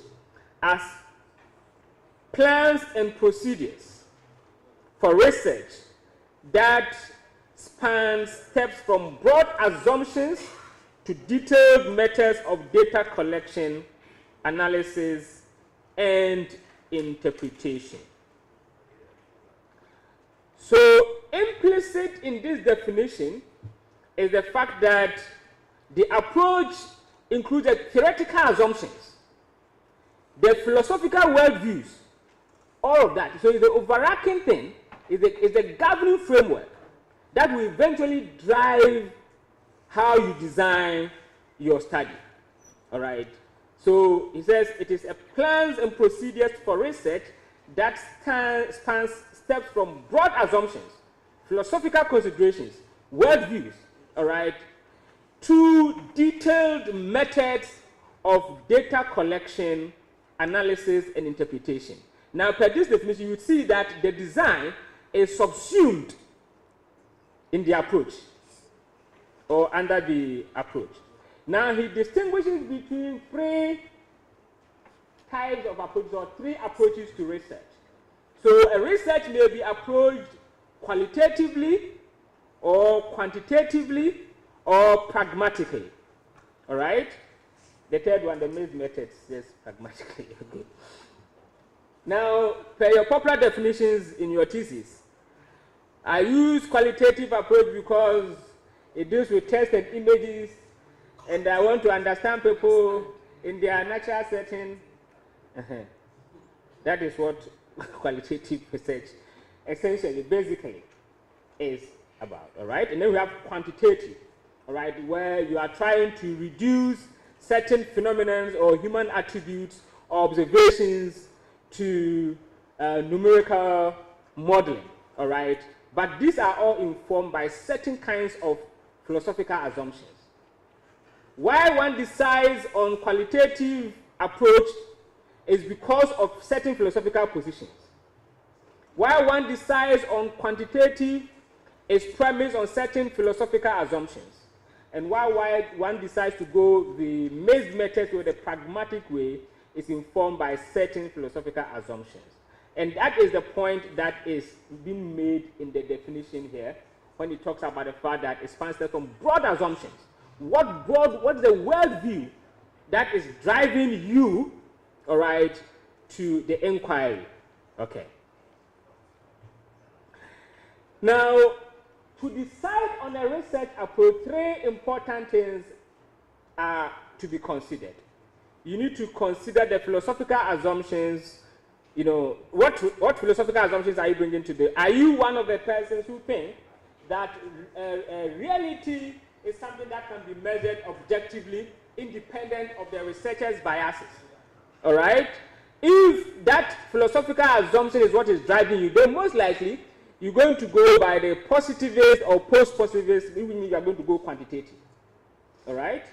[SPEAKER 11] as plans and procedures for research that spans steps from broad assumptions to detailed methods of data collection, analysis, and interpretation. So implicit in this definition is the fact that the approach includes theoretical assumptions, the philosophical worldviews, all of that. So the overarching thing is the governing framework that will eventually drive how you design your study. All right. So he says it is a plans and procedures for research that spans steps from broad assumptions, philosophical considerations, worldviews, all right, to detailed methods of data collection, analysis, and interpretation. Now, per this definition, you see that the design is subsumed in the approach or under the approach. Now, he distinguishes between three types of approaches or three approaches to research. So, a research may be approached qualitatively or quantitatively or pragmatically. All right? The third one, the main method, says pragmatically. Okay. Now, per your popular definitions in your thesis, I use qualitative approach because it deals with text and images, and I want to understand people in their natural setting. That is what qualitative research essentially, basically, is about. All right? And then we have quantitative, all right, where you are trying to reduce certain phenomena or human attributes or observations to numerical modeling, all right? But these are all informed by certain kinds of philosophical assumptions. Why one decides on qualitative approach is because of certain philosophical positions. Why one decides on quantitative is premised on certain philosophical assumptions. And why one decides to go the mixed method or the pragmatic way is informed by certain philosophical assumptions. And that is the point that is being made in the definition here when he talks about the fact that it spans from broad assumptions. What's the worldview that is driving you, all right, to the inquiry? Okay. Now, to decide on a research approach, three important things are to be considered. You need to consider the philosophical assumptions. You know, what philosophical assumptions are you bringing today? Are you one of the persons who think that reality is something that can be measured objectively, independent of the researcher's biases? All right? If that philosophical assumption is what is driving you, then most likely you're going to go by the positivist or post-positivist, even if you are going to go quantitative. All right?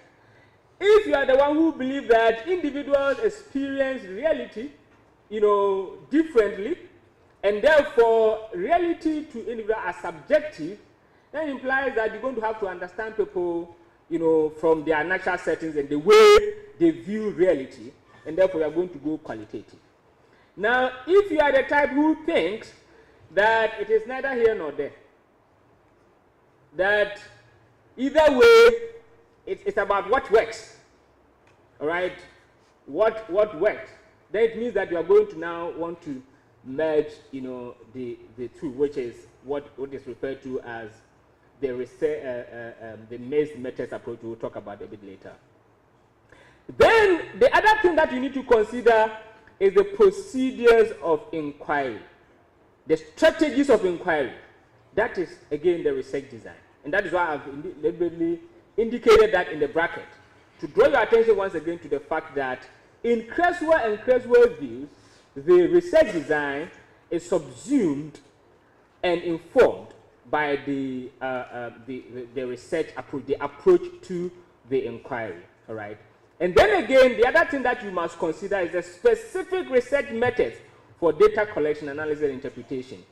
[SPEAKER 11] If you are the one who believes that individuals experience reality, you know, differently, and therefore reality to individuals are subjective, that implies that you're going to have to understand people, you know, from their natural settings and the way they view reality, and therefore you are going to go qualitative. Now, if you are the type who thinks that it is neither here nor there, that either way, it's about what works, all right? What works. Then it means that you are going to now want to merge, you know, the two, which is what is referred to as the mixed methods approach. We'll talk about a bit later. Then the other thing that you need to consider is the procedures of inquiry, the strategies of inquiry. That is again the research design, and that is why I've deliberately indicated that in the bracket to draw your attention once again to the fact that in Creswell and Creswell views, the research design is subsumed and informed by the research approach, the approach to the inquiry. All right. And then again, the other thing that you must consider is the specific research methods for data collection, analysis, and interpretation.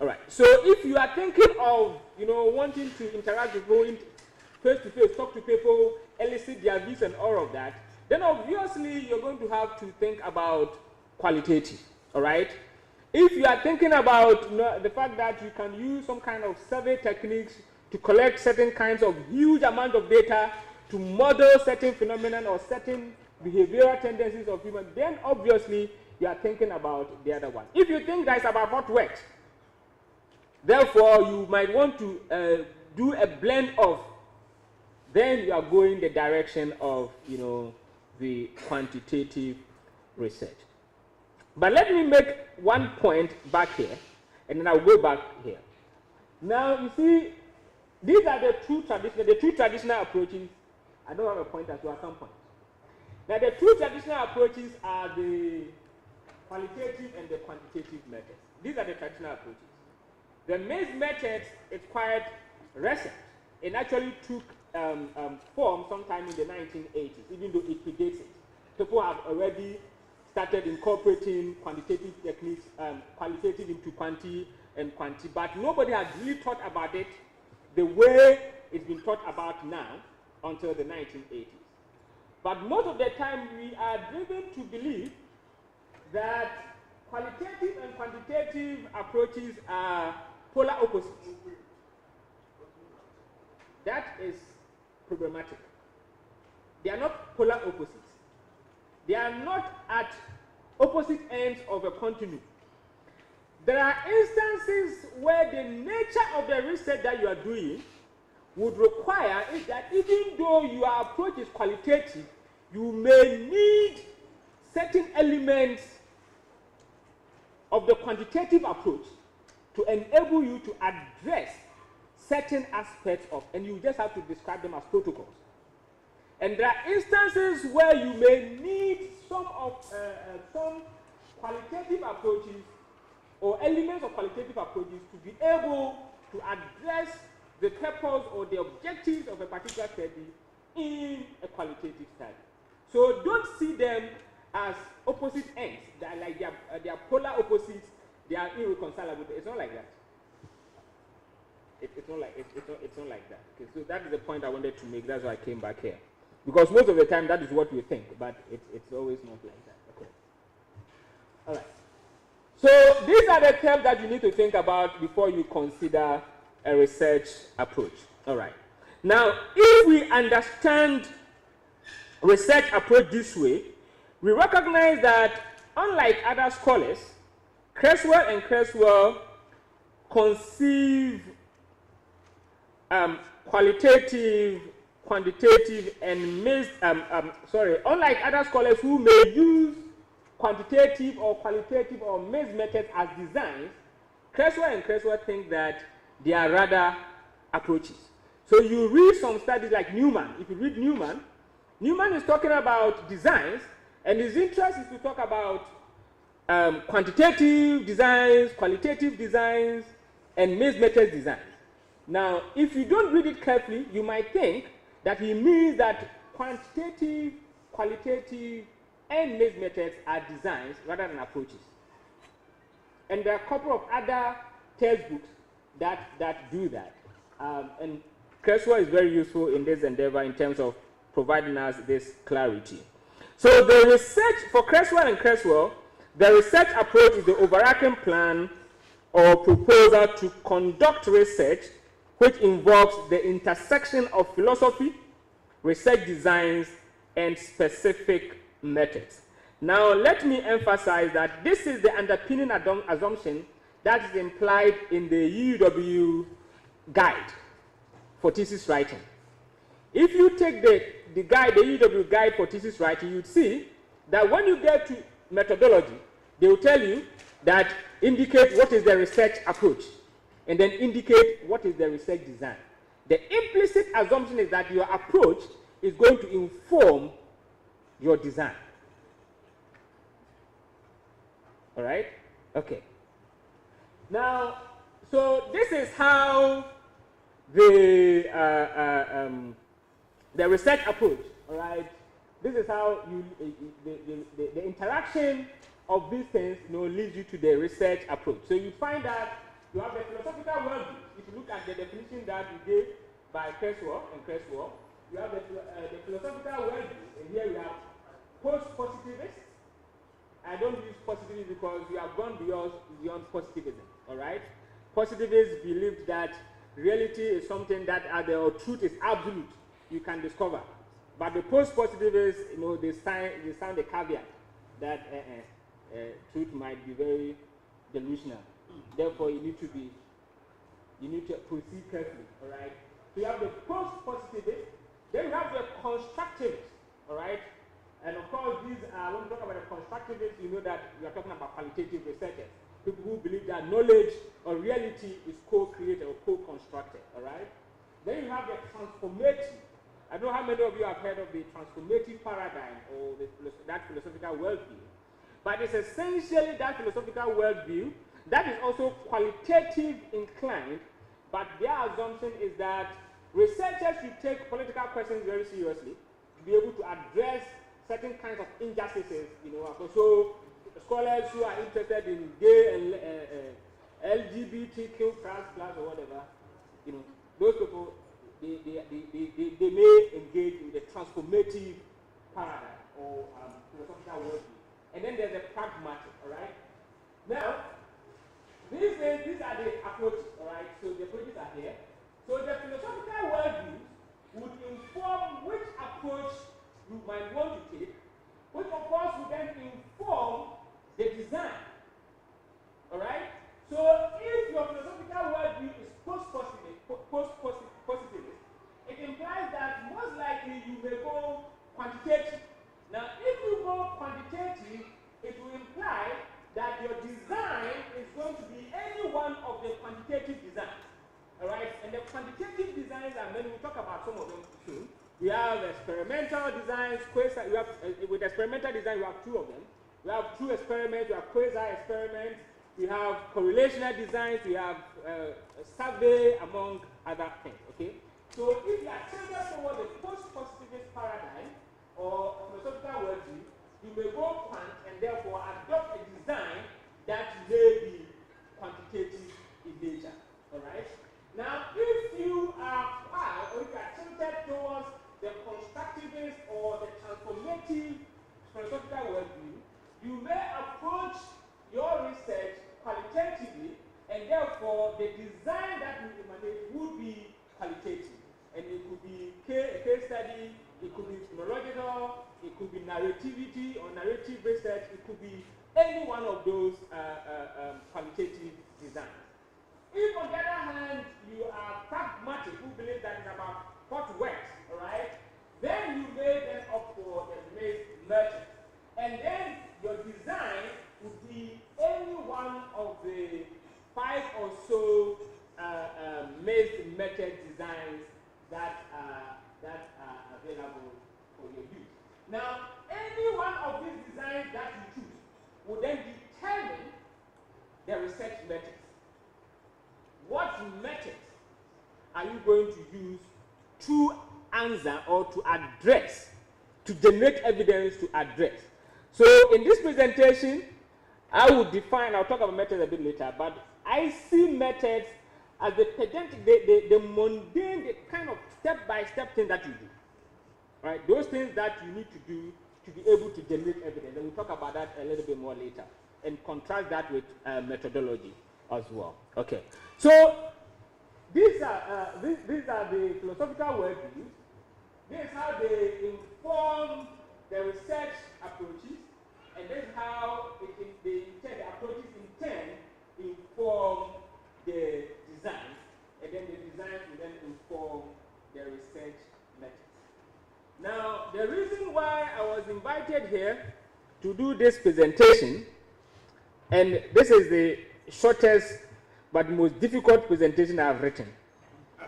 [SPEAKER 11] All right. So if you are thinking of, you know, wanting to interact with people face to face, talk to people, elicit their views and all of that, then obviously you're going to have to think about qualitative. All right. If you are thinking about, you know, the fact that you can use some kind of survey techniques to collect certain kinds of huge amount of data, to model certain phenomena or certain behavioral tendencies of humans, then obviously you are thinking about the other one. If you think that it's about what works, therefore you might want to do a blend of, then you are going the direction of, you know, the quantitative research. But let me make one point back here, and then I'll go back here. Now, you see, these are the two traditional approaches. I don't have a point as well at some point. Now, the two traditional approaches are the qualitative and the quantitative methods. These are the traditional approaches. The maze method is quite recent. It actually took form sometime in the 1980s, even though it predates it. People have already started incorporating quantitative techniques, qualitative into quanti and quanti, but nobody has really thought about it the way it's been thought about now until the 1980s. But most of the time we are driven to believe that qualitative and quantitative approaches are polar opposites. That is problematic. They are not polar opposites. They are not at opposite ends of a continuum. There are instances where the nature of the research that you are doing would require is that even though your approach is qualitative, you may need certain elements of the quantitative approach to enable you to address certain aspects of, and you just have to describe them as protocols. And there are instances where you may need some qualitative approaches or elements of qualitative approaches to be able to address the purpose or the objectives of a particular study in a qualitative study. So don't see them as opposite ends. They are like they are polar opposites. They are irreconcilable. It's not like that. It's not like that. Okay, so that is the point I wanted to make. That's why I came back here. Because most of the time that is what we think, but it's always not like that. Okay. All right. So these are the terms that you need to think about before you consider a research approach. All right. Now, if we understand research approach this way, we recognize that unlike other scholars, Creswell and Creswell conceive qualitative, quantitative, and mixed, unlike other scholars who may use quantitative or qualitative or mixed methods as designs, Creswell and Creswell think that they are rather approaches. So you read some studies like Newman. If you read Newman, Newman is talking about designs, and his interest is to talk about quantitative designs, qualitative designs, and mixed methods designs. Now, if you don't read it carefully, you might think that he means that quantitative, qualitative, and mixed methods are designs rather than approaches. And there are a couple of other textbooks that do that. And Creswell is very useful in this endeavor in terms of providing us this clarity. So the research for Creswell and Creswell, the research approach is the overarching plan or proposal to conduct research which involves the intersection of philosophy, research designs, and specific methods. Now, let me emphasize that this is the underpinning assumption that is implied in the UEW guide for thesis writing. If you take the guide, the UEW guide for thesis writing, you'd see that when you get to methodology, they will tell you that indicate what is the research approach, and then indicate what is the research design. The implicit assumption is that your approach is going to inform your design. All right? Okay. Now, so this is how the research approach, all right? This is how the interaction of these things, leads you to the research approach. So you find that you have the philosophical worldview. If you look at the definition that we gave by Creswell and Creswell, you have the philosophical worldview, and here we have post-positivists. I don't use positivism because we have gone beyond positivism, all right? Positivists believed that reality is something that or truth is absolute. You can discover. But the post-positivists, they sound a caveat that truth might be very delusional. Therefore, you need to proceed carefully, all right? So you have the post-positivists, then you have the constructivists, all right? And of course, these when we talk about the constructivists, you know that we are talking about qualitative researchers, people who believe that knowledge or reality is co-created or co-constructed, all right? Then you have the transformative. I don't know how many of you have heard of the transformative paradigm or that philosophical worldview, but it's essentially that philosophical worldview that is also qualitative inclined, but their assumption is that researchers should take political questions very seriously to be able to address certain kinds of injustices, so scholars who are interested in gay and LGBTQ plus or whatever, those people, they may engage in the transformative paradigm or philosophical worldview. And then there's a pragmatic, all right? Now, these are the approaches, all right? So the approaches are here. So the philosophical worldviews would inform which approach you might want to take, which of course would then inform the design, all right? So if your philosophical worldview is post-positivist, it implies that most likely you may go quantitative. Now, if you go quantitative, it will imply that your design is going to be any one of the quantitative designs. All right? And the quantitative designs are many. We'll talk about some of them soon. We have experimental designs, with experimental design, we have two of them. We have true experiments, we have quasi-experiments, we have correlational designs, we have survey, among other things, okay? So if you are tended towards the post-positivist paradigm or philosophical worldview, you may go quant and therefore adopt a design that may be quantitative in nature, all right? Now, if you are proud or if you are tilted towards the constructivist or the transformative philosophical worldview, you may approach your research qualitatively, and therefore the design that will emanate would be qualitative. And it could be a case study, it could be phenological, it could be narrativity or narrative research, it could be any one of those qualitative designs. If on the other hand you are pragmatic, who believe that it's about what works, all right, then you may then opt for the mixed merchant. And then your design would be any one of the 5 or so mixed method designs that are available for your use. Now, any one of these designs that you choose will then determine the research methods. What methods are you going to use to answer or to address, to generate evidence to address? So in this presentation, I will define, I'll talk about methods a bit later, but I see methods as the pedantic, the mundane, the kind of step-by-step thing that you do. Right? Those things that you need to do to be able to generate evidence. And we'll talk about that a little bit more later and contrast that with methodology as well. Okay. So these are the philosophical worldviews. This is how they inform the research approaches, and this is how the approaches in turn inform the designs, and then the designs will then inform the research methods. Now, the reason why I was invited here to do this presentation, and this is the shortest but most difficult presentation I've written,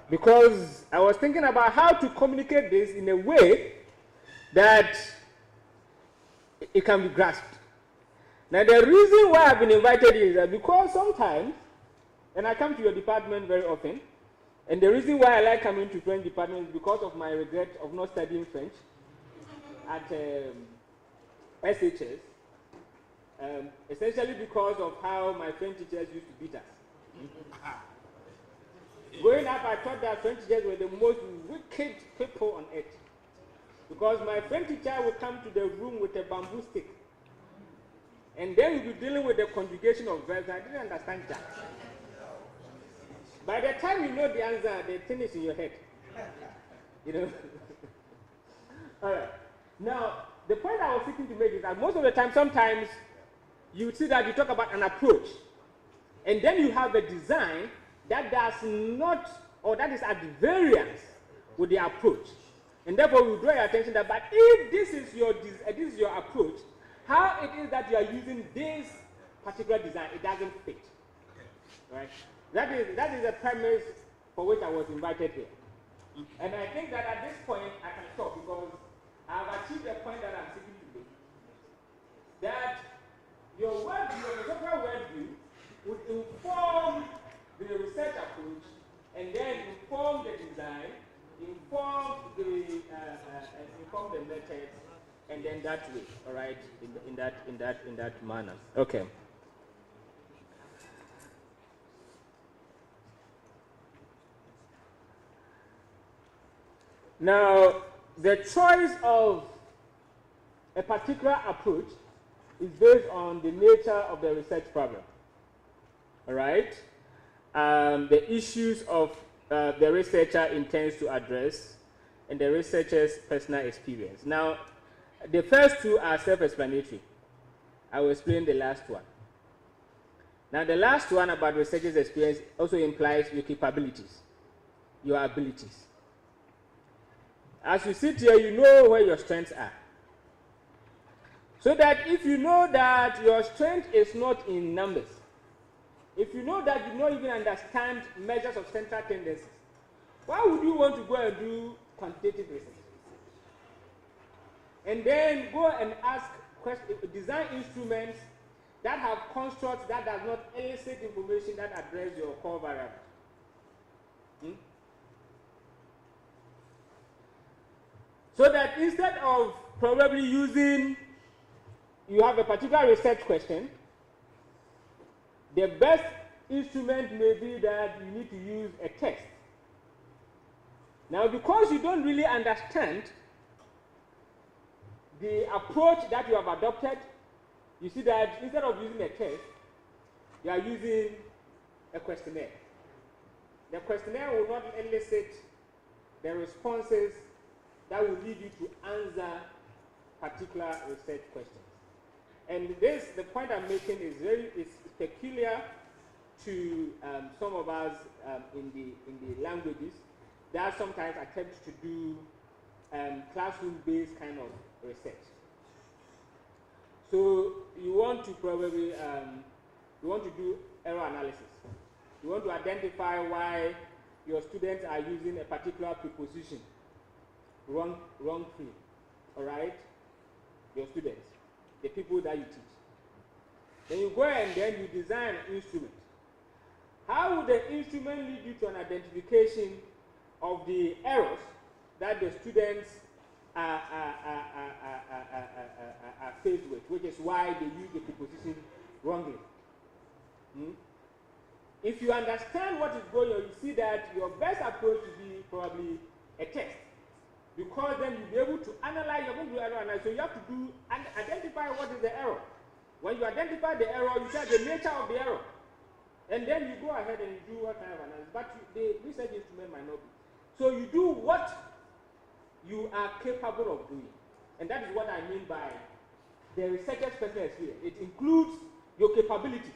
[SPEAKER 11] because I was thinking about how to communicate this in a way that it can be grasped. Now, the reason why I've been invited is that because sometimes, and I come to your department very often, and the reason why I like coming to French department is because of my regret of not studying French at SHS, essentially because of how my French teachers used to beat us. Growing up, I thought that French teachers were the most wicked people on earth. Because my French teacher would come to the room with a bamboo stick. And then we'd be dealing with the conjugation of verbs. I didn't understand that. By the time you know the answer, the thing is in your head. You know? All right. Now, the point I was seeking to make is that most of the time, sometimes you see that you talk about an approach, and then you have a design that does not, or that is at variance with the approach. And therefore, we draw your attention that, but if this is your approach, how it is that you are using this particular design, it doesn't fit. Right? That is the premise for which I was invited here. And I think that at this point, I can stop because I have achieved the point that I'm seeking to make. That your worldview, your conceptual worldview, would inform the research approach, and then inform the design, inform the methods, and then that way, all right, in that manner. Okay. Now, the choice of a particular approach is based on the nature of the research problem. All right? The issues of the researcher intends to address and the researcher's personal experience. Now, the first two are self-explanatory. I will explain the last one. Now, the last one about researcher's experience also implies your capabilities, your abilities. As you sit here, you know where your strengths are. So that if you know that your strength is not in numbers, if you know that you don't even understand measures of central tendencies, why would you want to go and do quantitative research? And then go and ask design instruments that have constructs that does not elicit information that address your core variable. So that instead of probably using, you have a particular research question, the best instrument may be that you need to use a test. Now, because you don't really understand the approach that you have adopted, you see that instead of using a test, you are using a questionnaire. The questionnaire will not elicit the responses that will lead you to answer particular research questions. And the point I'm making is peculiar to some of us in the languages that sometimes attempt to do classroom-based kind of research. So you want to probably do error analysis. You want to identify why your students are using a particular preposition wrongly. All right, your students, the people that you teach. Then you go and then you design an instrument. How would the instrument lead you to an identification of the errors that the students are faced with, which is why they use the preposition wrongly? If you understand what is going on, you see that your best approach would be probably a test. Because then you'll be able to analyze, you're going to do error analysis. So you have to do and identify what is the error. When you identify the error, you tell the nature of the error. And then you go ahead and you do what kind of analysis. But the research instrument might not be. So you do what you are capable of doing. And that is what I mean by the researcher's personal experience. It includes your capabilities,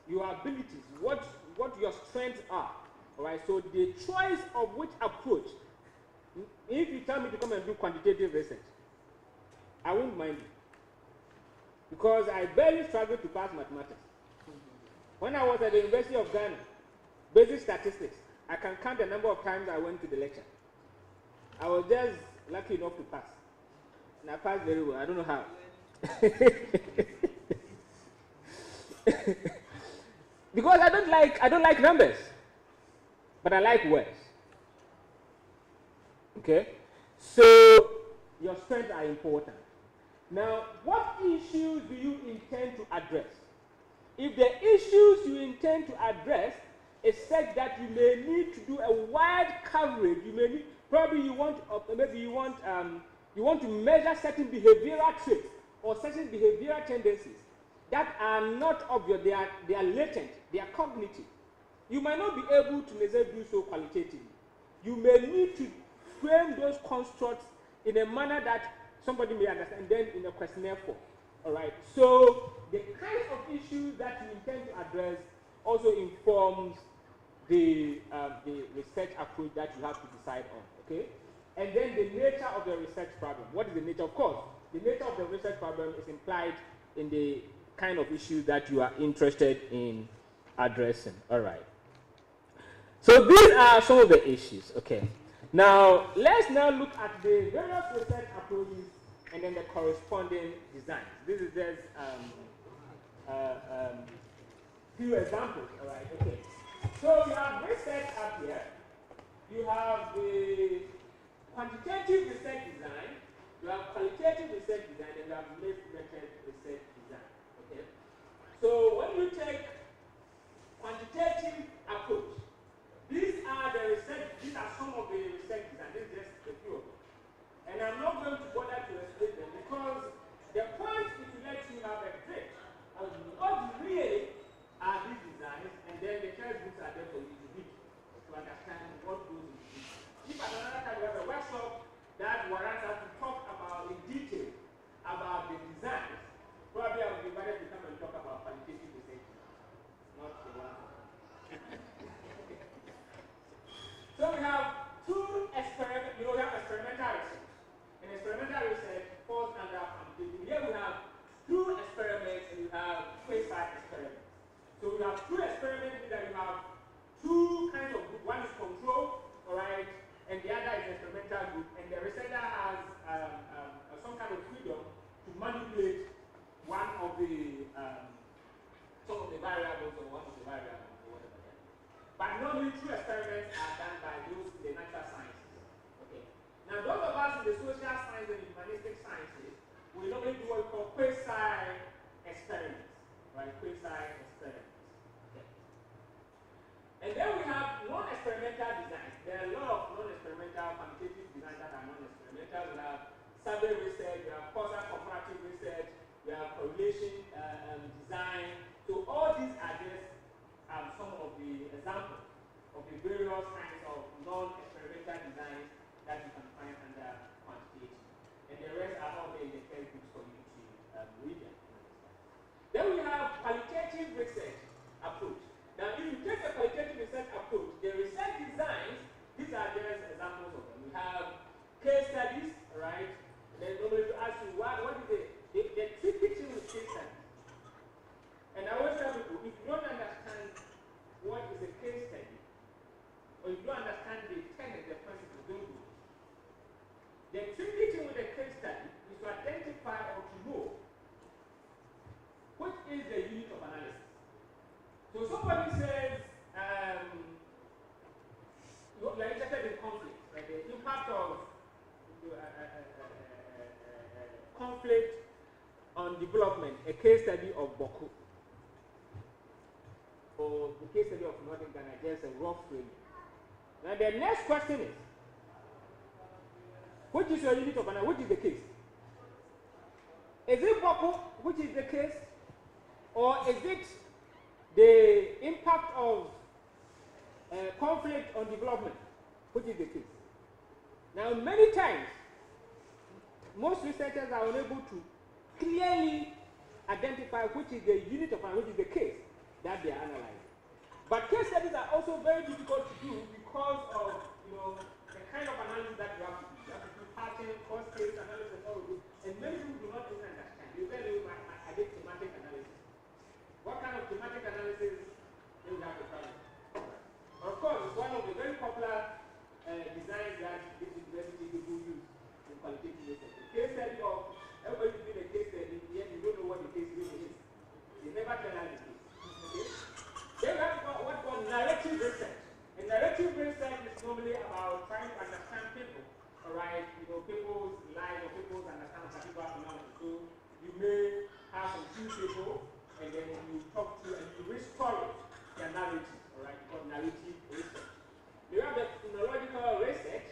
[SPEAKER 11] your abilities, what your strengths are. All right. So the choice of which approach. If you tell me to come and do quantitative research, I won't mind it. Because I barely struggled to pass mathematics. When I was at the University of Ghana, basic statistics, I can count the number of times I went to the lecture. I was just lucky enough to pass. And I passed very well. I don't know how. Because I don't like numbers, but I like words. Okay? So your strengths are important. Now, what issues do you intend to address? If the issues you intend to address is such that you may need to do a wide coverage, you may need, probably you want to measure certain behavioral traits or certain behavioral tendencies that are not obvious, they are latent, they are cognitive. You might not be able to necessarily do so qualitatively. You may need to frame those constructs in a manner that somebody may understand, then in a questionnaire form. All right. So the kinds of issues that you intend to address also informs the research approach that you have to decide on. Okay. And then the nature of the research problem. What is the nature? Of course, the nature of the research problem is implied in the kind of issues that you are interested in addressing. All right. So these are some of the issues. Okay. Now let's now look at the various research approaches and then the corresponding designs. This is just few examples. All right. Okay. So you have research up here. You have the quantitative research design. You have qualitative research design, and you have method research design. Okay. So when you take quantitative approach, these are some of the research design. This is just a few of them. And I'm not going to bother to explain them because the point is to let you have a grip of what really are these designs, and then the textbooks are there for you to read to understand what goes into it. If at another time we have a workshop that warrants us to talk about in detail about the designs, probably I will be invited to come and talk about qualitative research, not the one. So we have two experiments, we have experimental research. And experimental research falls under quantitative. Here we have two experiments and you have quasi-experiments. So we have two experiments that you have two kinds of groups. One is control, all right, and the other is experimental group. And the researcher has some kind of freedom to manipulate one of the some of the variables or one of the variables or whatever. But normally two experiments are done by those in the natural sciences. Okay. Now those of us in the social sciences and humanistic sciences, we normally do what we call quasi-experiments. Right? Quasi-experiments. Okay. And then we have non-experimental designs. There are a lot of non-experimental quantitative designs that are non-experimental. We have survey research, we have causal comparative research, we have correlation design. So all these are just some of the examples of the various kinds of non-experimental designs that you can find under quantitative. And the rest are all there in the textbooks for you to read them. Then we have qualitative research approach. Now, if you take the qualitative research approach, the research designs, these are just examples of them. We have case studies, right? And then normally to ask you, what is the tricky thing with case studies? And I always tell people, if you don't understand what is a case study, or if you don't understand the tenets, the principles, don't do it. The tricky thing with a case study is to identify or to know what is the unit of analysis. So somebody says, you are interested in conflict, right? The impact of conflict on development, a case study of Boko. Or the case study of Northern Ghana, just a rough framing. Now the next question is, which is your unit of analysis? Which is the case? Is it Boko, which is the case? Or is it the impact of conflict on development, which is the case? Now many times, most researchers are unable to clearly identify which is the unit of analysis, which is the case that they are analyzing. But case studies are also very difficult to do because of the kind of analysis that you have to do. You have to do pattern, cost case analysis, and all of this. And many people do not even understand. You tell you, I did thematic analysis. What kind of thematic analysis do you have to follow? Of course, it's one of the very popular designs that this university people use in qualitative research. The case study of everybody's doing a case study, yet you don't know what the case really is. They never tell us the case. Okay? Then we have what's called narrative research. And narrative research is normally about trying to understand people, all right? People's lives or people's understanding of particular phenomena. So you may have some few people, and then you talk to and you restore their narrative, all right? Called narrative research. You have the chronological research,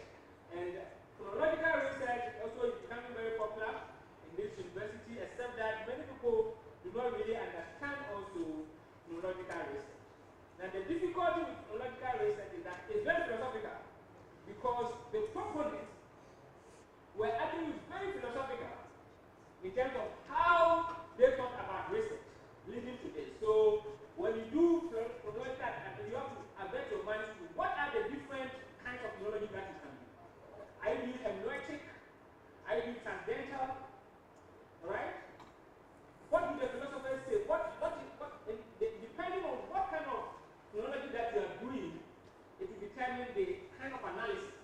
[SPEAKER 11] and chronological research also is becoming very popular in this university, except that many people do not really understand also chronological research. Now the difficulty with chronological research is that it's very philosophical, because the proponents were actually very philosophical in terms of how they thought about research leading to this. So when you do philosophical that, you have to avert your mind to what are the different kinds of philology that you can do. I use hermeneutic, I use transcendental, alright? What do the philosophers say? Depending on what kind of philology that you are doing, it will determine the kind of analysis.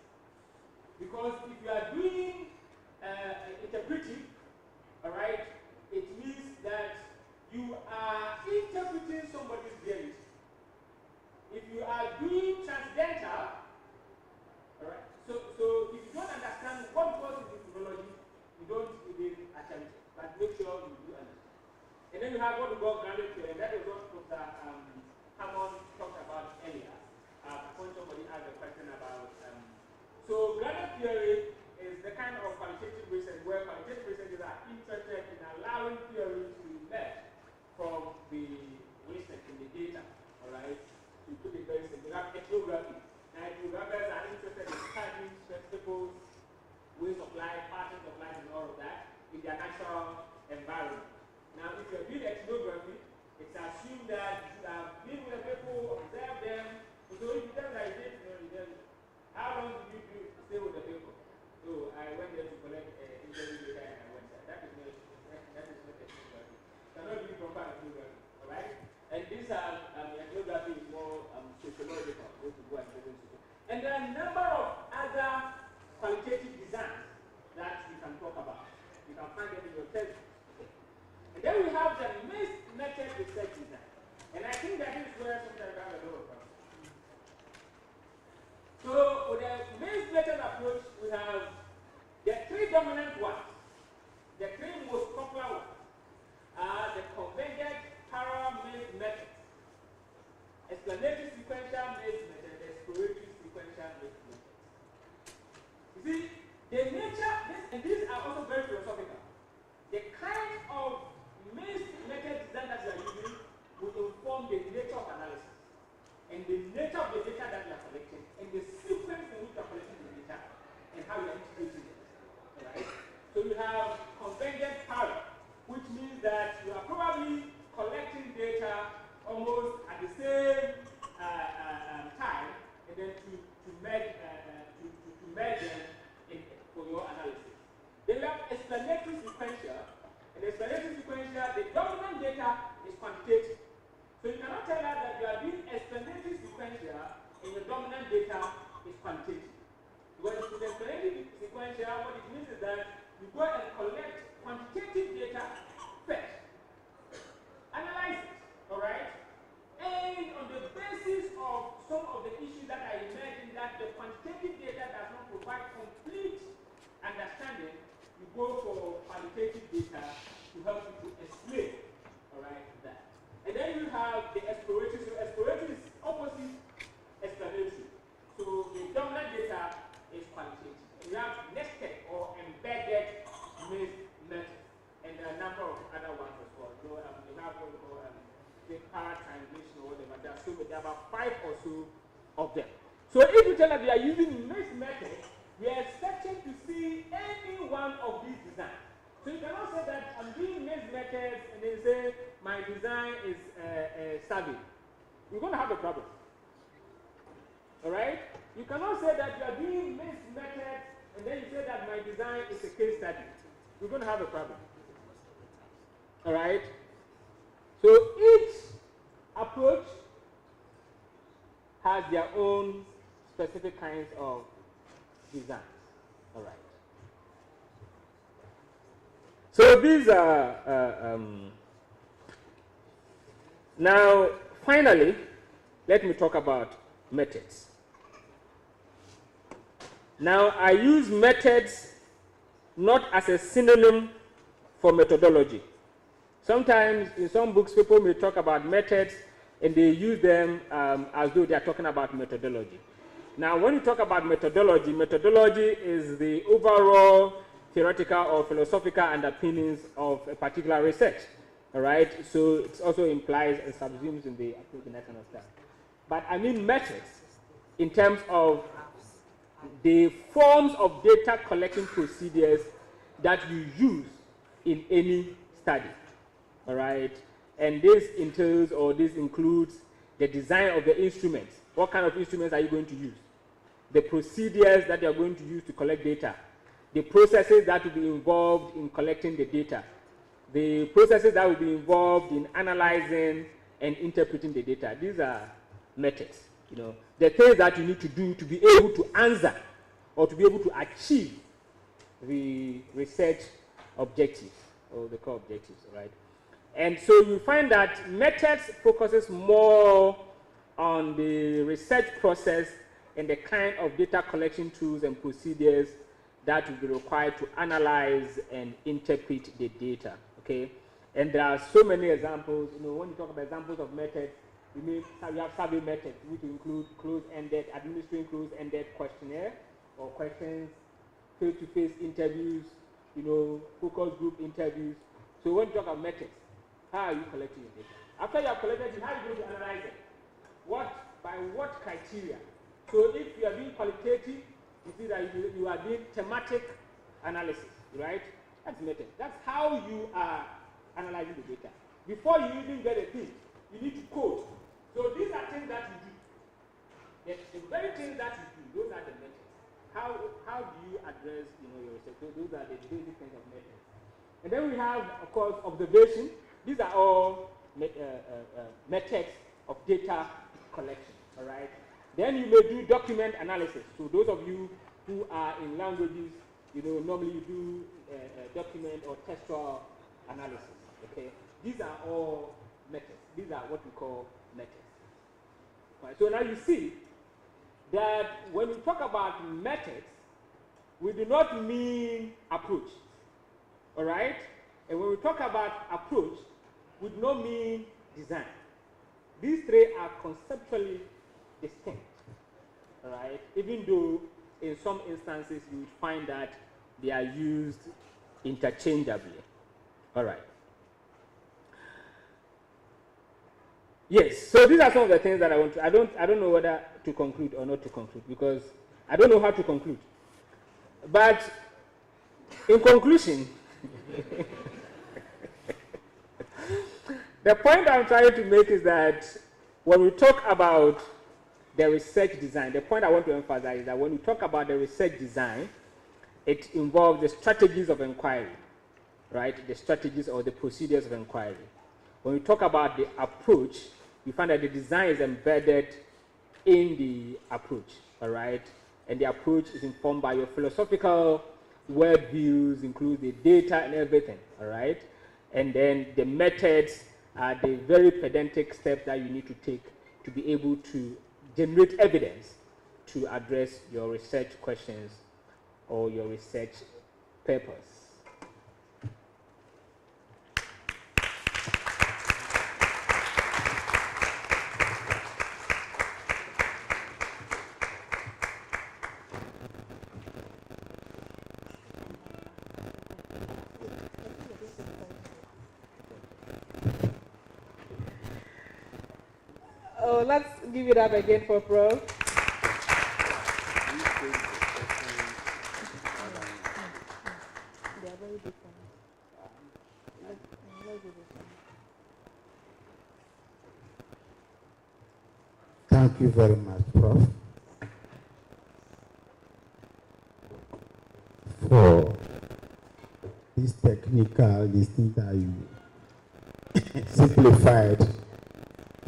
[SPEAKER 11] Because if you are doing interpretive, alright, it means that you are interpreting somebody's reality. If you are doing transcendental, alright, so if you don't understand what goes into philology, you don't even attempt it. But make sure you do understand. And then you have what we call grounded theory, and that is what Dr. Hammond talked about earlier. When somebody asked a question about. So grounded theory is the kind of qualitative research where qualitative researchers are interested in allowing theory to emerge from the research in the data. All right. To put it very simple, we have ethnography. Now, ethnographers are interested in studying principles, ways of life, patterns of life, and all of that in their natural environment. Now, if you're doing ethnography, it's assumed that you have been with the people, observed them. So if you tell like this, how long did you stay with the people? So I went there to collect interview data and I went there. That is not ethnography. Cannot be proper ethnography, all right? And these are ethnography is more sociological. And there are a number of other qualitative designs that you can talk about. You can find them in your textbook. And then we have the mixed method research design. And I think that is where sometimes we have a lot of problems. So with the mixed method approach, we have the three dominant ones. The three most popular ones are the convergent parallel mixed methods, explanatory sequential mixed method, exploratory sequential mixed method. You see, the nature, and these are also very philosophical. The kind of mixed method design that you are using will inform the nature of analysis and the nature of the data that you are collecting and the sequence in which you are collecting the data and how you are integrating it. Alright? So you have convergent parallel, which means that you are probably collecting data almost at the same time and then to merge them for your analysis. Then you have explanatory sequential. In the explanatory sequential, the dominant data is quantitative. So you cannot tell us that you are doing explanatory sequential and the dominant data is quantitative. Because in the explanatory sequential, what it means is that you go and collect quantitative data first, analyze it, alright? And on the basis of some of the issues that I imagine that the quantitative data does not provide complete understanding, you go for qualitative data to help you to explain, alright, that. And then you have the exploratory. So exploratory is opposite explanatory. So the dominant data is qualitative. And you have nested or embedded methods. And there are a number of other ones as well. So you have what we call the power triangulation or whatever. There are about 5 or so of them. So if you tell us we are using mixed methods, we are expecting to see any one of these designs. So you cannot say that I'm doing mixed methods and then say my design is savvy. You're going to have a problem. Alright? You cannot say that you are doing mixed methods and then you say that my design is a case study. You're going to have a problem. Alright? So each approach has their own specific kinds of designs. All right. So these are now. Finally, let me talk about methods. Now, I use methods not as a synonym for methodology. Sometimes in some books, people may talk about methods and they use them as though they are talking about methodology. Now, when you talk about methodology, methodology is the overall theoretical or philosophical underpinnings of a particular research. All right? So it also implies and subsumes in the approach and that kind of stuff. But I mean methods in terms of the forms of data collection procedures that you use in any study, all right? And this entails, or this includes, the design of the instruments. What kind of instruments are you going to use? The procedures that you are going to use to collect data, the processes that will be involved in collecting the data, the processes that will be involved in analyzing and interpreting the data. These are methods, you know, the things that you need to do to be able to answer or to be able to achieve the research objectives, or the core objectives, right? And so you find that methods focuses more on the research process and the kind of data collection tools and procedures that will be required to analyze and interpret the data, okay? And there are so many examples. You know, when you talk about examples of methods, we have survey methods, which include closed-ended, administering closed-ended questionnaire or questions, face-to-face interviews, you know, focus group interviews. So when you talk about methods, how are you collecting your data? After you have collected it, how are you going to analyze it? By what criteria? So if you are being qualitative, you see that you are doing thematic analysis, right? That's method. That's how you are analyzing the data. Before you even get a thing, you need to code. So these are things that you do. The very things that you do, those are the methods. How do you address, you know, your research? So those are the basic kinds of methods. And then we have, of course, observation. These are all methods of data collection, all right? Then you may do document analysis. So those of you who are in languages, you know, normally you do document or textual analysis, okay? These are all methods. These are what we call methods. Right, so now you see that when we talk about methods, we do not mean approach, all right? And when we talk about approach, we do not mean design. These three are conceptually distinct, all right? Even though in some instances you would find that they are used interchangeably, all right? Yes, so these are some of the things that I want to, I don't know whether to conclude or not to conclude, because I don't know how to conclude. But in conclusion, the point I'm trying to make is that when we talk about the research design, the point I want to emphasize is that when we talk about the research design, it involves the strategies of inquiry, right? The strategies or the procedures of inquiry. When we talk about the approach, we find that the design is embedded in the approach, all right? And the approach is informed by your philosophical worldviews, include the data and everything, all right? And then the methods are the very pedantic steps that you need to take to be able to generate evidence to address your research questions or your research purpose.
[SPEAKER 4] Oh, let's give it up again for Pro.
[SPEAKER 9] They are very different.
[SPEAKER 2] Thank you very much, Prof, for this technical listing that you simplified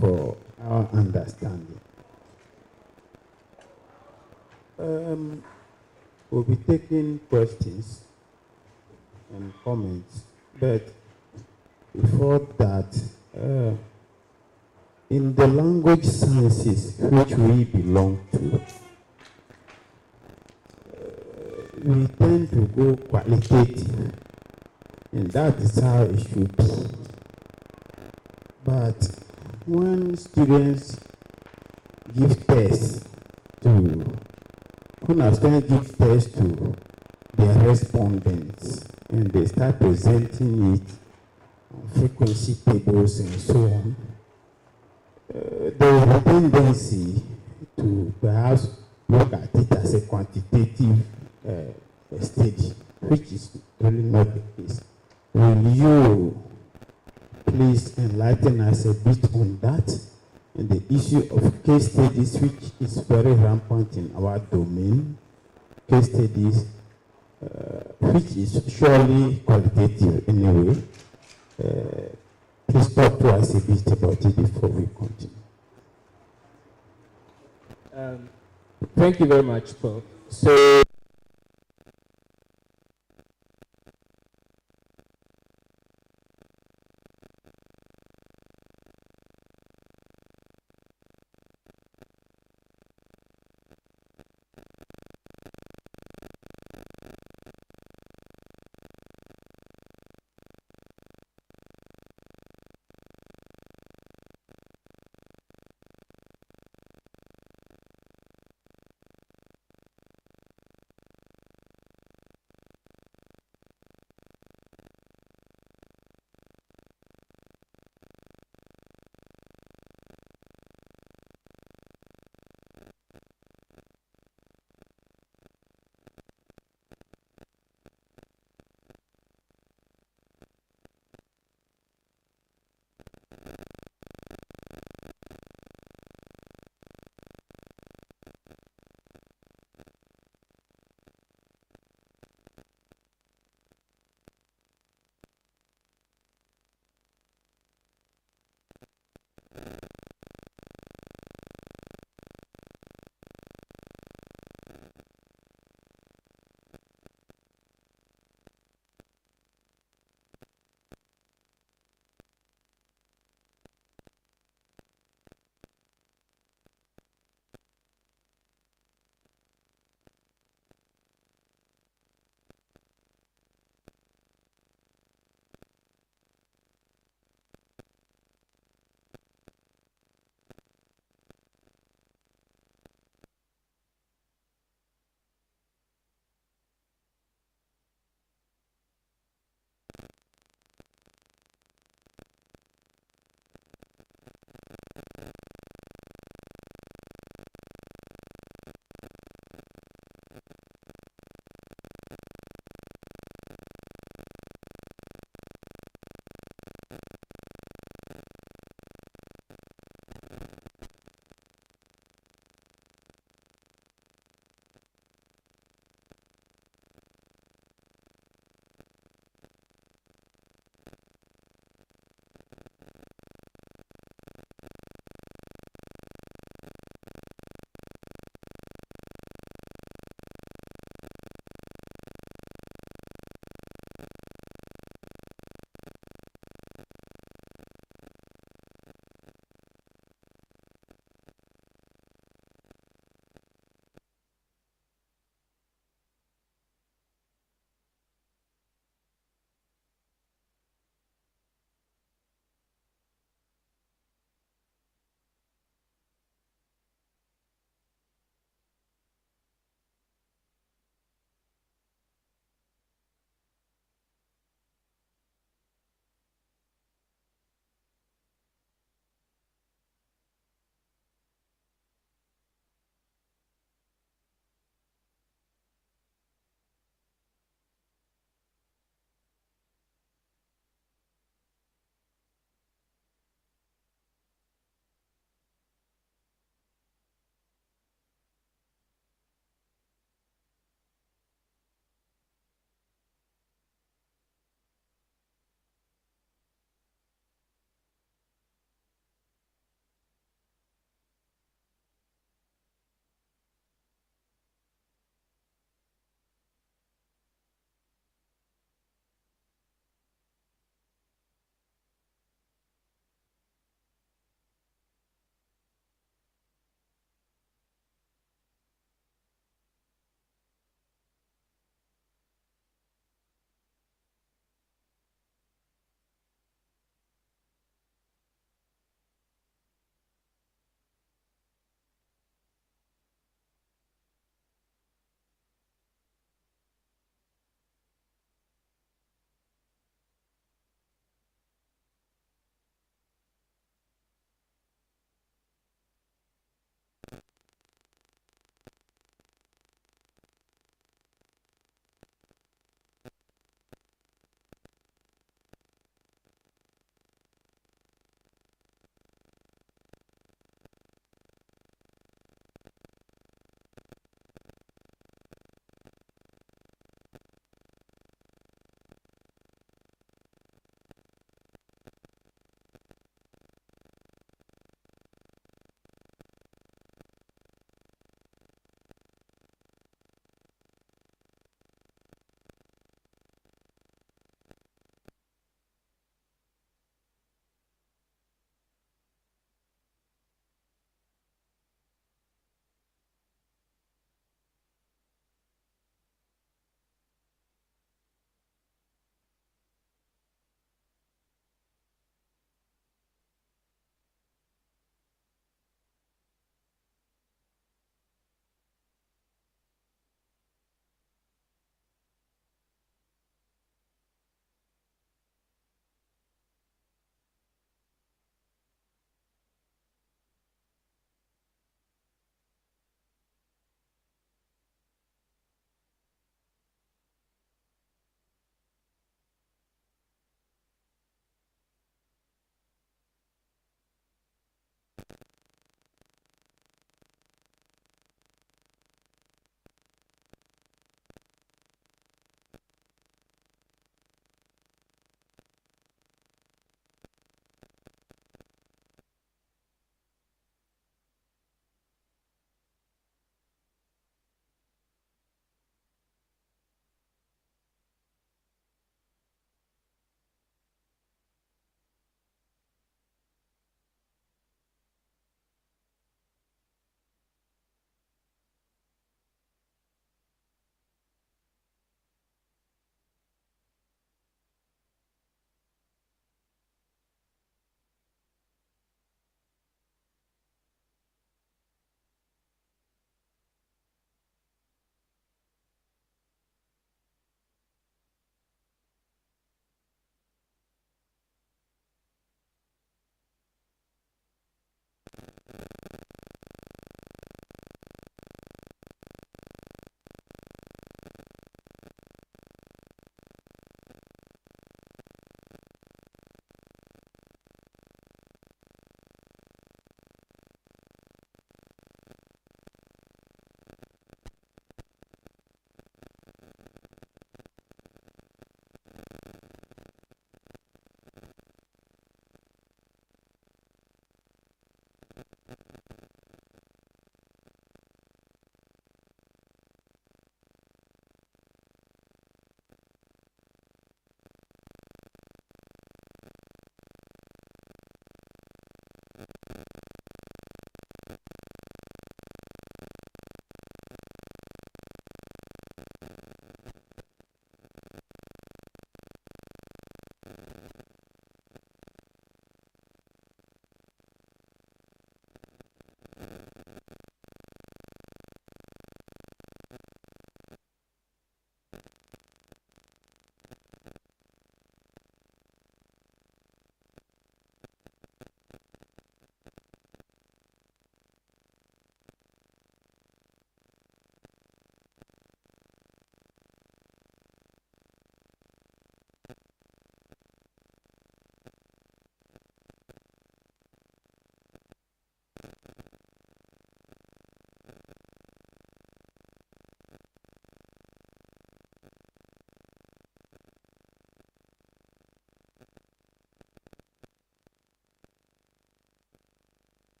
[SPEAKER 2] for our understanding. We'll be taking questions and comments, but before that, in the language sciences which we belong to, we tend to go qualitative, and that is how it should be. But when students give tests when students give tests to their respondents and they start presenting it on frequency tables and so on, there is a tendency to perhaps look at it as a quantitative study, which is really not the case. Will you please enlighten us a bit on that? And the issue of case studies, which is very rampant in our domain, case studies, which is surely qualitative anyway. Please talk to us a bit about it before we continue.
[SPEAKER 11] Thank you very much, Paul. So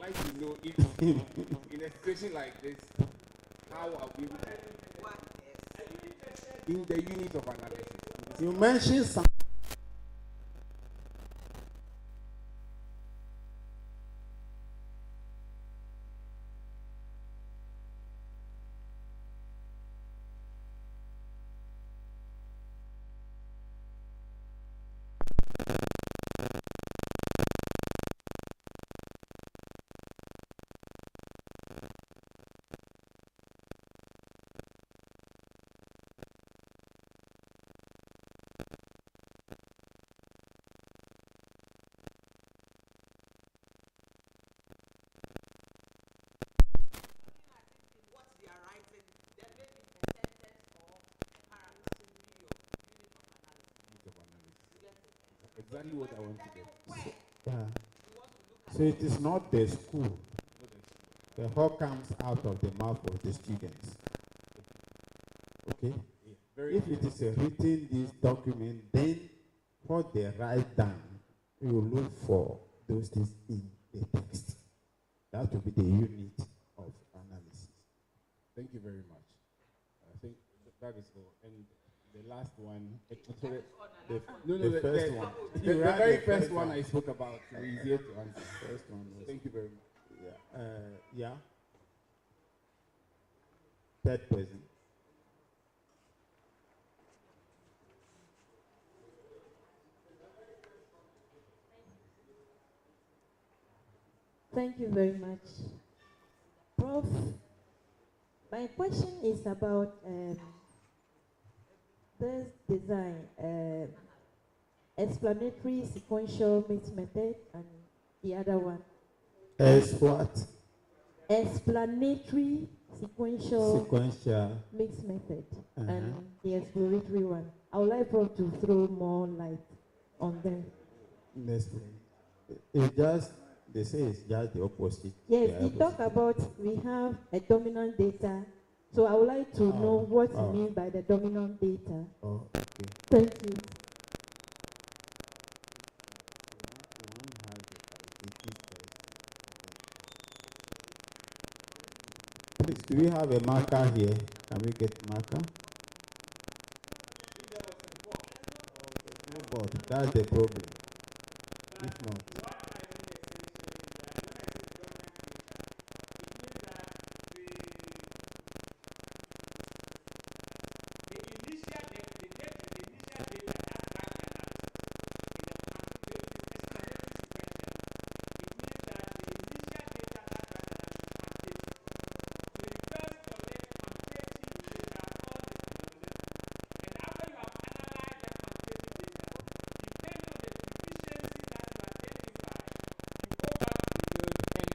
[SPEAKER 14] like to know if, in a situation like this, how are we in the unit of analysis?
[SPEAKER 2] You mentioned some.
[SPEAKER 14] Exactly what I want to get.
[SPEAKER 2] So it is not the school. The whole comes out of the mouth of the students. Okay? If it is a written this document, then what they write down, we will look for those things in the text. That will be the unit of analysis.
[SPEAKER 14] Thank you very much. I think that is all. And the last one, the first one. The very first one I spoke about is easier to answer.
[SPEAKER 2] First one was,
[SPEAKER 14] thank you very much.
[SPEAKER 2] Yeah. Third person.
[SPEAKER 9] Thank you very much. Prof, my question is about this design, explanatory sequential mix method, and the other one.
[SPEAKER 2] As what?
[SPEAKER 9] Explanatory sequential mix method, and the exploratory one. I would like Prof to throw more light on them.
[SPEAKER 2] It's just, they say it's just the opposite.
[SPEAKER 9] Yes, he talked about we have a dominant data. So I would like to know what you mean by the dominant data.
[SPEAKER 2] Oh, okay.
[SPEAKER 9] Thank you.
[SPEAKER 2] Please, do we have a marker here? Can we get marker? No board. That's the problem. If not.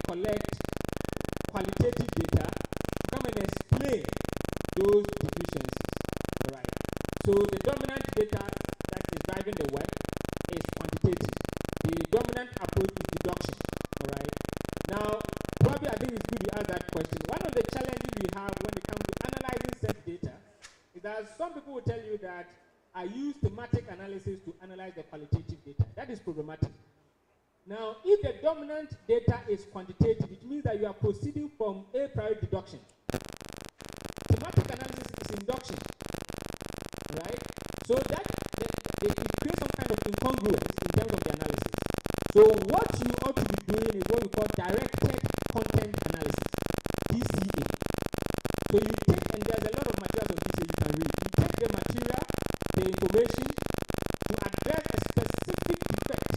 [SPEAKER 11] Collect qualitative data to come and explain those deficiencies. Right. So the dominant data that is driving the work is quantitative. The dominant approach is deduction. All right. Now, probably I think it's good you ask that question. One of the challenges we have when it comes to analyzing such data is that some people will tell you that I use thematic analysis to analyze the qualitative data. That is problematic. Now, if the dominant data is quantitative, it means that you are proceeding from a priori deduction. Thematic analysis is induction, right? So that it creates some kind of incongruence in terms of the analysis. So what you ought to be doing is what we call directed content analysis, DCA. So you take, and there's a lot of materials on DCA you can read. You take the material, the information, to address a specific defect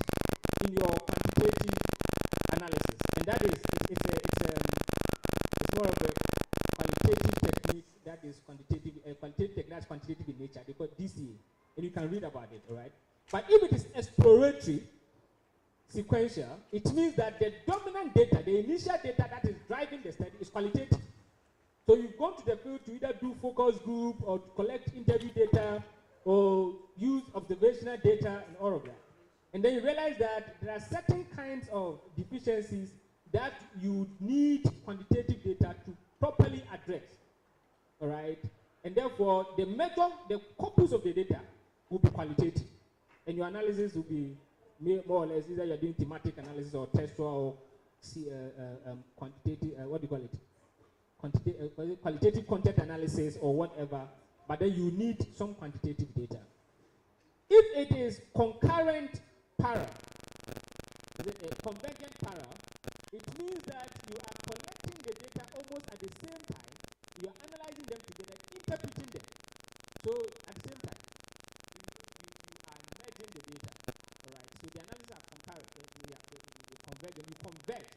[SPEAKER 11] in your quantitative analysis, and that is it's more of a qualitative technique that is quantitative. Quantitative technique that's quantitative in nature. They call it DCA, and you can read about it. All right. But if it is exploratory, sequential, it means that the dominant data, the initial data that is driving the study, is qualitative. So you go to the field to either do focus group or to collect interview data or use observational data and all of that. And then you realize that there are certain kinds of deficiencies that you need quantitative data to properly address. All right? And therefore, the method, the corpus of the data will be qualitative. And your analysis will be more or less either you're doing thematic analysis or textual or quantitative, what do you call it? Qualitative content analysis or whatever, but then you need some quantitative data. If it is concurrent para, convergent para, it means that you are collecting the data almost at the same time, you are analyzing them together, interpreting them. So at the same time, you are merging the data. All right. So the analysis are concurrent. You converge and you converge.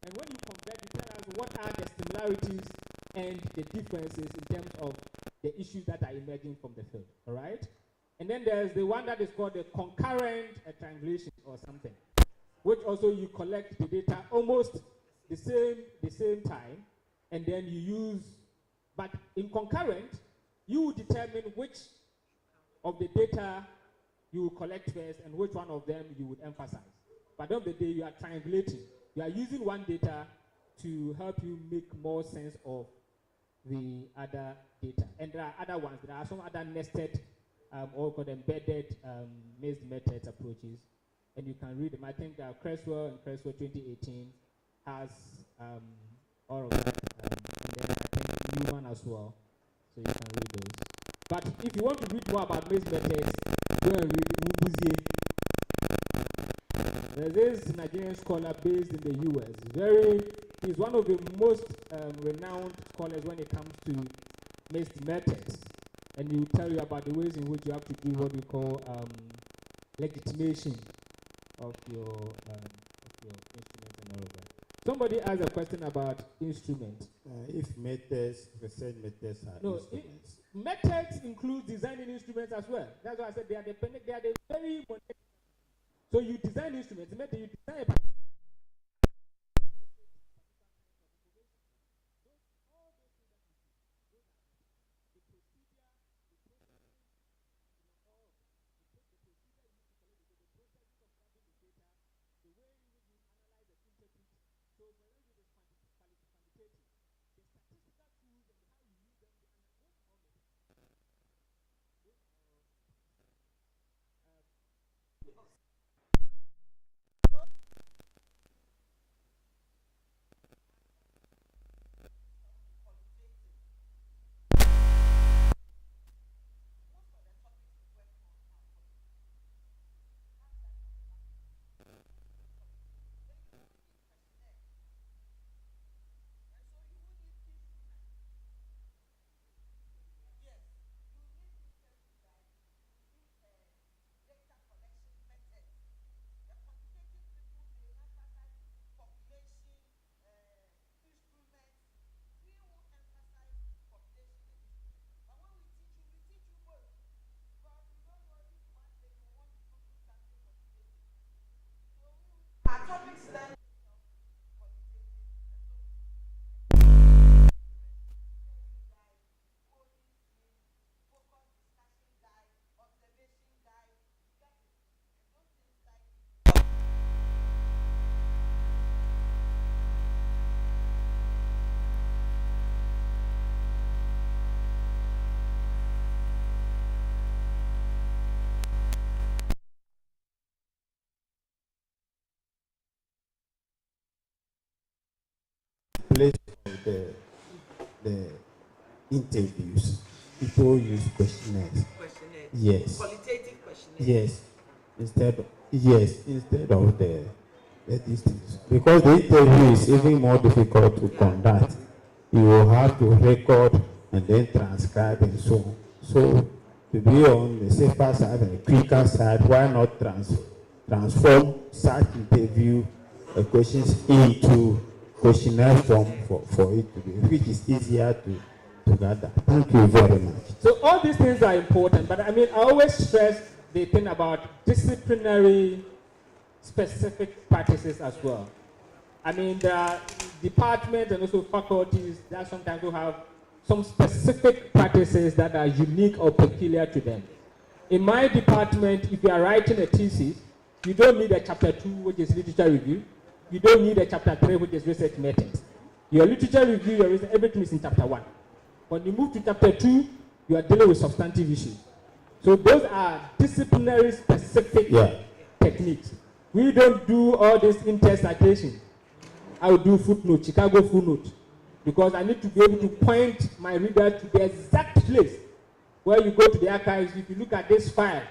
[SPEAKER 11] And when you converge, you tell us what are the similarities and the differences in terms of the issues that are emerging from the field. All right. And then there's the one that is called the concurrent triangulation or something, which also you collect the data almost the same time, and then you use, but in concurrent, you will determine which of the data you will collect first and which one of them you would emphasize. But at the end of the day, you are triangulating. You are using one data to help you make more sense of the other data. And there are other ones. There are some other nested or called embedded maze methods approaches, and you can read them. I think Creswell and Creswell 2018 has all of that, and then I think Newman as well, so you can read those. But if you want to read more about maze methods, go and read Mbuzie. There's this Nigerian scholar based in the US. He's one of the most renowned scholars when it comes to maze methods. And he will tell you about the ways in which you have to do what we call legitimation of your instruments and all of that. Somebody asked a question about instruments.
[SPEAKER 2] If methods, research methods are instruments.
[SPEAKER 11] Methods include designing instruments as well. That's why I said they are the very important. So you design instruments, you design a
[SPEAKER 2] Place of the interviews, people use questionnaires. Yes.
[SPEAKER 3] Qualitative questionnaires.
[SPEAKER 2] Yes. Instead of the distance. Because the interview is even more difficult to conduct. You will have to record and then transcribe and so on. So to be on the safer side and the quicker side, why not transform such interview questions into questionnaire form for it to be, which is easier to gather. Thank you very much.
[SPEAKER 11] So all these things are important, but I mean, I always stress the thing about disciplinary specific practices as well. I mean, there are departments and also faculties that sometimes will have some specific practices that are unique or peculiar to them. In my department, if you are writing a thesis, you don't need a chapter 2, which is literature review. You don't need a chapter 3, which is research methods. Your literature review, your research, everything is in chapter 1. When you move to chapter 2, you are dealing with substantive issues. So those are disciplinary specific techniques. We don't do all this inter-citation. I will do footnote, Chicago footnote, because I need to be able to point my reader to the exact place where you go to the archives. If you look at this file,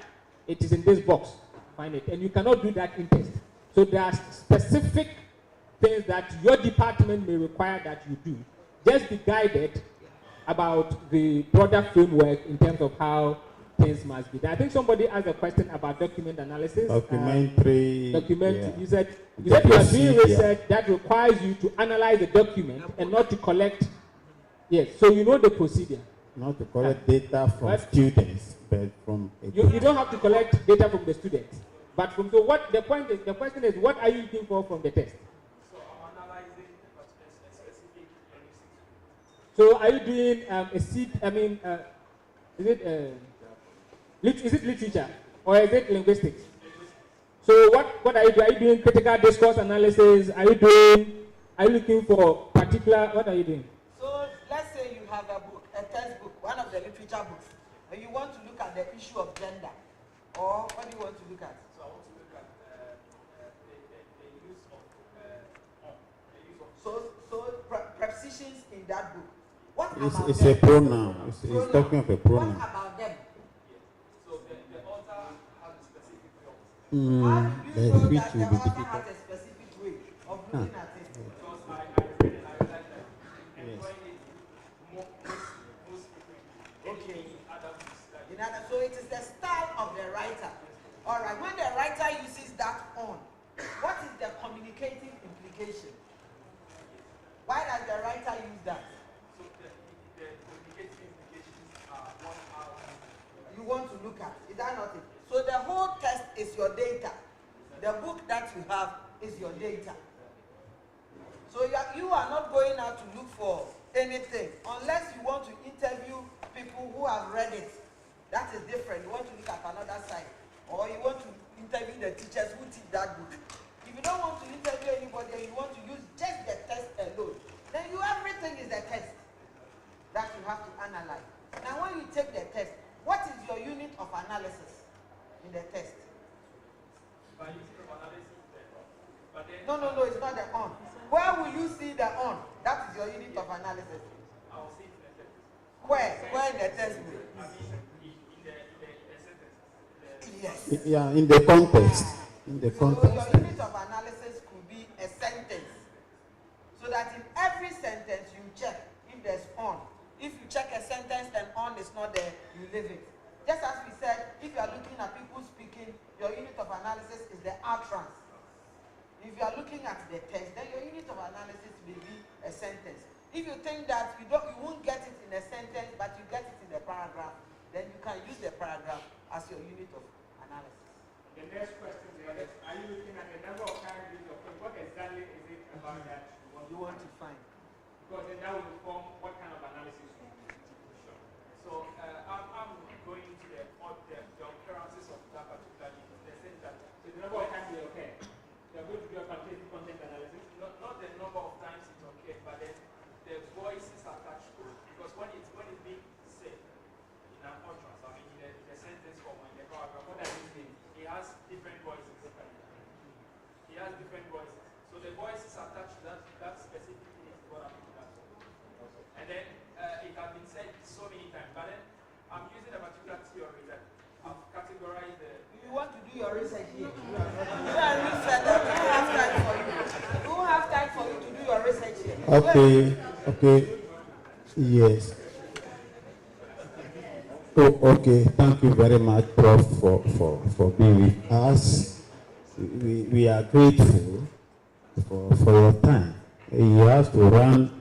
[SPEAKER 11] it is in this box, find it, and you cannot do that in text. So there are specific things that your department may require that you do. Just be guided about the broader framework in terms of how things must be done. I think somebody asked a question about document analysis.
[SPEAKER 2] Documentary.
[SPEAKER 11] Yeah. You said you
[SPEAKER 2] The
[SPEAKER 11] are doing
[SPEAKER 2] procedure.
[SPEAKER 11] research that requires you to analyze the document and not to collect. Yes, so you know the procedure.
[SPEAKER 2] Not to collect data from students, but from
[SPEAKER 11] You don't have to collect data from the students. But from so what the point is, the question is, what are you looking for from the test? So are you doing a seed? I mean, is it literature or is it linguistics? So what are you doing? Are you doing critical discourse analysis? Are you looking for particular? What are you doing?
[SPEAKER 3] So let's say you have a book, a textbook, one of the literature books, and you want to look at the issue of gender, or what do you want to look at? So I want to look at the use of prepositions in that book. What about
[SPEAKER 2] it's
[SPEAKER 3] them?
[SPEAKER 2] a pronoun. It's talking of a pronoun.
[SPEAKER 3] What about them?
[SPEAKER 15] So the author has a specific way of
[SPEAKER 3] How do you know that
[SPEAKER 2] Which
[SPEAKER 3] the
[SPEAKER 2] will be
[SPEAKER 3] author
[SPEAKER 2] difficult.
[SPEAKER 3] has a specific way of looking at it?
[SPEAKER 15] because I read and I realized that employing it most
[SPEAKER 3] Okay.
[SPEAKER 15] in other books.
[SPEAKER 3] So it is the style of the writer. All right. When the writer uses that on, what is the communicative implication? Why does the writer use that?
[SPEAKER 15] So the communicative implications are what
[SPEAKER 3] You want to look at. Is that not it? So the whole test is your data. The book that you have is your data. So you are not going out to look for anything unless you want to interview people who have read it. That is different. You want to look at another side. Or you want to interview the teachers who teach that book. If you don't want to interview anybody and you want to use just the test alone, then everything is a test that you have to analyze. Now when you take the test, what is your unit of analysis in the test?
[SPEAKER 15] by using of analysis but then
[SPEAKER 3] No, it's not the on. Where will you see the on? That is your unit of analysis.
[SPEAKER 15] I will see it in the text.
[SPEAKER 3] Where in the textbook?
[SPEAKER 15] I mean in the sentence.
[SPEAKER 3] Yes.
[SPEAKER 2] Yeah, in the context. In the
[SPEAKER 3] So
[SPEAKER 2] context.
[SPEAKER 3] your unit of analysis could be a sentence. So that in every sentence you check if there's on. If you check a sentence and on is not there, you leave it. Just as we said, if you are looking at people speaking, your unit of analysis is the utterance. If you are looking at the text, then your unit of analysis may be a sentence. If you think that you won't get it in a sentence, but you get it in the paragraph, then you can use the paragraph as your unit of analysis.
[SPEAKER 11] The next question there is, are you looking at the number of times you use? What exactly is it about that
[SPEAKER 3] you want to find?
[SPEAKER 11] Because then that will inform what kind of analysis you do.
[SPEAKER 15] Sure. So I'm going to the occurrences of that particular unit. The sense that
[SPEAKER 11] So the number of times you occur. You are going to do a quantitative content analysis.
[SPEAKER 15] not the number of times it occurred, but then the voices attached to it. Because when it's being said in an utterance, I mean in the sentence form or in the paragraph, what does it mean? It has different voices. It has different voices. So the voices attached to that specific thing is what I'm looking at. And then it has been said so many times, but then I'm using a particular theory that I've categorized the.
[SPEAKER 3] You want to do your research here? You are research. We don't have time for you. We don't have time for you to do your research here.
[SPEAKER 2] Okay. Yes. Oh, okay. Thank you very much, Prof, for being with us. We are grateful for your time. He has to run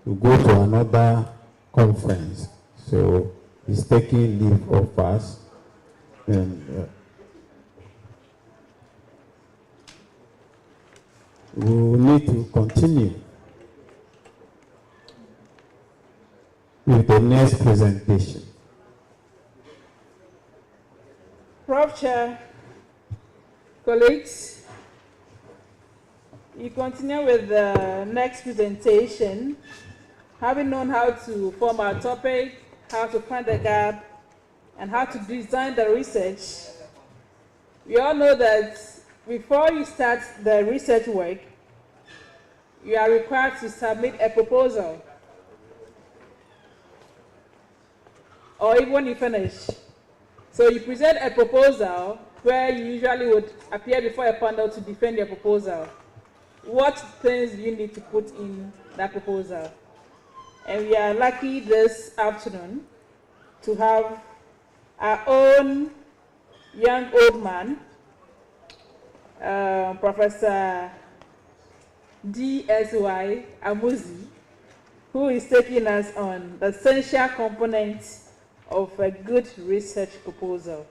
[SPEAKER 2] to go to another conference, so he's taking leave of us. And we will need to continue with the next presentation.
[SPEAKER 4] Prof. Chair, colleagues, you continue with the next presentation. Having known how to form our topic, how to find the gap, and how to design the research, we all know that before you start the research work, you are required to submit a proposal. Or even when you finish. So you present a proposal where you usually would appear before a panel to defend your proposal. What things do you need to put in that proposal? And we are lucky this afternoon to have our own young old man, Professor D.S.Y. Amuzi, who is taking us on the essential components of a good research proposal.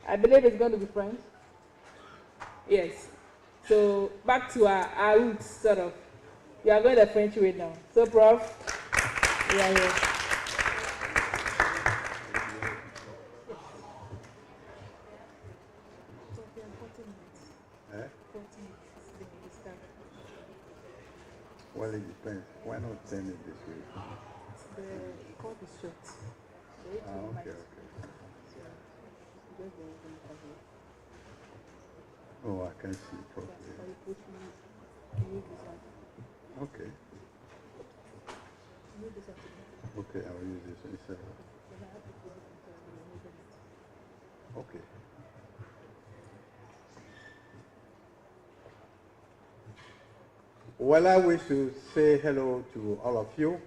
[SPEAKER 4] I believe it's going to be French. Yes. So back to our roots, sort of. We are going the French way now. So, Prof, we are here.
[SPEAKER 8] Well, it depends. Why not send it this way?
[SPEAKER 3] The call is short.
[SPEAKER 8] Okay. Oh, I can see properly. Okay. Okay, I will use this instead. Okay. Well, I wish to say hello to all of you.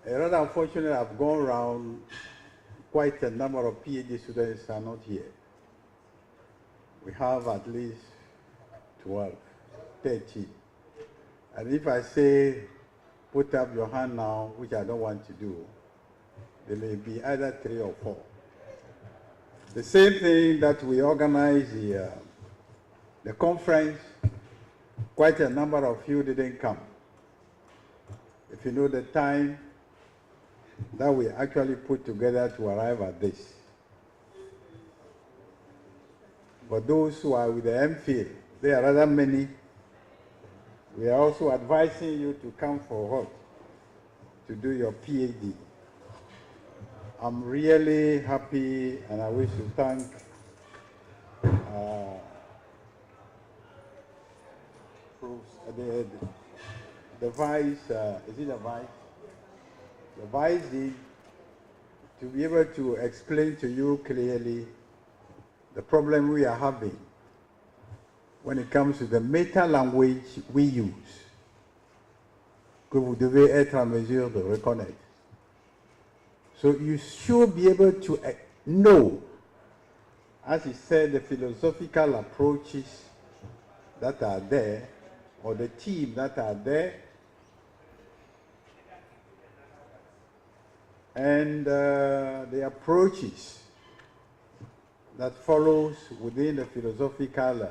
[SPEAKER 8] Rather unfortunately, I've gone around, quite a number of PhD students are not here. We have at least 12, 13. And if I say, put up your hand now, which I don't want to do, there may be either 3 or 4. The same thing that we organized the conference, quite a number of you didn't come. If you know the time that we actually put together to arrive at this. But those who are with the MPhil, there are rather many. We are also advising you to come for what? To do your PhD. I'm really happy, and I wish to thank the vice, is it the vice? The vice did to be able to explain to you clearly the problem we are having when it comes to the meta language we use, que vous devez être en mesure de reconnaître. So you should be able to know, as he said, the philosophical approaches that are there, or the themes that are there, and the approaches that follows within the philosophical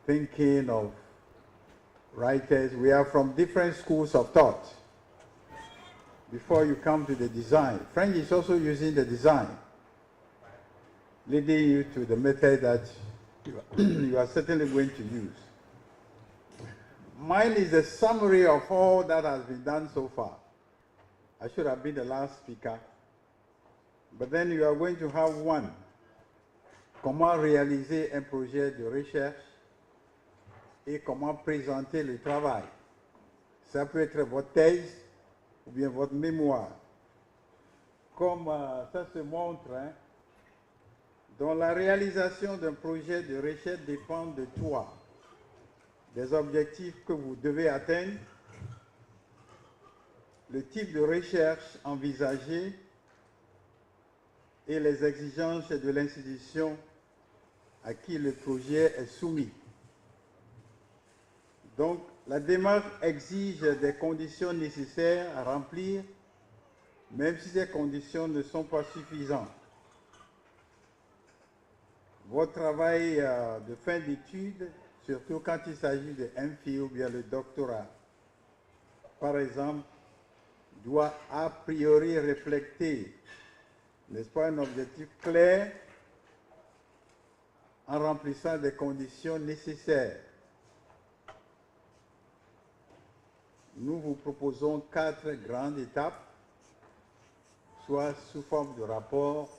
[SPEAKER 8] thinking of writers. We are from different schools of thought. Before you come to the design, French is also using the design, leading you to the method that you are certainly going to use. Mine is a summary of all that has been done so far. I should have been the last speaker, but then you are going to have one. Comment réaliser un projet de recherche et comment présenter le travail. Ça peut être votre thèse ou bien votre mémoire. Comme ça se montre, hein, dont la réalisation d'un projet de recherche dépend de toi, des objectifs que vous devez atteindre, le type de recherche envisagé et les exigences de l'institution à qui le projet est soumis. Donc, la démarche exige des conditions nécessaires à remplir, même si ces conditions ne sont pas suffisantes. Votre travail de fin d'études, surtout quand il s'agit de MPhil ou bien le doctorat, par exemple, doit a priori refléter, n'est-ce pas, un objectif clair en remplissant des conditions nécessaires. Nous vous proposons 4 grandes étapes, soit sous forme de rapport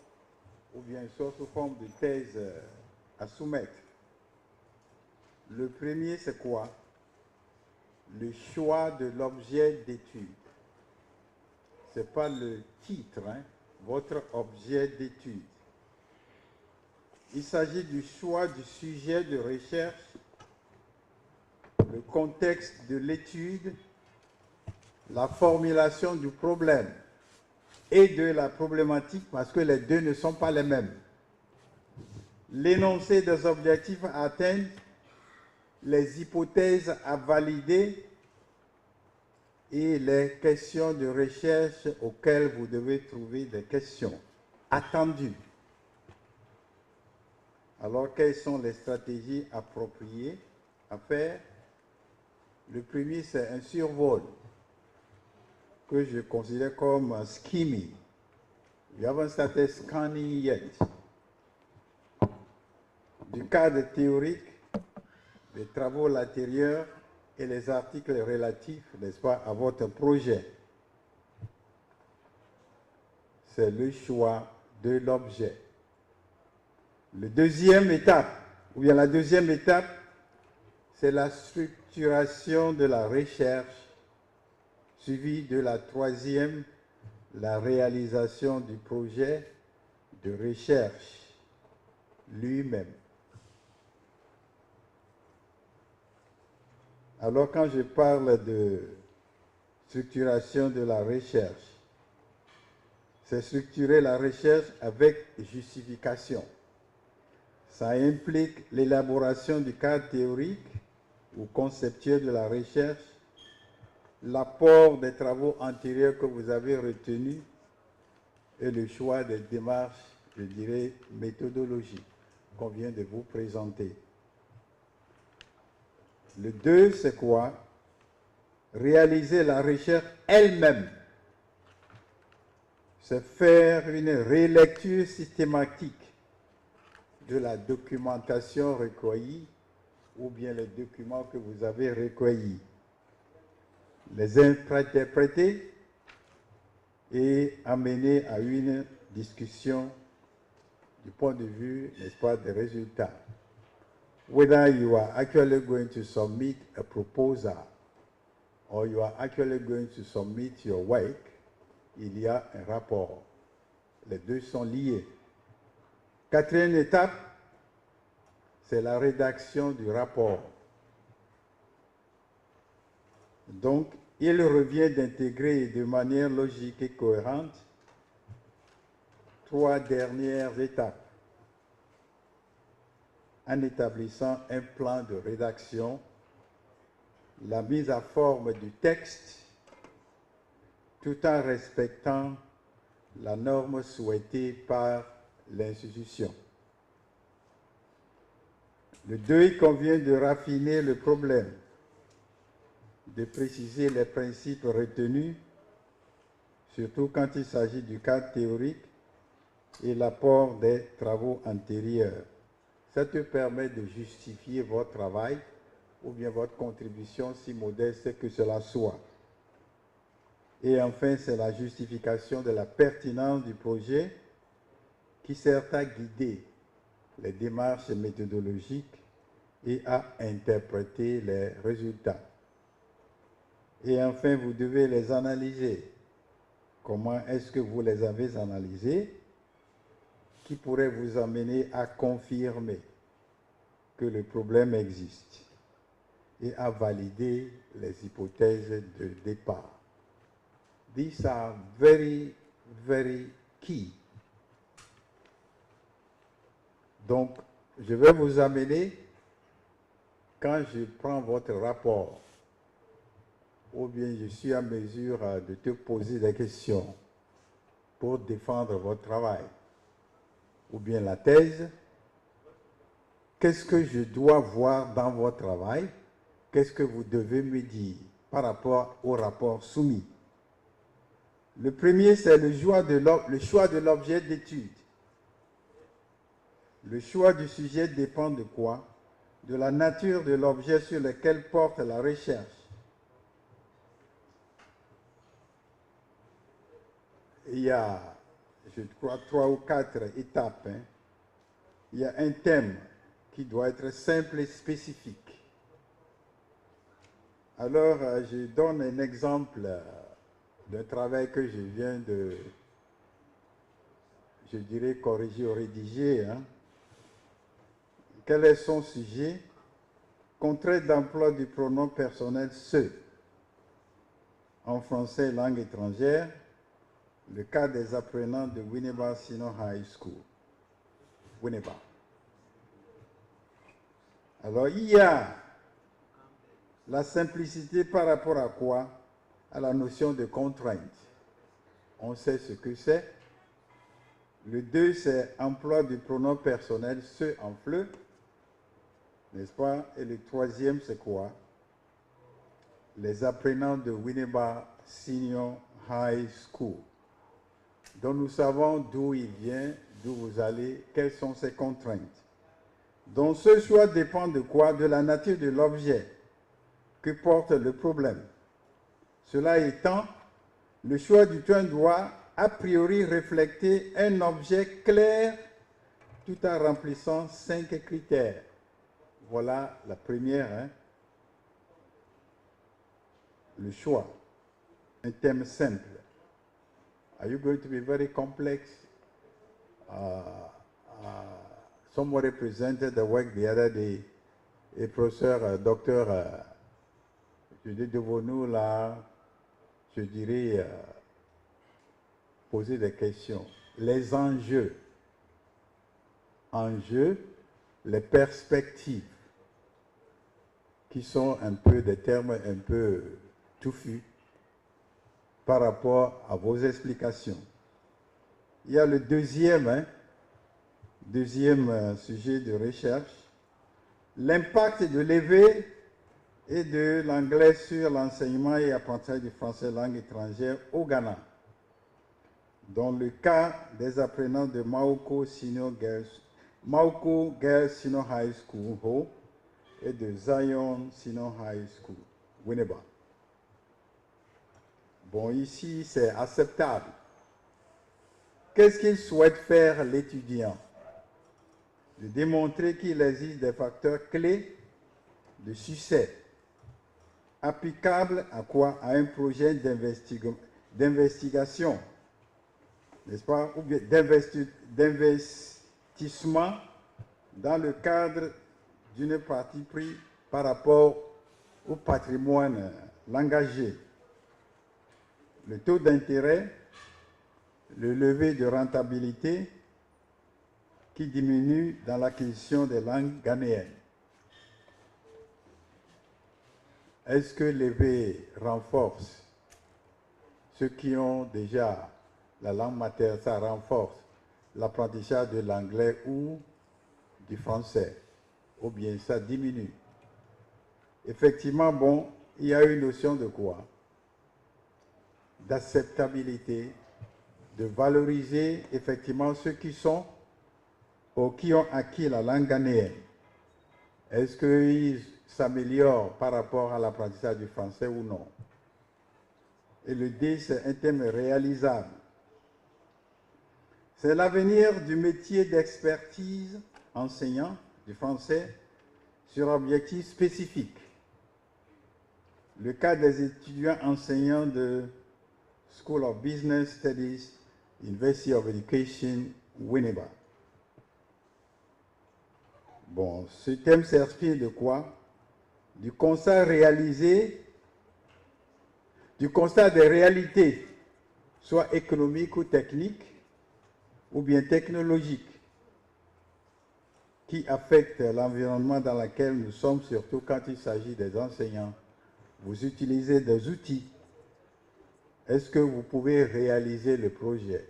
[SPEAKER 8] ou bien soit sous forme de thèse à soumettre. Le premier, c'est quoi? le choix de l'objet d'étude. Ce n'est pas le titre, hein, votre objet d'étude. Il s'agit du choix du sujet de recherche, le contexte de l'étude, la formulation du problème et de la problématique, parce que les deux ne sont pas les mêmes. L'énoncé des objectifs à atteindre, les hypothèses à valider et les questions de recherche auxquelles vous devez trouver des questions attendues. Alors, quelles sont les stratégies appropriées à faire? Le premier, c'est un survol que je considère comme un skimming. You haven't started scanning yet. Du cadre théorique, des travaux antérieurs et les articles relatifs, n'est-ce pas, à votre projet. C'est le choix de l'objet. La deuxième étape, c'est la structuration de la recherche, suivie de la troisième, la réalisation du projet de recherche lui-même. Alors, quand je parle de structuration de la recherche, c'est structurer la recherche avec justification. Ça implique l'élaboration du cadre théorique ou conceptuel de la recherche, l'apport des travaux antérieurs que vous avez retenus et le choix des démarches, je dirais, méthodologiques qu'on vient de vous présenter. Le 2, c'est quoi? Réaliser la recherche elle-même. C'est faire une relecture systématique de la documentation recueillie ou bien les documents que vous avez recueillis. Les interpréter et amener à une discussion du point de vue, n'est-ce pas, des résultats. Whether you are actually going to submit a proposal or you are actually going to submit your work, il y a un rapport. Les deux sont liés. Quatrième étape, c'est la rédaction du rapport. Donc, il revient d'intégrer de manière logique et cohérente trois dernières étapes en établissant un plan de rédaction, la mise à forme du texte, tout en respectant la norme souhaitée par l'institution. Le 2, il convient de raffiner le problème, de préciser les principes retenus, surtout quand il s'agit du cadre théorique et l'apport des travaux antérieurs. Ça te permet de justifier votre travail ou bien votre contribution, si modeste que cela soit. Et enfin, c'est la justification de la pertinence du projet qui sert à guider les démarches méthodologiques et à interpréter les résultats. Et enfin, vous devez les analyser. Comment est-ce que vous les avez analysés? Qui pourrait vous amener à confirmer que le problème existe et à valider les hypothèses de départ. These are very, very key. Donc, je vais vous amener, quand je prends votre rapport, ou bien je suis en mesure de te poser des questions pour défendre votre travail, ou bien la thèse, qu'est-ce que je dois voir dans votre travail? Qu'est-ce que vous devez me dire par rapport au rapport soumis? Le premier, c'est le choix de l'objet d'étude. Le choix du sujet dépend de quoi? De la nature de l'objet sur lequel porte la recherche. Il y a, je crois, 3 ou 4 étapes. Hein. Il y a un thème qui doit être simple et spécifique. Alors, je donne un exemple d'un travail que je viens de, je dirais, corriger ou rédiger. Hein. Quel est son sujet? Contraire d'emploi du pronom personnel ce en français et langue étrangère, le cas des apprenants de Winneba Senior High School. Winneba. Alors, il y a la simplicité par rapport à quoi? À la notion de contrainte. On sait ce que c'est. Le 2, c'est emploi du pronom personnel, ce en fleu, n'est-ce pas? Et le 3e, c'est quoi? Les apprenants de Winneba Senior High School. Donc nous savons d'où il vient, d'où vous allez, quelles sont ses contraintes. Donc ce choix dépend de quoi? De la nature de l'objet que porte le problème. Cela étant, le choix du terme doit a priori refléter un objet clair tout en remplissant 5 critères. Voilà la première, hein? Le choix. Un thème simple. Are you going to be very complex? Somebody presented the work the other day. Et professeur, docteur, je dis devant nous là, je dirais, poser des questions. Les enjeux. Enjeux, les perspectives, qui sont un peu des termes un peu touffus par rapport à vos explications. Il y a le deuxième sujet de recherche, l'impact de l'EV et de l'anglais sur l'enseignement et apprentissage du français langue étrangère au Ghana. Dans le cas des apprenants de Maoko Girls Senior High School Ho et de Zion Senior High School, Winneba. Bon, ici, c'est acceptable. Qu'est-ce qu'il souhaite faire l'étudiant? De démontrer qu'il existe des facteurs clés de succès applicables à quoi? À un projet d'investigation, n'est-ce pas? Ou bien d'investissement dans le cadre d'une partie prise par rapport au patrimoine langagier. Le taux d'intérêt, le levier de rentabilité qui diminue dans l'acquisition des langues ghanéennes. Est-ce que l'EV renforce ceux qui ont déjà la langue maternelle, ça renforce l'apprentissage de l'anglais ou du français, ou bien ça diminue? Effectivement, bon, il y a une notion de quoi? D'acceptabilité, de valoriser effectivement ceux qui sont ou qui ont acquis la langue ghanéenne. Est-ce qu'ils s'améliorent par rapport à l'apprentissage du français ou non? Et le D, c'est un thème réalisable. C'est l'avenir du métier d'expertise enseignant du français sur objectifs spécifiques. Le cas des étudiants enseignants de School of Business Studies, University of Education, Winneba. Bon, ce thème s'inspire de quoi? Du constat réalisé, du constat des réalités, soit économiques ou techniques, ou bien technologiques, qui affectent l'environnement dans lequel nous sommes, surtout quand il s'agit des enseignants. Vous utilisez des outils. Est-ce que vous pouvez réaliser le projet?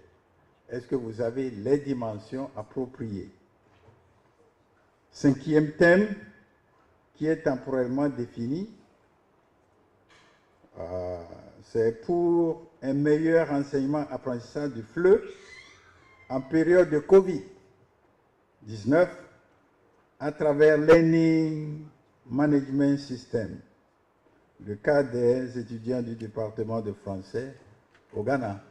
[SPEAKER 8] Est-ce que vous avez les dimensions appropriées? 5e thème, qui est temporellement défini, c'est pour un meilleur enseignement-apprentissage du FLE en période de Covid-19 à travers Learning Management System. Le cas des étudiants du département de français au Ghana.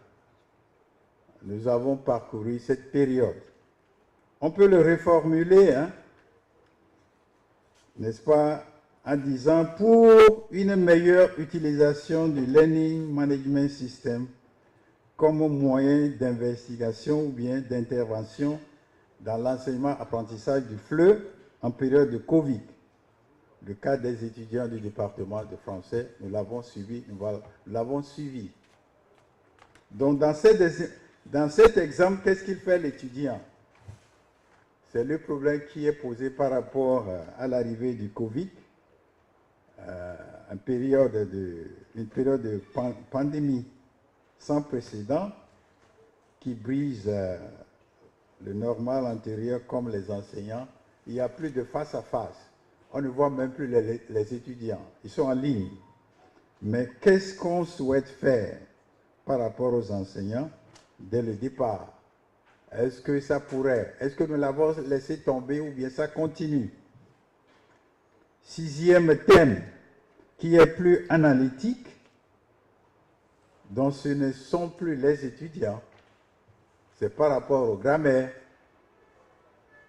[SPEAKER 8] Nous avons parcouru cette période. On peut le reformuler, hein, n'est-ce pas, en disant pour une meilleure utilisation du Learning Management System comme moyen d'investigation ou bien d'intervention dans l'enseignement-apprentissage du FLE en période de Covid. Le cas des étudiants du département de français, nous l'avons suivi. Donc, dans cet exemple, qu'est-ce qu'il fait l'étudiant? C'est le problème qui est posé par rapport à l'arrivée du Covid, une période de pandémie sans précédent qui brise le normal antérieur comme les enseignants. Il n'y a plus de face à face. On ne voit même plus les étudiants. Ils sont en ligne. Mais qu'est-ce qu'on souhaite faire par rapport aux enseignants dès le départ? Est-ce que ça pourrait? Est-ce que nous l'avons laissé tomber ou bien ça continue? 6e thème, qui est plus analytique, dont ce ne sont plus les étudiants. C'est par rapport aux grammaires,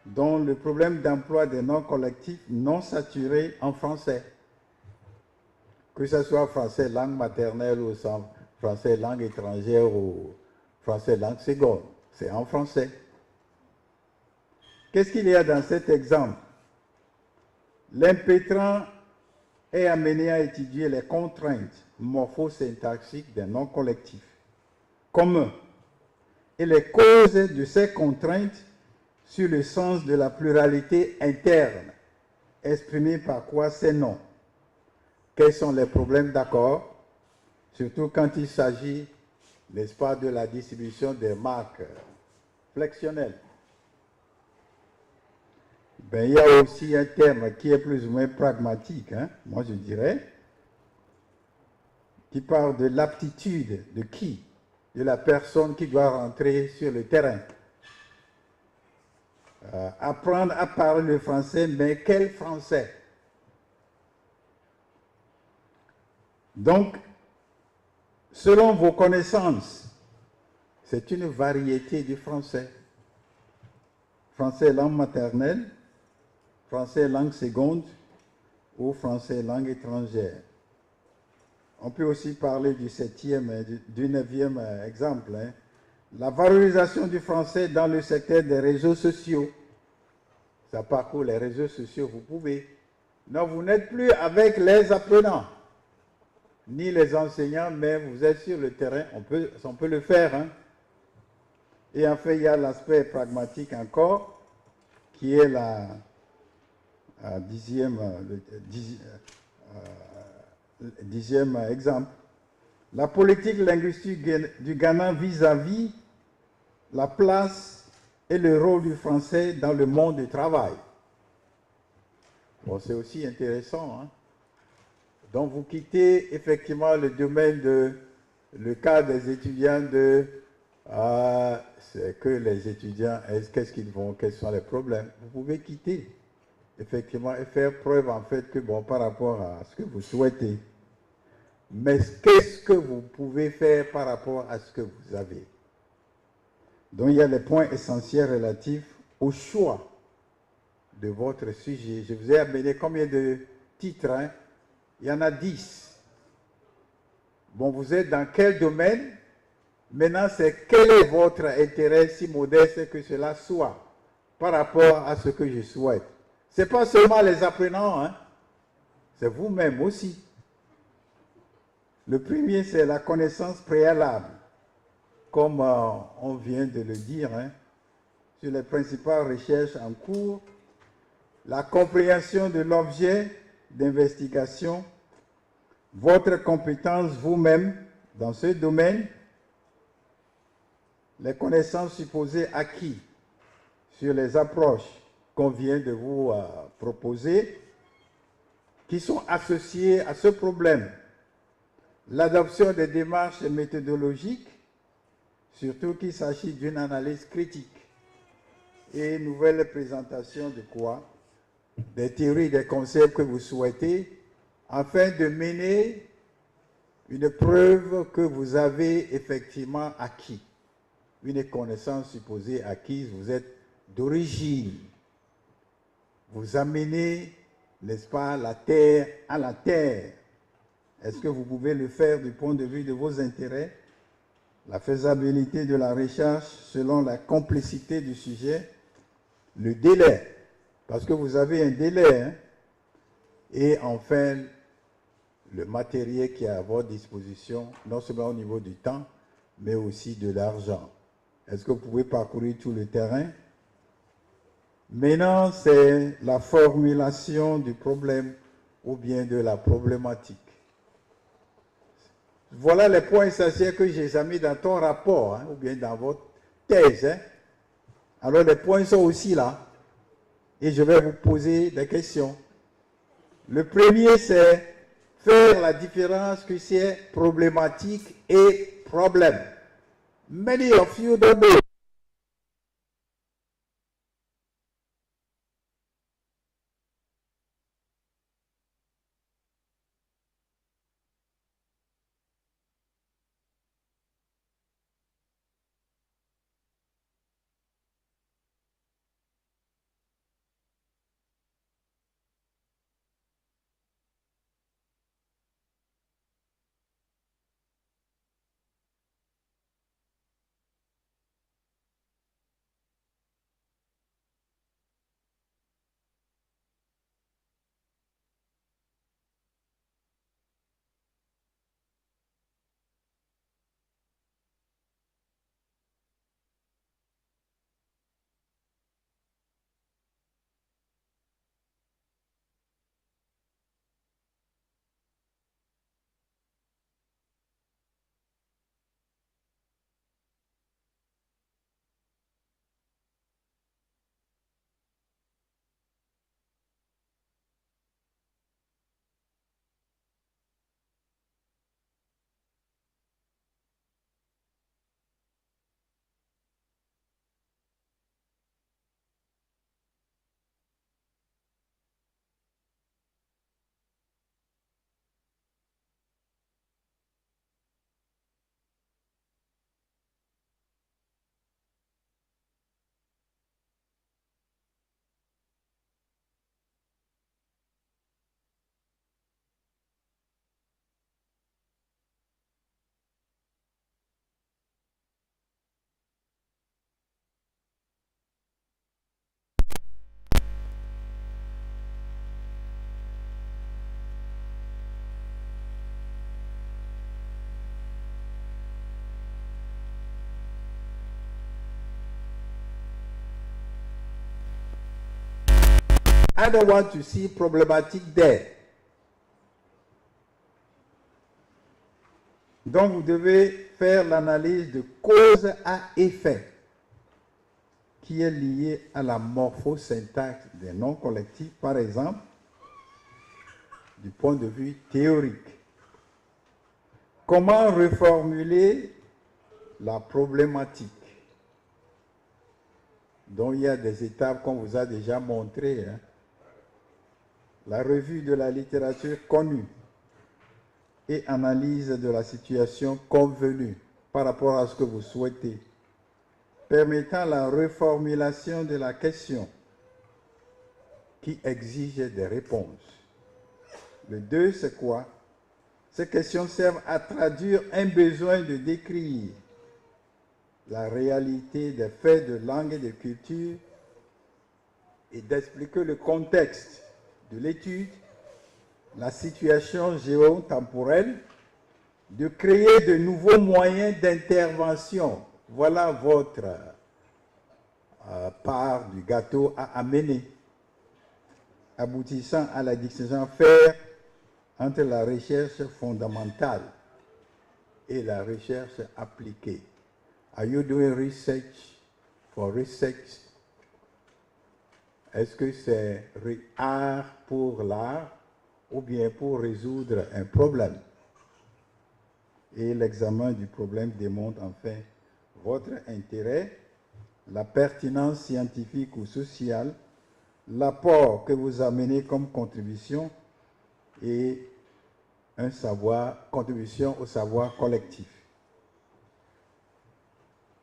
[SPEAKER 8] dont le problème d'emploi des noms collectifs non saturés en français. Que ce soit français langue maternelle ou français langue étrangère ou français langue seconde. C'est en français. Qu'est-ce qu'il y a dans cet exemple? L'impétrant est amené à étudier les contraintes morphosyntaxiques des noms collectifs communs et les causes de ces contraintes sur le sens de la pluralité interne, exprimée par quoi ces noms? Quels sont les problèmes d'accord, surtout quand il s'agit, n'est-ce pas, de la distribution des marques flexionnelles? Ben, il y a aussi un terme qui est plus ou moins pragmatique, moi je dirais, qui parle de l'aptitude de qui? De la personne qui doit rentrer sur le terrain. Apprendre à parler le français, mais quel français? Donc, selon vos connaissances, c'est une variété du français. Français langue maternelle, français langue seconde ou français langue étrangère. On peut aussi parler du 7e et du 9e exemple. La valorisation du français dans le secteur des réseaux sociaux. Ça parcourt les réseaux sociaux, vous pouvez. Non, vous n'êtes plus avec les apprenants, ni les enseignants, mais vous êtes sur le terrain, on peut le faire. Et enfin, il y a l'aspect pragmatique encore, qui est dixième exemple. La politique linguistique du Ghana vis-à-vis la place et le rôle du français dans le monde du travail. Bon, c'est aussi intéressant. Donc, vous quittez effectivement le domaine le cas des étudiants c'est que les étudiants, qu'est-ce qu'ils vont, quels sont les problèmes. Vous pouvez quitter, effectivement, et faire preuve, en fait, que, bon, par rapport à ce que vous souhaitez. Mais qu'est-ce que vous pouvez faire par rapport à ce que vous avez? Donc, il y a les points essentiels relatifs au choix de votre sujet. Je vous ai amené combien de titres? Il y en a 10. Bon, vous êtes dans quel domaine? Maintenant, c'est quel est votre intérêt, si modeste que cela soit, par rapport à ce que je souhaite. Ce n'est pas seulement les apprenants, c'est vous-même aussi. Le premier, c'est la connaissance préalable, comme on vient de le dire, sur les principales recherches en cours, la compréhension de l'objet d'investigation, votre compétence vous-même dans ce domaine, les connaissances supposées acquises sur les approches qu'on vient de vous proposer, qui sont associées à ce problème. L'adoption des démarches méthodologiques, surtout qu'il s'agit d'une analyse critique, et nouvelle présentation de quoi? Des théories, des concepts que vous souhaitez, afin de mener une preuve que vous avez effectivement acquis. Une connaissance supposée acquise, vous êtes d'origine. Vous amenez n'est-ce pas, la terre à la terre. Est-ce que vous pouvez le faire du point de vue de vos intérêts? La faisabilité de la recherche selon la complexité du sujet, le délai, parce que vous avez un délai, hein, et enfin, le matériel qui est à votre disposition, non seulement au niveau du temps, mais aussi de l'argent. Est-ce que vous pouvez parcourir tout le terrain? Maintenant, c'est la formulation du problème ou bien de la problématique. Voilà les points essentiels que j'ai mis dans ton rapport, hein, ou bien dans votre thèse. Hein. Alors les points sont aussi là. Et je vais vous poser des questions. Le premier, c'est faire la différence que c'est problématique et problème. Many of you don't know. I don't want to see problematic there. Donc, vous devez faire l'analyse de cause à effet qui est liée à la morphosyntaxe des noms collectifs, par exemple, du point de vue théorique. Comment reformuler la problématique? Donc, il y a des étapes qu'on vous a déjà montrées. Hein. La revue de la littérature connue et analyse de la situation convenue par rapport à ce que vous souhaitez, permettant la reformulation de la question qui exige des réponses. Le 2, c'est quoi? Ces questions servent à traduire un besoin de décrire la réalité des faits de langue et de culture et d'expliquer le contexte de l'étude, la situation géotemporelle, de créer de nouveaux moyens d'intervention. Voilà votre part du gâteau à amener, aboutissant à la distinction à faire entre la recherche fondamentale et la recherche appliquée. Are you doing research for research? Est-ce que c'est art pour l'art ou bien pour résoudre un problème? Et l'examen du problème démontre enfin votre intérêt, la pertinence scientifique ou sociale, l'apport que vous amenez comme contribution et un savoir, contribution au savoir collectif.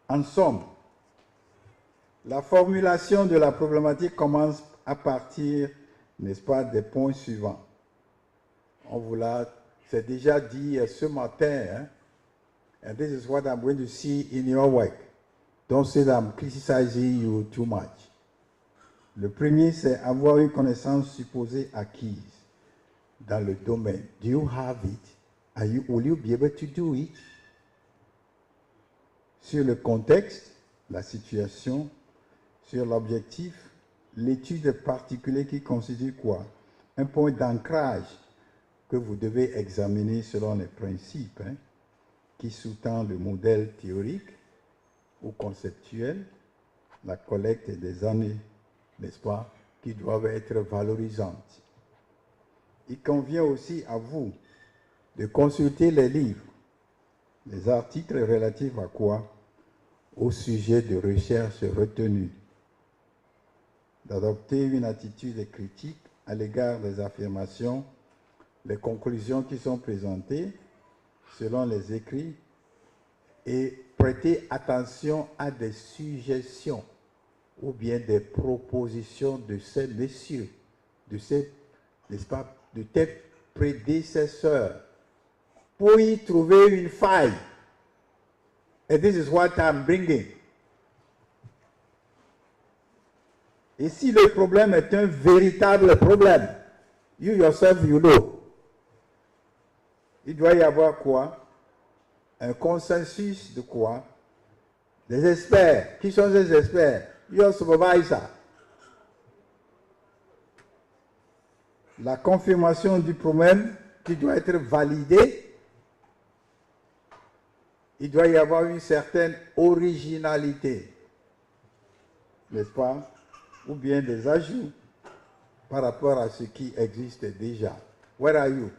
[SPEAKER 8] En somme, la formulation de la problématique commence à partir n'est-ce pas, des points suivants. On vous l'a, c'est déjà dit ce matin, hein? And this is what I'm going to see in your work. Don't say that I'm criticizing you too much. Le premier, c'est avoir une connaissance supposée acquise dans le domaine. Do you have it? Will you be able to do it? Sur le contexte, la situation, sur l'objectif, l'étude particulière qui constitue quoi? Un point d'ancrage que vous devez examiner selon les principes qui sous-tendent le modèle théorique ou conceptuel, la collecte des années, n'est-ce pas, qui doivent être valorisantes. Il convient aussi à vous de consulter les livres, les articles relatifs à quoi? Au sujet de recherche retenu, d'adopter une attitude critique à l'égard des affirmations, les conclusions qui sont présentées selon les écrits et prêter attention à des suggestions ou bien des propositions de ces messieurs, de ces, n'est-ce pas, de tes prédécesseurs, pour y trouver une faille. And this is what I'm bringing. Et si le problème est un véritable problème, you yourself, you know, il doit y avoir quoi? Un consensus de quoi? Des experts. Qui sont ces experts? Your supervisor. La confirmation du problème qui doit être validée. Il doit y avoir une certaine originalité, n'est-ce pas? Ou bien des ajouts par rapport à ce qui existe déjà. Where are you?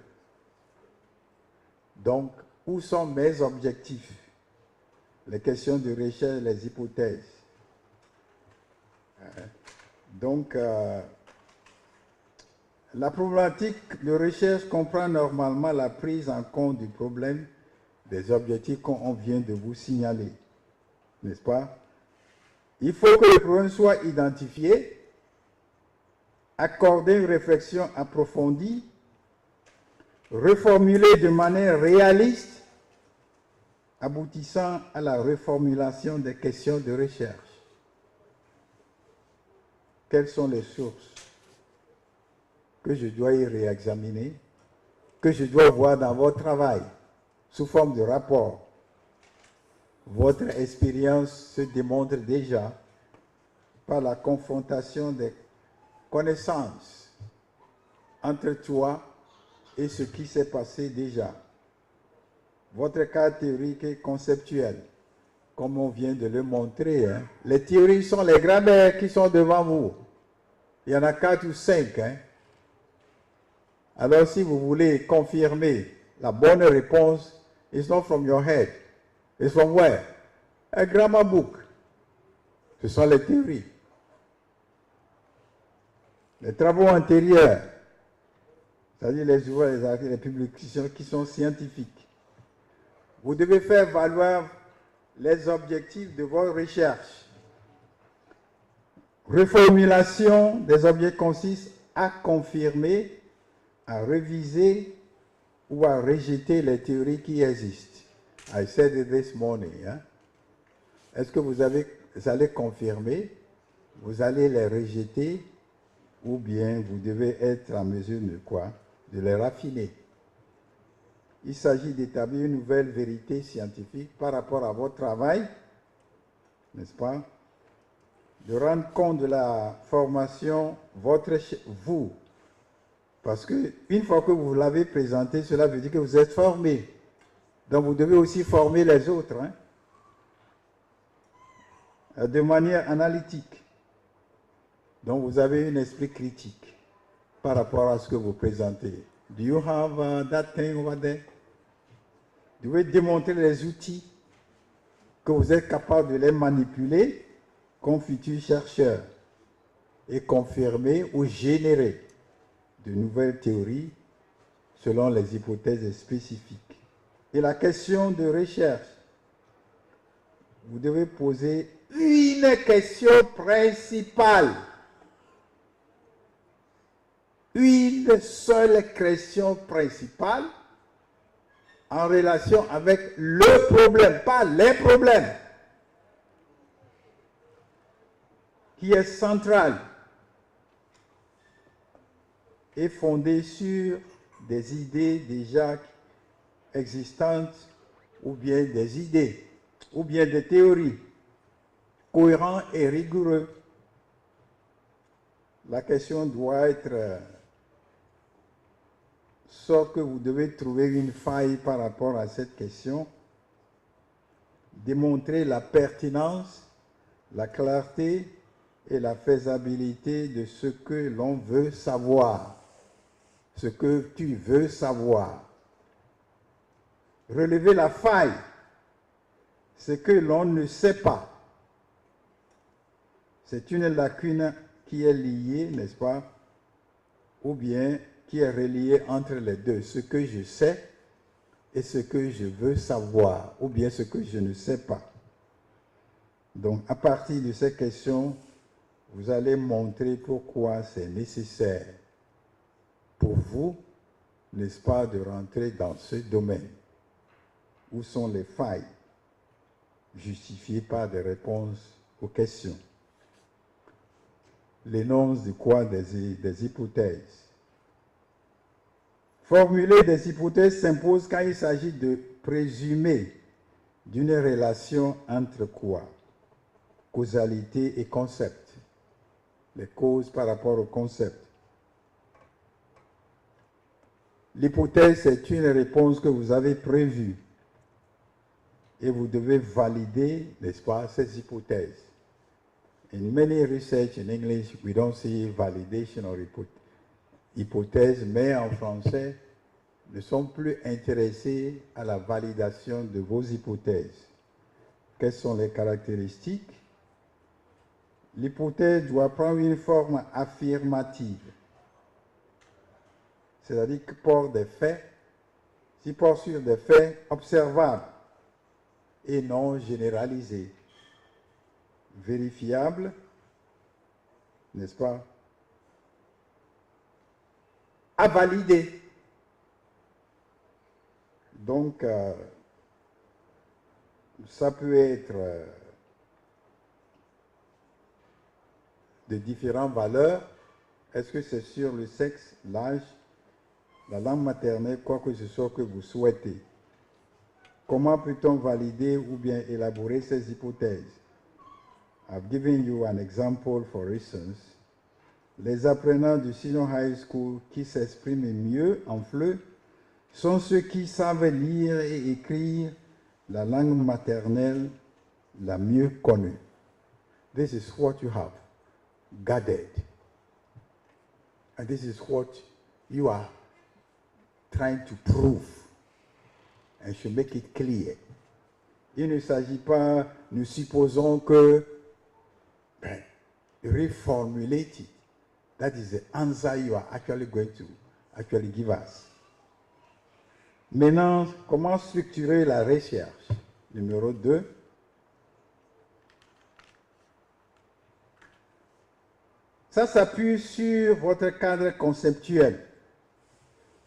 [SPEAKER 8] Donc, où sont mes objectifs? Les questions de recherche, les hypothèses. Donc, la problématique de recherche comprend normalement la prise en compte du problème des objectifs qu'on vient de vous signaler, n'est-ce pas? Il faut que le problème soit identifié, accorder une réflexion approfondie, reformuler de manière réaliste, aboutissant à la reformulation des questions de recherche. Quelles sont les sources que je dois y réexaminer, que je dois voir dans votre travail, sous forme de rapport? Votre expérience se démontre déjà par la confrontation des connaissances entre toi et ce qui s'est passé déjà. Votre cas théorique et conceptuel, comme on vient de le montrer, hein. Les théories sont les grammaires qui sont devant vous. Il y en a 4 ou 5. Hein. Alors si vous voulez confirmer la bonne réponse, it's not from your head. It's from where? A grammar book. Ce sont les théories. Les travaux antérieurs, c'est-à-dire les ouvrages, les articles, les publications qui sont scientifiques. Vous devez faire valoir les objectifs de vos recherches. Reformulation des objets consiste à confirmer, à réviser ou à rejeter les théories qui existent. I said it this morning. Hein? Est-ce que vous allez confirmer, vous allez les rejeter, ou bien vous devez être en mesure de quoi? De les raffiner. Il s'agit d'établir une nouvelle vérité scientifique par rapport à votre travail, n'est-ce pas? De rendre compte de la formation, vous. Parce qu'une fois que vous l'avez présenté, cela veut dire que vous êtes formé. Donc vous devez aussi former les autres, hein, de manière analytique. Donc vous avez un esprit critique par rapport à ce que vous présentez. Do you have that thing over there? Vous devez démontrer les outils, que vous êtes capable de les manipuler comme futur chercheur et confirmer ou générer de nouvelles théories selon les hypothèses spécifiques. Et la question de recherche, vous devez poser une question principale. une seule question principale en relation avec le problème, pas les problèmes, qui est centrale et fondée sur des idées déjà existantes ou bien des idées ou bien des théories cohérents et rigoureux. La question doit être sauf que vous devez trouver une faille par rapport à cette question, démontrer la pertinence, la clarté et la faisabilité de ce que l'on veut savoir, ce que tu veux savoir. Relever la faille, ce que l'on ne sait pas. C'est une lacune qui est liée, n'est-ce pas, ou bien qui est reliée entre les deux, ce que je sais et ce que je veux savoir, ou bien ce que je ne sais pas. Donc, à partir de ces questions, vous allez montrer pourquoi c'est nécessaire pour vous, n'est-ce pas, de rentrer dans ce domaine. Où sont les failles justifiées par des réponses aux questions? L'énonce de quoi? Des hypothèses. Formuler des hypothèses s'impose quand il s'agit de présumer d'une relation entre quoi? Causalité et concept. Les causes par rapport au concept. L'hypothèse, c'est une réponse que vous avez prévue. Et vous devez valider, n'est-ce pas, ces hypothèses. In many research in English, we don't see validation or hypothèse, mais en français, ne sont plus intéressés à la validation de vos hypothèses. Quelles sont les caractéristiques? L'hypothèse doit prendre une forme affirmative, c'est-à-dire que porte des faits, s'il porte sur des faits observables et non généralisés, vérifiables, n'est-ce pas, à valider. Donc, ça peut être de différentes valeurs. Est-ce que c'est sur le sexe, l'âge, la langue maternelle, quoi que ce soit que vous souhaitez? Comment peut-on valider ou bien élaborer ces hypothèses? I've given you an example, for instance. Les apprenants du senior high school qui s'expriment mieux en FLE sont ceux qui savent lire et écrire la langue maternelle la mieux connue. This is what you have gathered. And this is what you are trying to prove. And should make it clear. Il ne s'agit pas, nous supposons que, reformulate it. That is the answer you are actually going to actually give us. Maintenant, comment structurer la recherche? Numéro 2. Ça s'appuie sur votre cadre conceptuel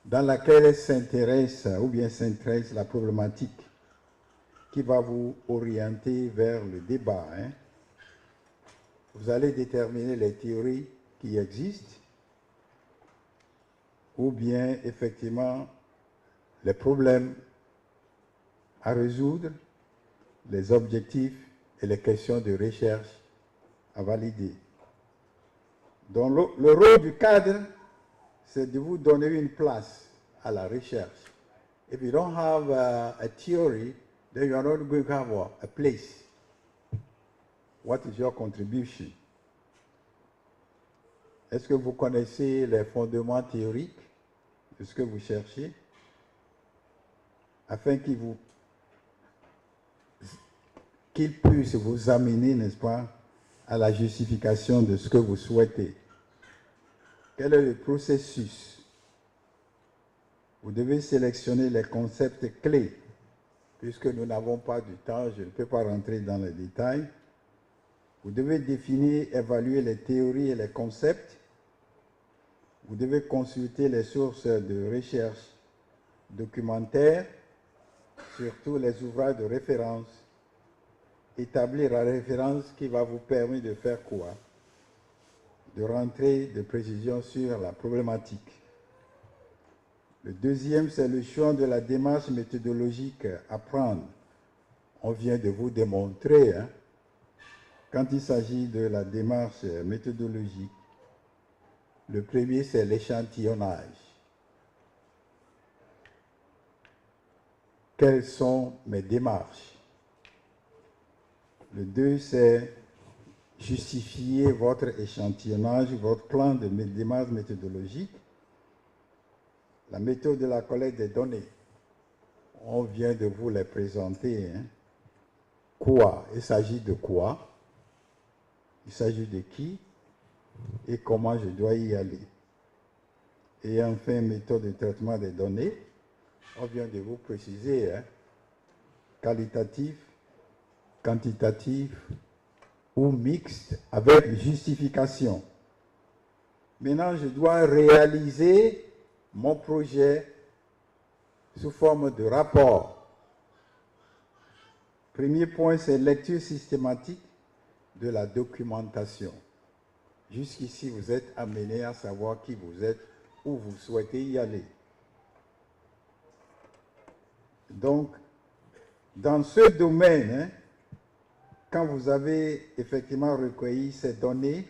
[SPEAKER 8] dans lequel s'intéresse ou bien s'intéresse la problématique qui va vous orienter vers le débat. Vous allez déterminer les théories qui existent ou bien effectivement les problèmes à résoudre, les objectifs et les questions de recherche à valider. Donc le rôle du cadre, c'est de vous donner une place à la recherche. If you don't have a theory, then you are not going to have a place. What is your contribution? Est-ce que vous connaissez les fondements théoriques de ce que vous cherchez? Afin qu'il puisse vous amener, n'est-ce pas, à la justification de ce que vous souhaitez. Quel est le processus? Vous devez sélectionner les concepts clés. Puisque nous n'avons pas du temps, je ne peux pas rentrer dans les détails. Vous devez définir, évaluer les théories et les concepts. Vous devez consulter les sources de recherche documentaires, surtout les ouvrages de référence, établir la référence qui va vous permettre de faire quoi? De rentrer de précision sur la problématique. Le deuxième, c'est le choix de la démarche méthodologique à prendre. On vient de vous démontrer, quand il s'agit de la démarche méthodologique, le premier, c'est l'échantillonnage. Quelles sont mes démarches? Le 2, c'est justifier votre échantillonnage, votre plan de démarche méthodologique. La méthode de la collecte des données, on vient de vous les présenter. Quoi? Il s'agit de quoi? Il s'agit de qui? Et comment je dois y aller? Et enfin, méthode de traitement des données, on vient de vous préciser, qualitatif, quantitatif ou mixte avec justification. Maintenant, je dois réaliser mon projet sous forme de rapport. Premier point, c'est lecture systématique de la documentation. Jusqu'ici, vous êtes amené à savoir qui vous êtes, où vous souhaitez y aller. Donc, dans ce domaine, quand vous avez effectivement recueilli ces données,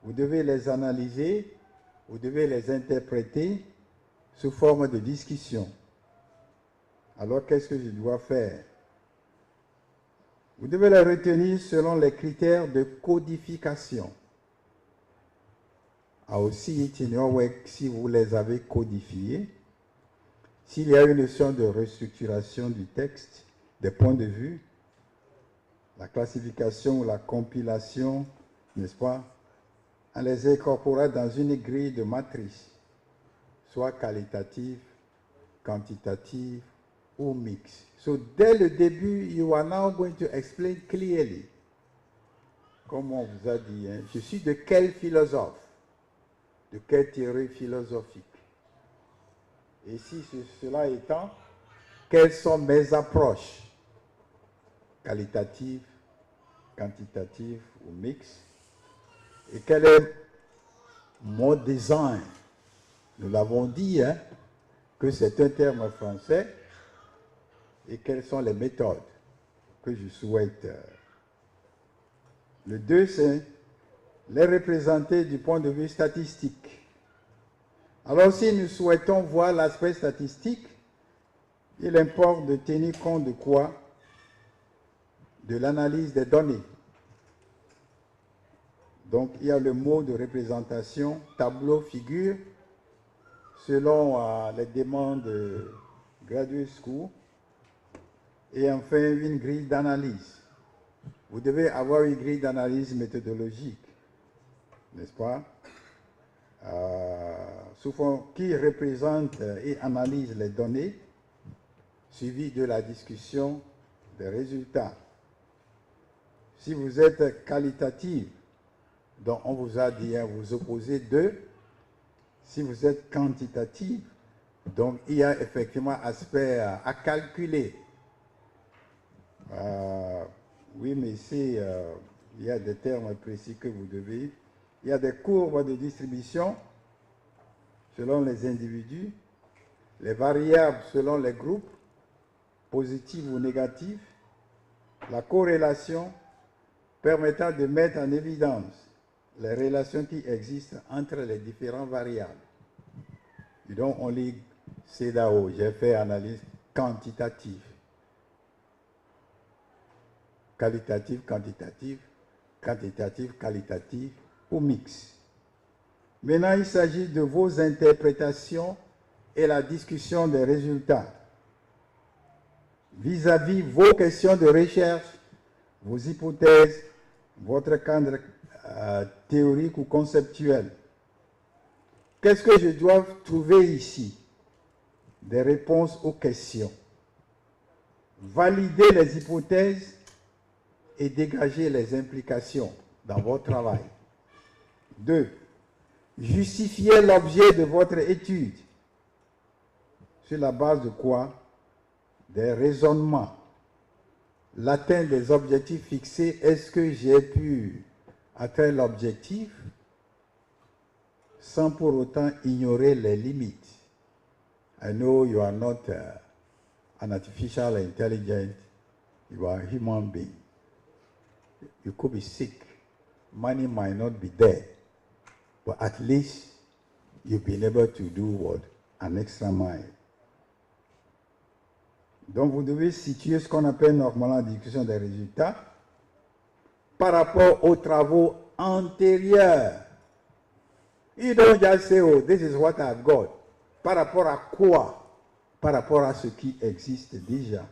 [SPEAKER 8] vous devez les analyser, vous devez les interpréter sous forme de discussion. Alors, qu'est-ce que je dois faire? Vous devez les retenir selon les critères de codification. Aussi, si vous les avez codifiés, s'il y a une notion de restructuration du texte, des points de vue, la classification ou la compilation, n'est-ce pas, on les incorporera dans une grille de matrice, soit qualitative, quantitative ou mixte. So, dès le début, you are now going to explain clearly, comme on vous a dit, je suis de quel philosophe, de quelle théorie philosophique. Et si cela étant, quelles sont mes approches, qualitatives, quantitatives ou mixtes, et quel est mon design? Nous l'avons dit, que c'est un terme français, et quelles sont les méthodes que je souhaite. Le 2, c'est les représenter du point de vue statistique. Alors, si nous souhaitons voir l'aspect statistique, il importe de tenir compte de quoi? De l'analyse des données. Donc, il y a le mot de représentation, tableau, figure, selon les demandes de graduate school, et enfin une grille d'analyse. Vous devez avoir une grille d'analyse méthodologique, n'est-ce pas? Souvent, qui représente et analyse les données, suivi de la discussion des résultats. Si vous êtes qualitatif, donc on vous a dit, vous opposez 2. Si vous êtes quantitatif, donc il y a effectivement aspect à calculer. Oui, mais il y a des termes précis que vous devez. Il y a des courbes de distribution selon les individus, les variables selon les groupes, positifs ou négatifs, la corrélation permettant de mettre en évidence les relations qui existent entre les différentes variables. You don't only say that, oh, j'ai fait analyse quantitative, qualitative, quantitative, quantitative, qualitative ou mix. Maintenant, il s'agit de vos interprétations et la discussion des résultats vis-à-vis vos questions de recherche, vos hypothèses, votre cadre théorique ou conceptuel. Qu'est-ce que je dois trouver ici? Des réponses aux questions. Valider les hypothèses et dégager les implications dans votre travail. 2. Justifiez l'objet de votre étude. Sur la base de quoi? Des raisonnements. L'atteinte des objectifs fixés, est-ce que j'ai pu atteindre l'objectif sans pour autant ignorer les limites? I know you are not an artificial intelligence, you are a human being. You could be sick, money might not be there, but at least you've been able to do what? An extra mile. Donc vous devez situer ce qu'on appelle normalement la discussion des résultats par rapport aux travaux antérieurs. You don't just say, oh, this is what I've got. Par rapport à quoi? Par rapport à ce qui existe déjà.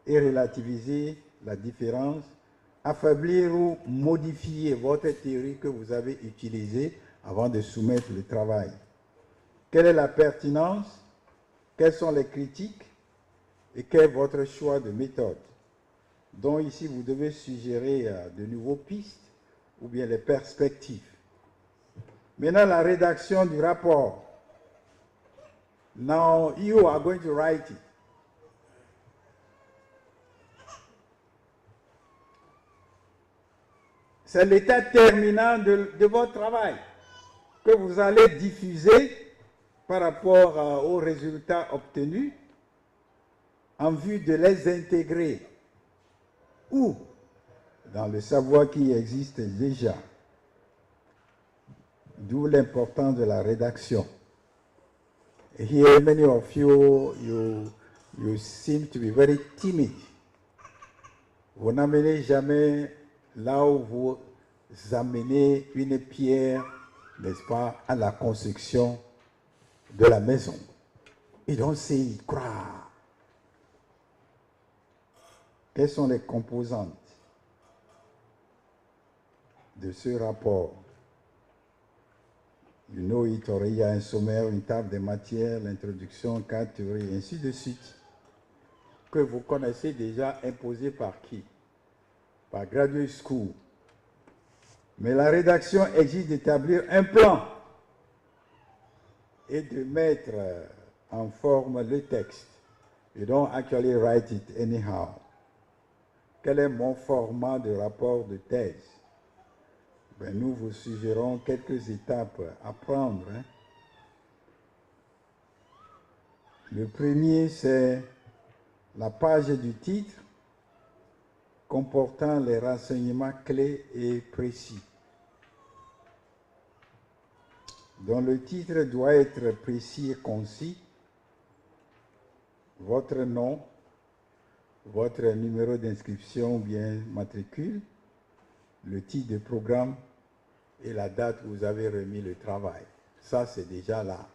[SPEAKER 8] Et relativiser la différence, affaiblir ou modifier votre théorie que vous avez utilisée avant de soumettre le travail. Quelle est la pertinence? Quelles sont les critiques? Et quel est votre choix de méthode? Donc ici, vous devez suggérer de nouveaux pistes ou bien les perspectives. Maintenant, la rédaction du rapport. Now, you are going to write it. C'est l'état terminant de votre travail que vous allez diffuser par rapport aux résultats obtenus en vue de les intégrer ou dans le savoir qui existe déjà. D'où l'importance de la rédaction. Here, many of you seem to be very timid. Vous n'amenez jamais là où vous amenez une pierre, n'est-ce pas, à la construction de la maison. You don't say croire. Quelles sont les composantes de ce rapport? You know it, il y a un sommaire, une table des matières, l'introduction, cadre, théorie, et ainsi de suite, que vous connaissez déjà, imposé par qui? Par Graduate School. Mais la rédaction exige d'établir un plan et de mettre en forme le texte. You don't actually write it anyhow. Quel est mon format de rapport de thèse? Ben, nous vous suggérons quelques étapes à prendre. Le premier, c'est la page du titre comportant les renseignements clés et précis. Donc le titre doit être précis et concis. Votre nom, votre numéro d'inscription ou bien matricule, le titre de programme et la date où vous avez remis le travail. Ça, c'est déjà là.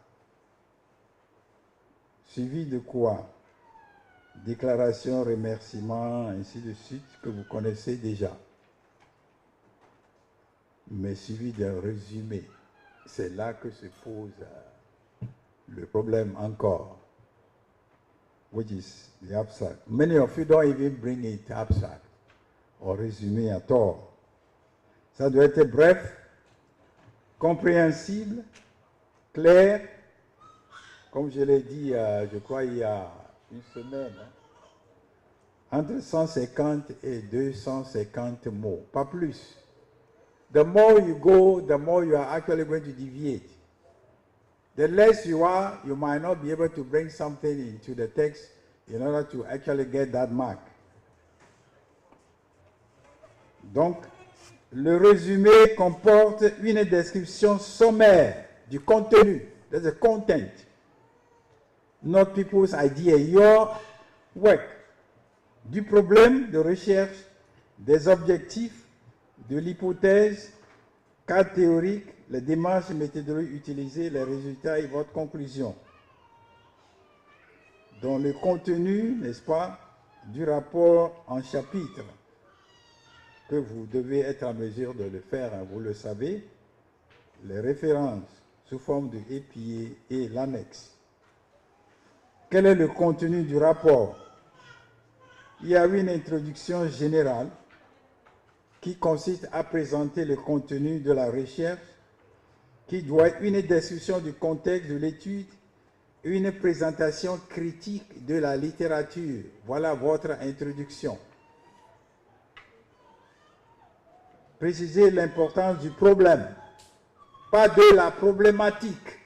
[SPEAKER 8] Suivi de quoi? Déclaration, remerciement, ainsi de suite, que vous connaissez déjà. Mais suivi d'un résumé. C'est là que se pose le problème encore. Which is the abstract. Many of you don't even bring it abstract or résumé at all. Ça doit être bref, compréhensible, clair, comme je l'ai dit, je crois, il y a une semaine, entre 150 et 250 mots, pas plus. The more you go, the more you are actually going to deviate. The less you are, you might not be able to bring something into the text in order to actually get that mark. Donc, le résumé comporte une description sommaire du contenu. There's a content. Not people's idea, your work. Du problème de recherche, des objectifs, de l'hypothèse, cas théorique, les démarches méthodologiques utilisées, les résultats et votre conclusion. Dans le contenu, n'est-ce pas, du rapport en chapitre, que vous devez être en mesure de le faire, hein, vous le savez, les références sous forme de épier et l'annexe. Quel est le contenu du rapport? Il y a une introduction générale qui consiste à présenter le contenu de la recherche qui doit être une description du contexte de l'étude, une présentation critique de la littérature. Voilà votre introduction. Précisez l'importance du problème, pas de la problématique.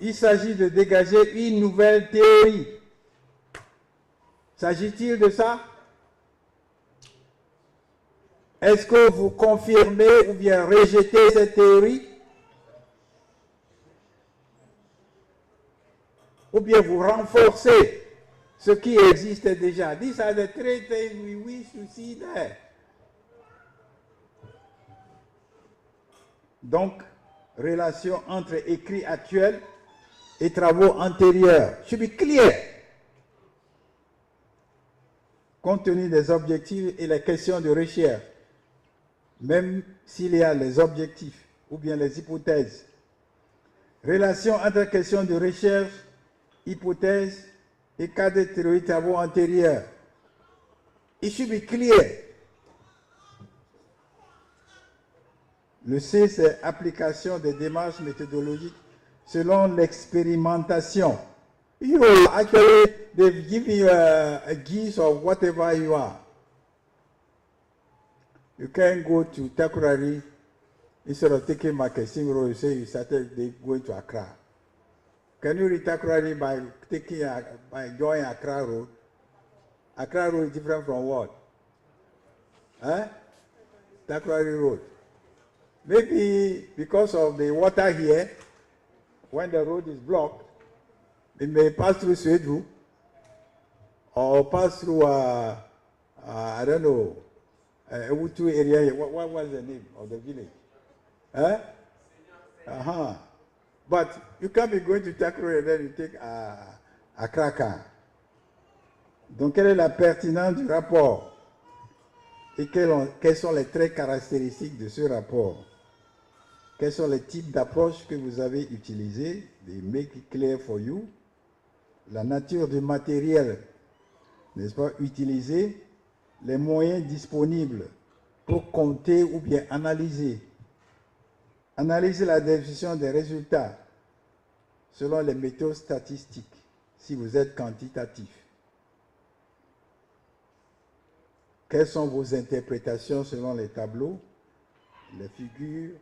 [SPEAKER 8] Il s'agit de dégager une nouvelle théorie. S'agit-il de ça? Est-ce que vous confirmez ou bien rejetez cette théorie? Ou bien vous renforcez ce qui existe déjà? These are the three things we wish to see there. Donc, relation entre écrits actuels et travaux antérieurs. Should be clear. Compte tenu des objectifs et les questions de recherche, même s'il y a les objectifs ou bien les hypothèses. Relation entre questions de recherche, hypothèses et cas de théorie de travaux antérieurs. It should be clear. Le C, c'est application des démarches méthodologiques selon l'expérimentation. You actually, they've given you a gist of whatever you are. You can go to Takoradi, instead of taking Makessim Road, you say you started going to Accra. Can you reach Takoradi by joining Accra Road? Accra Road is different from what? Huh? Takoradi Road. Maybe because of the water here, when the road is blocked, it may pass through Swedru or pass through, I don't know, Ewutu area here. What was the name of the village? Huh? But you can't be going to Takro and then you take a cracker. Donc, quelle est la pertinence du rapport? Et quels sont les traits caractéristiques de ce rapport? Quels sont les types d'approches que vous avez utilisés? They make it clear for you. La nature du matériel, n'est-ce pas, utilisé, les moyens disponibles pour compter ou bien analyser. Analyser la définition des résultats selon les méthodes statistiques, si vous êtes quantitatif. Quelles sont vos interprétations selon les tableaux, les figures,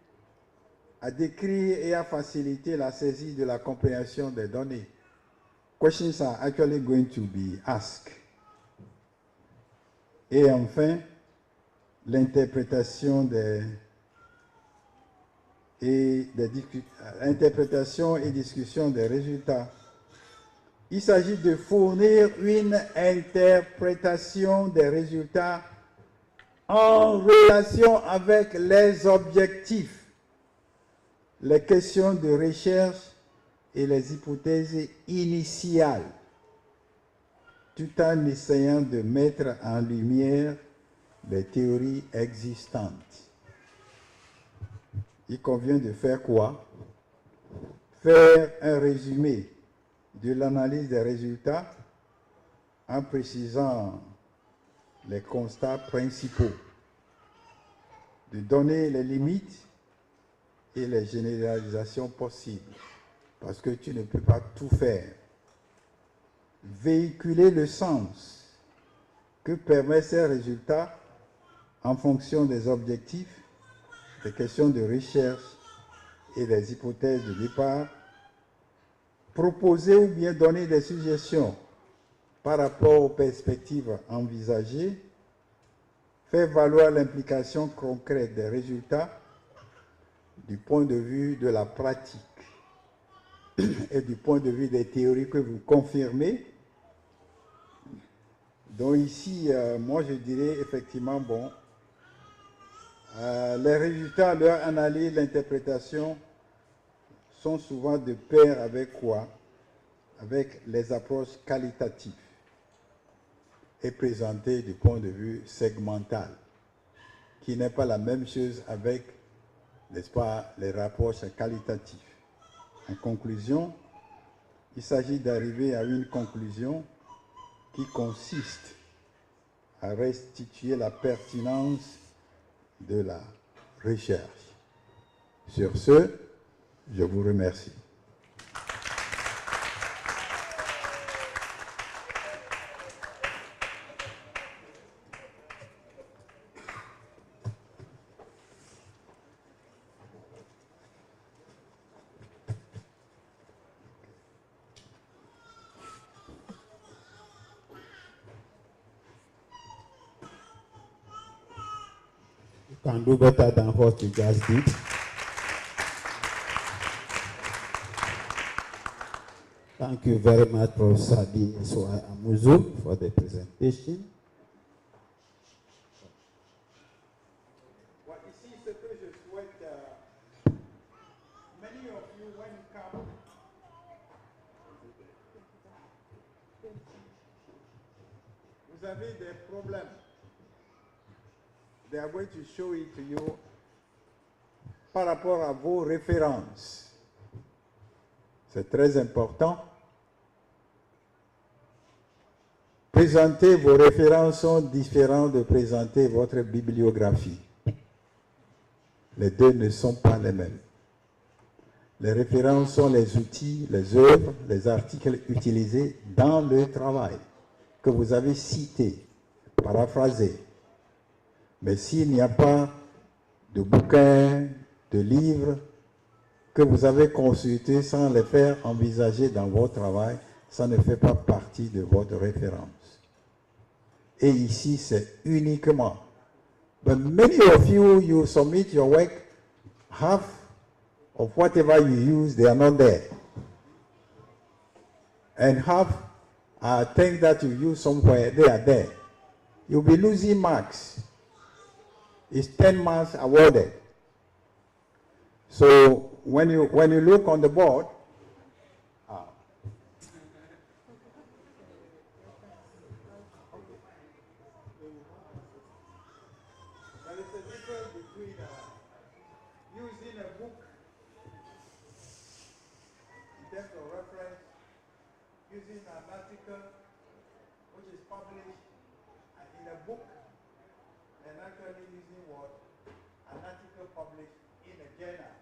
[SPEAKER 8] à décrire et à faciliter la saisie de la compréhension des données. Questions are actually going to be asked. Et enfin, l'interprétation interprétation et discussion des résultats. Il s'agit de fournir une interprétation des résultats en relation avec les objectifs, les questions de recherche et les hypothèses initiales, tout en essayant de mettre en lumière les théories existantes. Il convient de faire quoi? Faire un résumé de l'analyse des résultats en précisant les constats principaux, de donner les limites et les généralisations possibles, parce que tu ne peux pas tout faire. Véhiculer le sens que permettent ces résultats en fonction des objectifs, des questions de recherche et des hypothèses de départ, proposer ou bien donner des suggestions par rapport aux perspectives envisagées, faire valoir l'implication concrète des résultats du point de vue de la pratique et du point de vue des théories que vous confirmez. Donc ici, moi je dirais effectivement, bon, les résultats, leur analyse, l'interprétation sont souvent de pair avec quoi? Avec les approches qualitatives et présentées du point de vue segmental, qui n'est pas la même chose avec, n'est-ce pas, les rapproches qualitatives. En conclusion, il s'agit d'arriver à une conclusion qui consiste à restituer la pertinence de la recherche. Sur ce, je vous remercie.
[SPEAKER 2] You can do better than what you just did. Thank you very much, Professor D.S.Y. Amuzu, for the presentation.
[SPEAKER 8] Ici, ce que je souhaite, many of you, when you come, vous avez des problèmes. They are going to show it to you par rapport à vos références. C'est très important. Présenter vos références sont différents de présenter votre bibliographie. Les deux ne sont pas les mêmes. Les références sont les outils, les œuvres, les articles utilisés dans le travail que vous avez cités, paraphrasés. Mais s'il n'y a pas de bouquins, de livres que vous avez consultés sans les faire envisager dans votre travail, ça ne fait pas partie de votre référence. Et ici, c'est uniquement. But many of you, you submit your work, half of whatever you use, they are not there. And half are things that you use somewhere, they are there. You'll be losing marks. It's 10 marks awarded. So when you look on the board, there is a difference between using a book in terms of reference, using an article which is published in a book, and actually using what? An article published in a journal.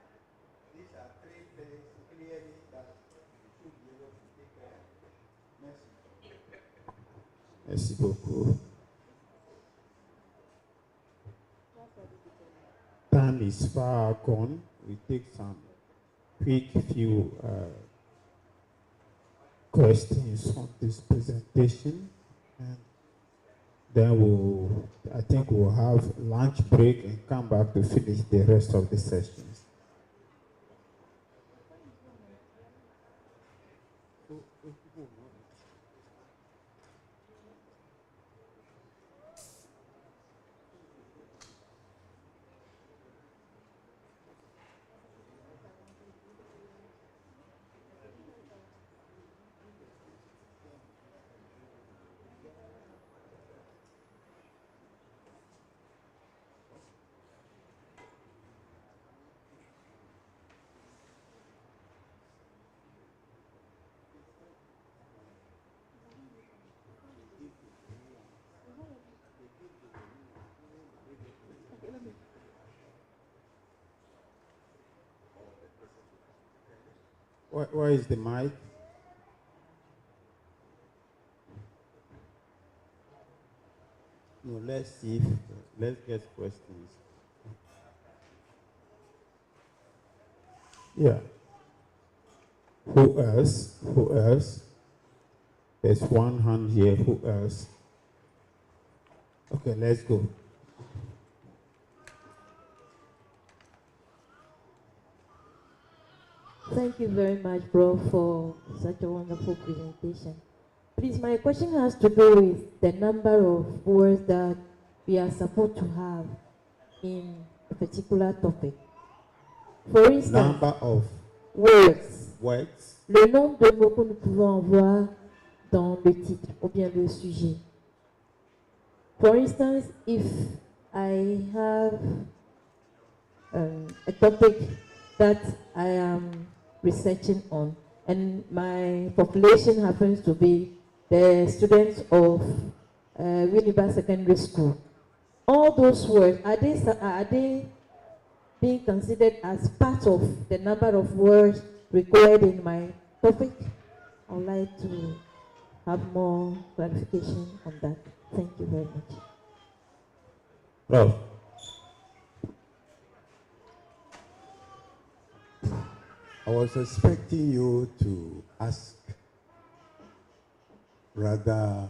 [SPEAKER 8] These are three things clearly that you should be able to take care of. Merci.
[SPEAKER 2] Merci beaucoup. Time is far gone. We take some quick few questions on this presentation, and then I think we'll have lunch break and come back to finish the rest of the sessions. Where is the mic? No, let's see. Let's get questions. Yeah. Who else? Who else? There's one hand here. Who else? Okay, let's go.
[SPEAKER 9] Thank you very much, bro, for such a wonderful presentation. Please, my question has to do with the number of words that we are supposed to have in a particular topic. For instance,
[SPEAKER 2] number of
[SPEAKER 9] words.
[SPEAKER 2] Words.
[SPEAKER 9] Le nombre de mots que nous pouvons avoir dans le titre ou bien le sujet. For instance, if I have a topic that I am researching on, and my population happens to be the students of Winneba Secondary School. All those words, are they being considered as part of the number of words required in my topic. I would like to have more clarification on that. Thank you very much.
[SPEAKER 2] Prof. I was expecting you to ask rather,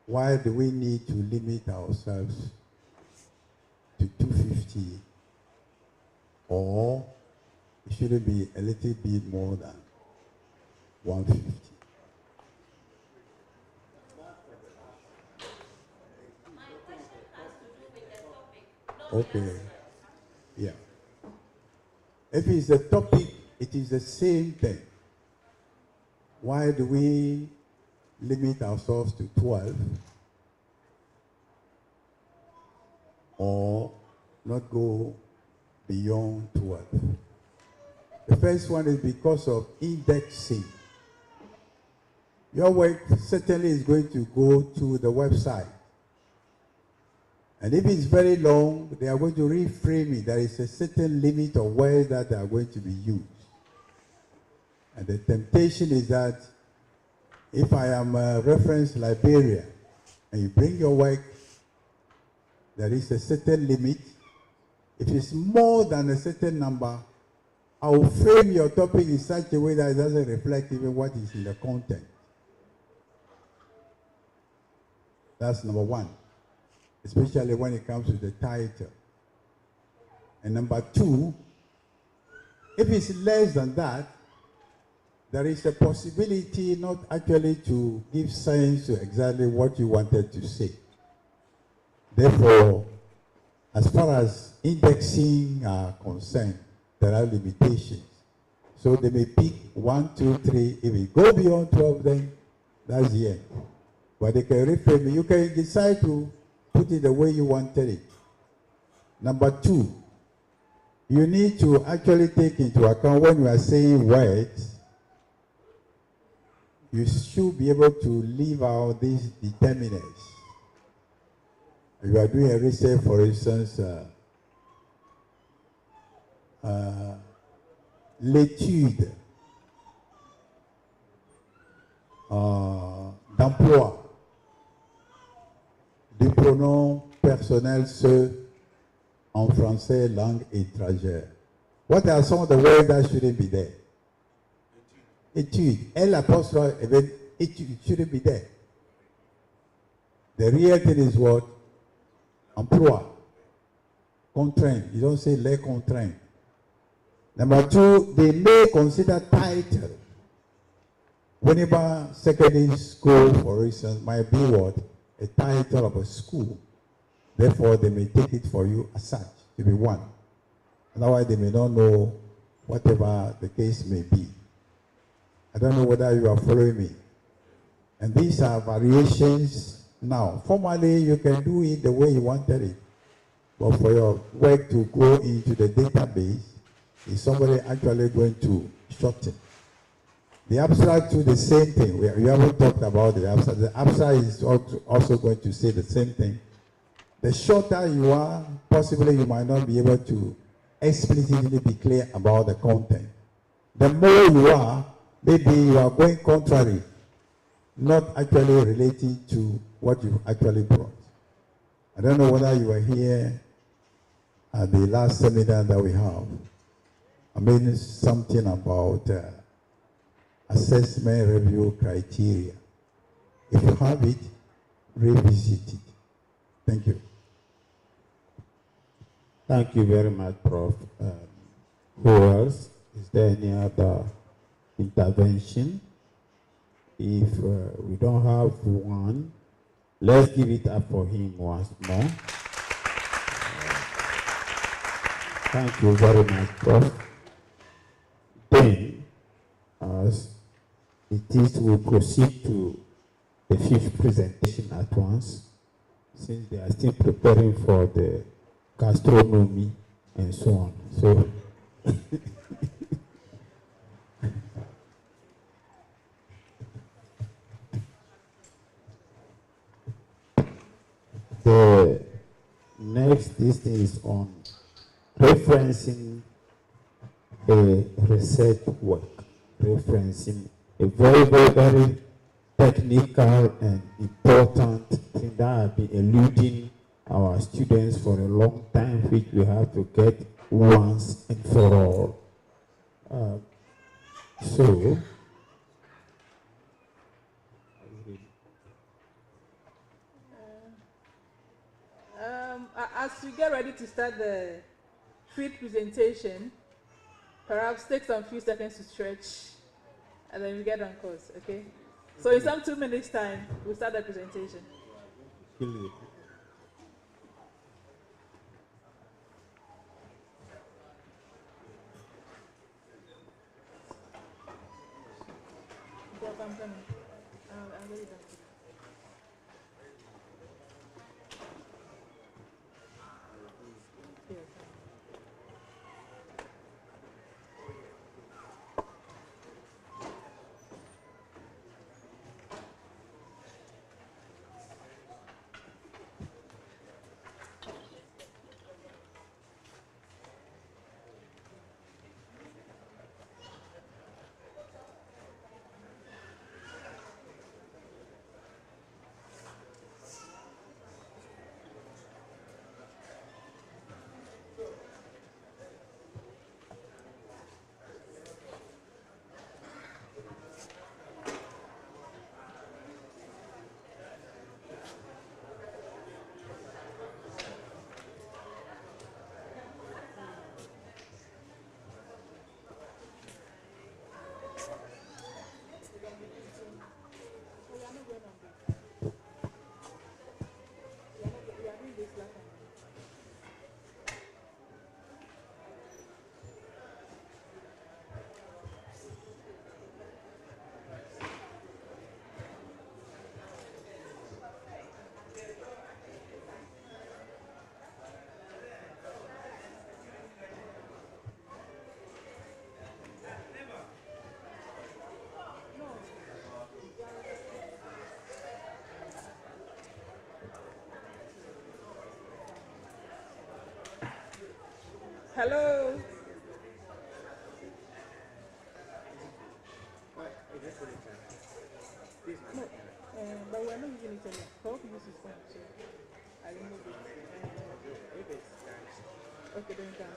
[SPEAKER 2] why do we need to limit ourselves to 250, or it shouldn't be a little bit more than 150? Okay. Yeah. If it's a topic, it is the same thing. Why do we limit ourselves to 12 or not go beyond 12? The first one is because of indexing. Your work certainly is going to go to the website. And if it's very long, they are going to reframe it. There is a certain limit of words that are going to be used. And the temptation is that if I am a reference librarian and you bring your work, there is a certain limit. If it's more than a certain number, I will frame your topic in such a way that it doesn't reflect even what is in the content. That's number one, especially when it comes to the title. And number two, if it's less than that, there is a possibility not actually to give sense to exactly what you wanted to say. Therefore, as far as indexing are concerned, there are limitations. So they may pick 1, 2, 3. If we go beyond 12, then that's the end. But they can reframe it. You can decide to put it the way you wanted it. Number two, you need to actually take into account when you are saying words, you should be able to leave out these determinants. You are doing a research, for instance, l'étude d'emploi du pronom personnel seul en français langue étrangère. What are some of the words that shouldn't be there? Étude. L apostrophe, even étude shouldn't be there. The real thing is what? Emploi. Contraint. You don't say les contraintes. Number two, they may consider title. Whenever secondary school, for instance, might be what? A title of a school. Therefore, they may take it for you as such, to be one. Otherwise, they may not know whatever the case may be. I don't know whether you are following me. And these are variations now. Formally, you can do it the way you wanted it. But for your work to go into the database, is somebody actually going to shorten? The abstract do the same thing. We haven't talked about the abstract. The abstract is also going to say the same thing. The shorter you are, possibly you might not be able to explicitly be clear about the content. The more you are, maybe you are going contrary, not actually relating to what you actually brought. I don't know whether you were here at the last seminar that we have. I mean something about assessment review criteria. If you have it, revisit it. Thank you.
[SPEAKER 16] Thank you very much, Prof. Who else? Is there any other intervention? If we don't have one, let's give it up for him once more. Thank you very much, Prof. Then, as it is, we'll proceed to the fifth presentation at once, since they are still preparing for the gastronomy and so on. So, the next thing is on referencing a research work, referencing a very, very, very technical and important thing that has been eluding our students for a long time, which we have to get once and for all. So,
[SPEAKER 4] as we get ready to start the field presentation, perhaps take some few seconds to stretch, and then we get on course, okay? So in some 2 minutes time, we'll start the presentation. I'm coming. I'm ready. Hello. No, but we're not using it anymore. Paul uses his phone, so I remove it. Okay, then come.